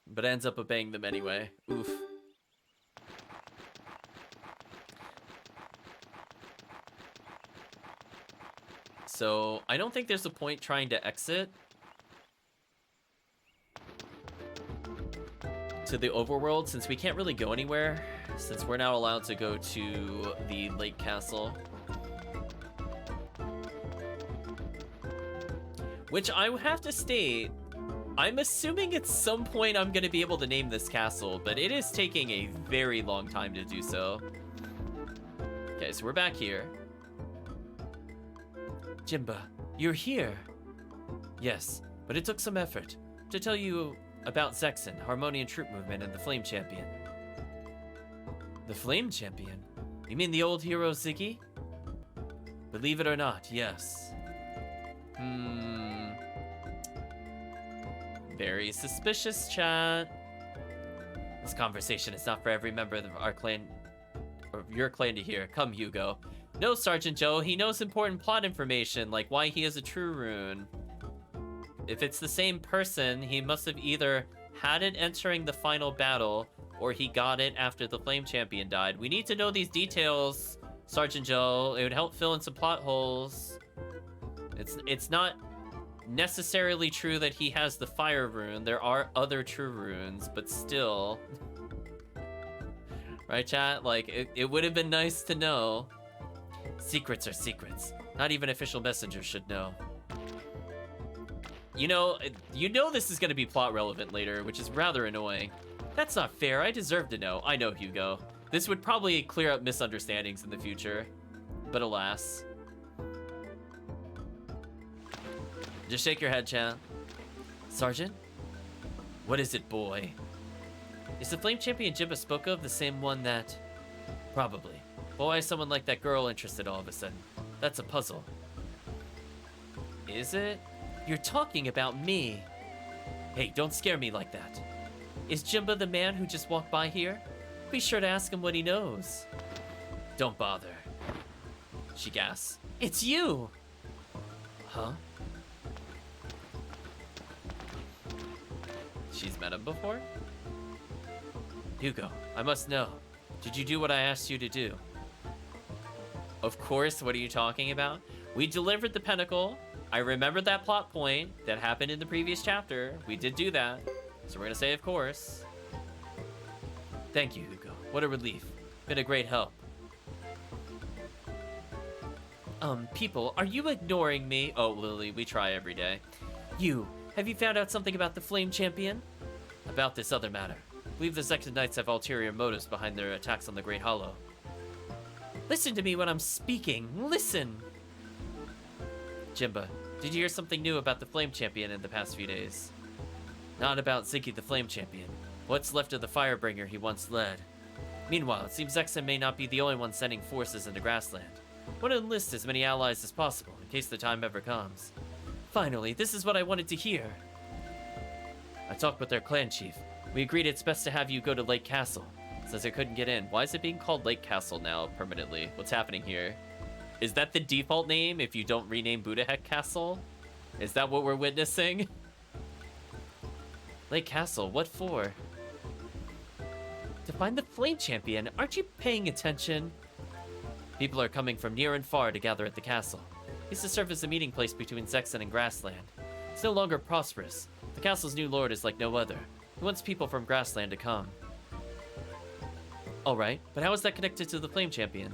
but ends up obeying them anyway. Oof. So, I don't think there's a point trying to exit. to the overworld, since we can't really go anywhere, since we're now allowed to go to the lake castle. Which I would have to state, I'm assuming at some point I'm going to be able to name this castle, but it is taking a very long time to do so. Okay, so we're back here. Jimba, you're here. Yes, but it took some effort to tell you about Zexen, Harmonian Troop Movement, and the Flame Champion. The Flame Champion? You mean the old hero Ziggy? Believe it or not, yes. Very suspicious, chat. This conversation is not for every member of our clan, or your clan to hear. Come, Hugo. No, Sergeant Joe, he knows important plot information, like why he is a true rune. If it's the same person, he must have either had it entering the final battle, or he got it after the Flame Champion died. We need to know these details, Sergeant Joe. It would help fill in some plot holes. It's not necessarily true that he has the fire rune. There are other true runes, but still. Right, chat? Like, it would have been nice to know. Secrets are secrets. Not even official messengers should know. You know this is going to be plot relevant later, which is rather annoying. That's not fair. I deserve to know. I know, Hugo. This would probably clear up misunderstandings in the future. But alas. Just shake your head, chat. Sergeant? What is it, boy? Is the Flame Champion Jimba spoke of the same one that... Probably. But why is someone like that girl interested all of a sudden? That's a puzzle. Is it? You're talking about me. Hey, don't scare me like that. Is Jimba the man who just walked by here? Be sure to ask him what he knows. Don't bother. She gasps. It's you! Huh? She's met him before? Hugo, I must know. Did you do what I asked you to do? Of course, what are you talking about? We delivered the Pinnacle. I remembered that plot point that happened in the previous chapter. We did do that. So we're gonna say of course. Thank you, Hugo. What a relief. Been a great help. People, are you ignoring me? Oh, Lilly, we try every day. Have you found out something about the Flame Champion? About this other matter. I believe the Zexen Knights have ulterior motives behind their attacks on the Great Hollow. Listen to me when I'm speaking. Listen! Jimba, did you hear something new about the Flame Champion in the past few days? Not about Ziggy the Flame Champion. What's left of the Firebringer he once led. Meanwhile, it seems Zexen may not be the only one sending forces into Grassland. I want to enlist as many allies as possible, in case the time ever comes. Finally, this is what I wanted to hear. I talked with their clan chief. We agreed it's best to have you go to Lake Castle, since I couldn't get in. Why is it being called Lake Castle now, permanently? What's happening here? Is that the default name if you don't rename Budahek Castle? Is that what we're witnessing? Lake Castle, what for? To find the Flame Champion. Aren't you paying attention? People are coming from near and far to gather at the castle. It used to serve as a meeting place between Zexen and Grassland. It's no longer prosperous. The castle's new lord is like no other. He wants people from Grassland to come. Alright, but how is that connected to the Flame Champion?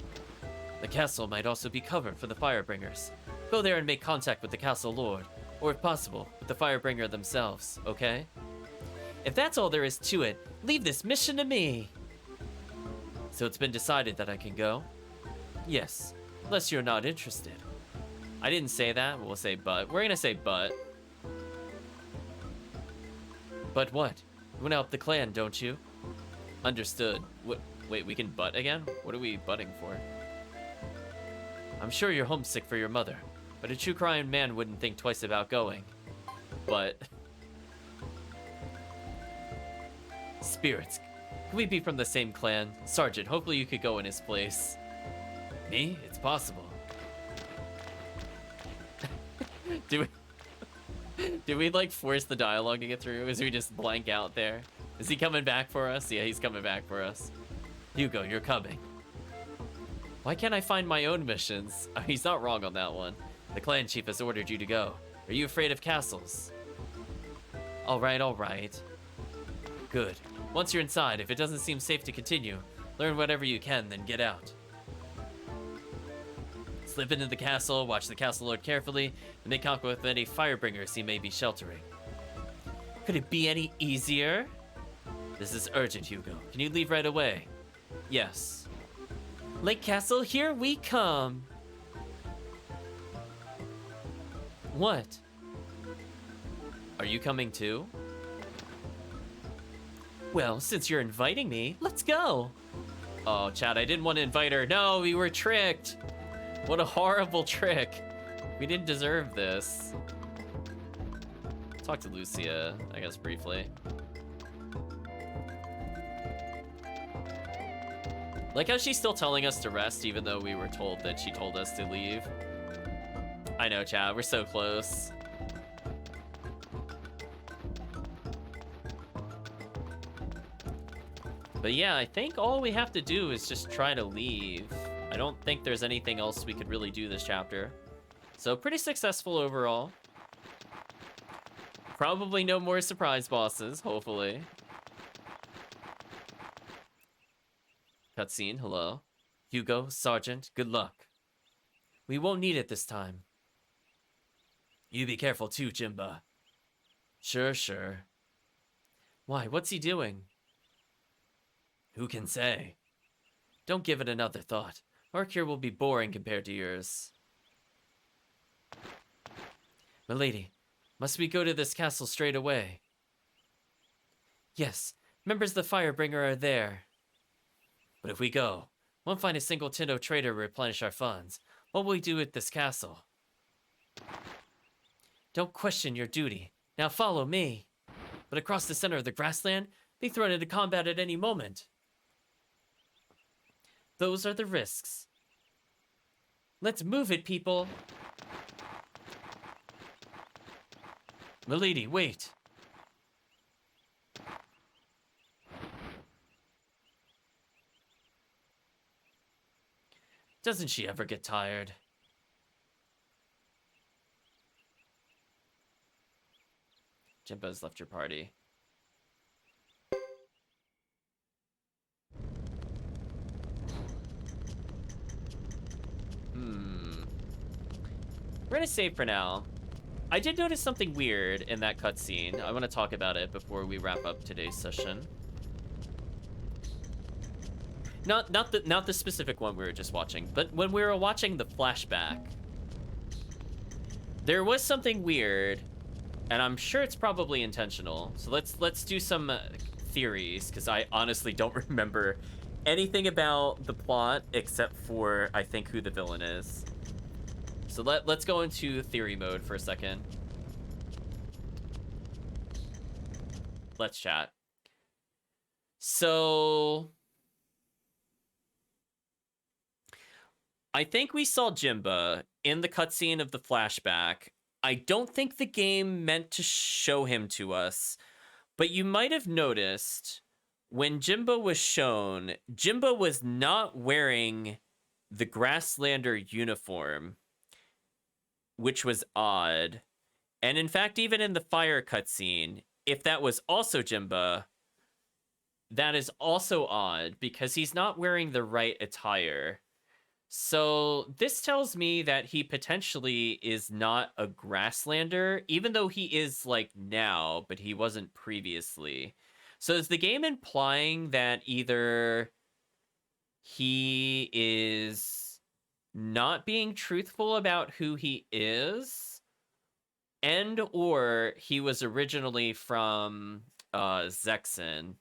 The castle might also be cover for the Firebringers. Go there and make contact with the castle lord, or if possible, with the Firebringer themselves, okay? If that's all there is to it, leave this mission to me! So it's been decided that I can go? Yes, unless you're not interested. I didn't say that, we'll say but. We're gonna say but. But what? You wanna help the clan, don't you? Understood. Wait, we can butt again? What are we butting for? I'm sure you're homesick for your mother, but a true crying man wouldn't think twice about going. But... Spirits, can we be from the same clan? Sergeant, hopefully you could go in his place. Me? It's possible. Do we like force the dialogue to get through? Is we just blank out there? Is he coming back for us? Yeah, he's coming back for us. Hugo, you're coming. Why can't I find my own missions? Oh, he's not wrong on that one. The clan chief has ordered you to go. Are you afraid of castles? All right. Good. Once you're inside, if it doesn't seem safe to continue, learn whatever you can, then get out. Slip into the castle, watch the castle lord carefully, and make contact with any firebringers he may be sheltering. Could it be any easier? This is urgent, Hugo. Can you leave right away? Yes. Lake Castle, here we come. What? Are you coming too? Well, since you're inviting me, let's go. Oh, Chad, I didn't want to invite her. No, we were tricked. What a horrible trick. We didn't deserve this. Talk to Lucia, I guess, briefly. Like how she's still telling us to rest, even though we were told that she told us to leave. I know, Chad, we're so close. But yeah, I think all we have to do is just try to leave. I don't think there's anything else we could really do this chapter. So pretty successful overall. Probably no more surprise bosses, hopefully. Cutscene, hello. Hugo, Sergeant, good luck. We won't need it this time. You be careful too, Jimba. Sure, sure. Why, what's he doing? Who can say? Don't give it another thought. Our cure will be boring compared to yours. Milady, must we go to this castle straight away? Yes, members of the Firebringer are there. But if we go, won't find a single Tinto trader to replenish our funds. What will we do at this castle? Don't question your duty. Now follow me. But across the center of the grassland, be thrown into combat at any moment. Those are the risks. Let's move it, people. Milady, wait. Doesn't she ever get tired? Jimbo's left your party. We're gonna save for now. I did notice something weird in that cutscene. I want to talk about it before we wrap up today's session. Not the specific one we were just watching, but when we were watching the flashback, there was something weird, and I'm sure it's probably intentional. So let's do some theories, because I honestly don't remember anything about the plot except for I think who the villain is. So let's go into theory mode for a second. Let's chat. So I think we saw Jimba in the cutscene of the flashback. I don't think the game meant to show him to us, but you might have noticed when Jimba was shown, Jimba was not wearing the Grasslander uniform, which was odd. And in fact, even in the fire cutscene, if that was also Jimba, that is also odd because he's not wearing the right attire. So this tells me that he potentially is not a Grasslander, even though he is like now, but he wasn't previously. So is the game implying that either he is not being truthful about who he is, and or he was originally from Zexen?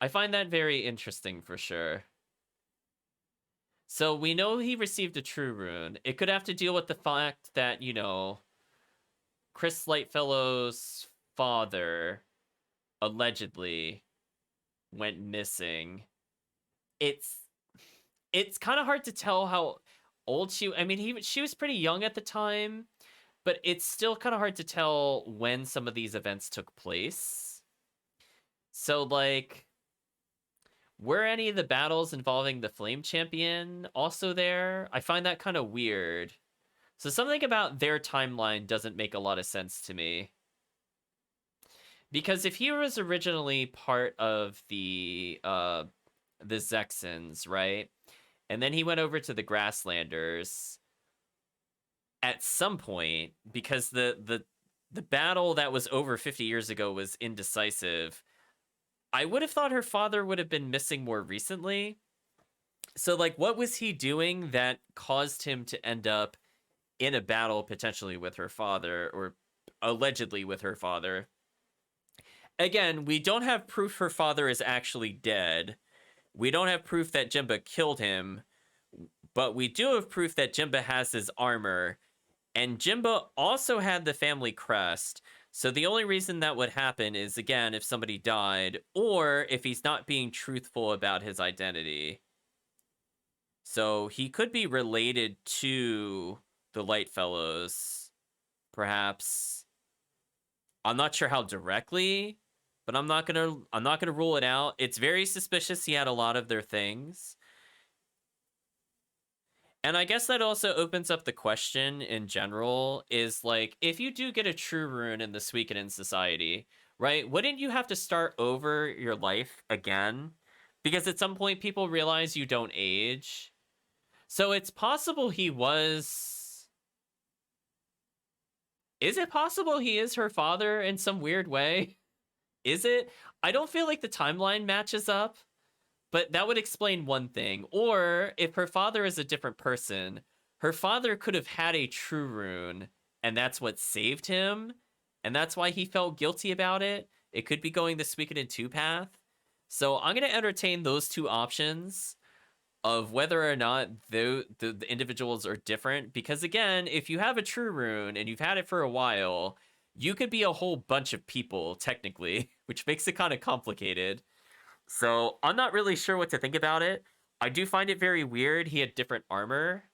I find that very interesting for sure. So we know he received a true rune. It could have to deal with the fact that, you know, Chris Lightfellow's father allegedly went missing. It's kind of hard to tell how old I mean, she was pretty young at the time, but it's still kind of hard to tell when some of these events took place. So, like, were any of the battles involving the Flame Champion also there? I find that kind of weird. So something about their timeline doesn't make a lot of sense to me. Because if he was originally part of the Zexons, right? And then he went over to the Grasslanders at some point because the battle that was over 50 years ago was indecisive. I would have thought her father would have been missing more recently. So like what was he doing that caused him to end up in a battle potentially with her father or allegedly with her father? Again, we don't have proof her father is actually dead. We don't have proof that Jimba killed him, but we do have proof that Jimba has his armor, and Jimba also had the family crest. So the only reason that would happen is, again, if somebody died, or if he's not being truthful about his identity. So he could be related to the Lightfellows, perhaps. I'm not sure how directly, but I'm not gonna rule it out. It's very suspicious he had a lot of their things. And I guess that also opens up the question in general is like, if you do get a true rune in the Suikoden society, right? Wouldn't you have to start over your life again? Because at some point people realize you don't age. So it's possible he was. Is it possible he is her father in some weird way? Is it? I don't feel like the timeline matches up. But that would explain one thing. Or if her father is a different person, her father could have had a true rune, and that's what saved him, and that's why he felt guilty about it. It could be going the Suikoden 2 path. So I'm going to entertain those two options of whether or not the individuals are different. Because again, if you have a true rune and you've had it for a while, you could be a whole bunch of people, technically, which makes it kind of complicated. So I'm not really sure what to think about it. I do find it very weird. He had different armor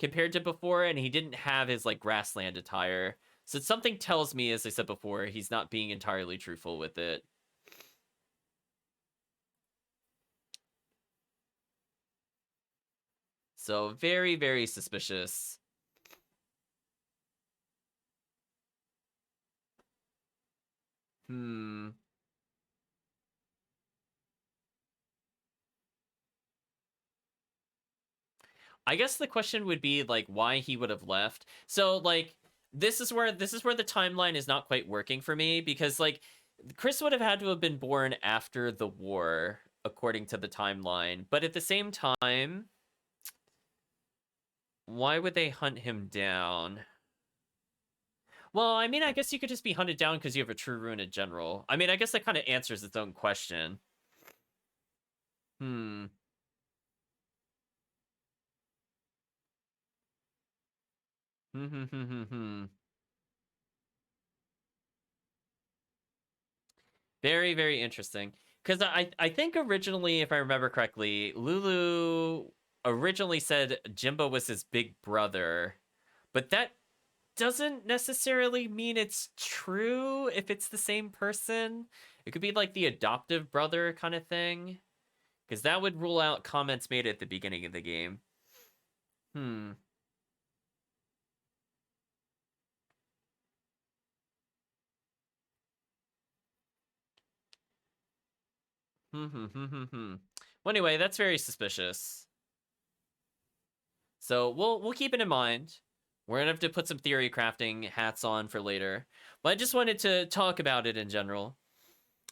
compared to before, and he didn't have his like grassland attire. So something tells me, as I said before, he's not being entirely truthful with it. So very, very suspicious. Hmm. I guess the question would be like why he would have left. So like this is where the timeline is not quite working for me because like Chris would have had to have been born after the war according to the timeline, but at the same time, why would they hunt him down? Well, I mean, I guess you could just be hunted down because you have a true rune in general. I mean, I guess that kind of answers its own question. Hmm. Hmm. Hmm. Hmm. Hmm. Hmm. Very, very interesting. Because I think originally, if I remember correctly, Lulu originally said Jimbo was his big brother, but that doesn't necessarily mean it's true if it's the same person. It could be like the adoptive brother kind of thing, because that would rule out comments made at the beginning of the game. Hmm. Hmm. Hmm. Hmm. Hmm. Hmm. Well, anyway, that's very suspicious. So we'll keep it in mind. We're gonna have to put some theory crafting hats on for later. But I just wanted to talk about it in general.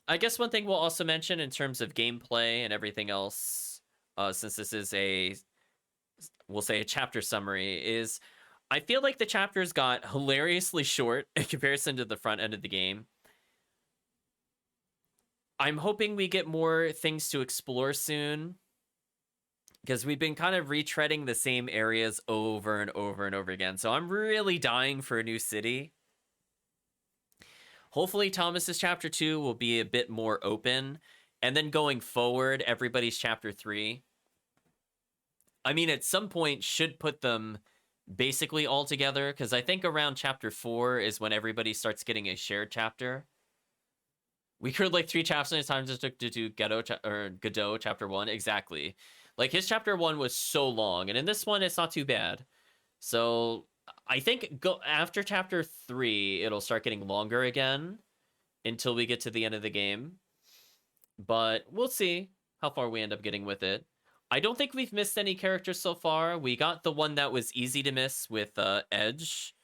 I guess one thing we'll also mention in terms of gameplay and everything else, since this is we'll say a chapter summary, is I feel like the chapters got hilariously short in comparison to the front end of the game. I'm hoping we get more things to explore soon because we've been kind of retreading the same areas over and over and over again. So I'm really dying for a new city. Hopefully, Thomas's chapter 2 will be a bit more open. And then going forward, everybody's chapter 3. I mean, at some point, should put them basically all together because I think around chapter 4 is when everybody starts getting a shared chapter. We could like 3 chapters at a time just to do Godot chapter 1. Exactly. Like his chapter 1 was so long, and in this one, it's not too bad. So I think go after chapter 3, it'll start getting longer again. until we get to the end of the game. But we'll see how far we end up getting with it. I don't think we've missed any characters so far. We got the one that was easy to miss with Edge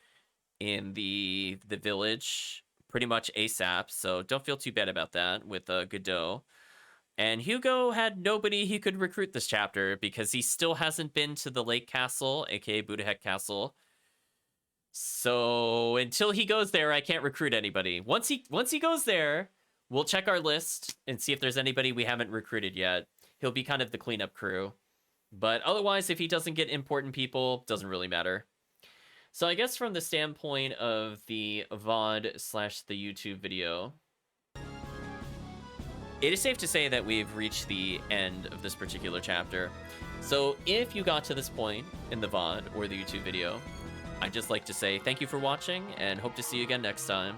in the village pretty much ASAP, so don't feel too bad about that with Godot. And Hugo had nobody he could recruit this chapter because he still hasn't been to the Lake Castle, aka Budahek Castle. So until he goes there, I can't recruit anybody. Once he goes there, we'll check our list and see if there's anybody we haven't recruited yet. He'll be kind of the cleanup crew. But otherwise, if he doesn't get important people, doesn't really matter. So I guess from the standpoint of the VOD / the YouTube video, it is safe to say that we've reached the end of this particular chapter. So if you got to this point in the VOD or the YouTube video, I'd just like to say thank you for watching and hope to see you again next time.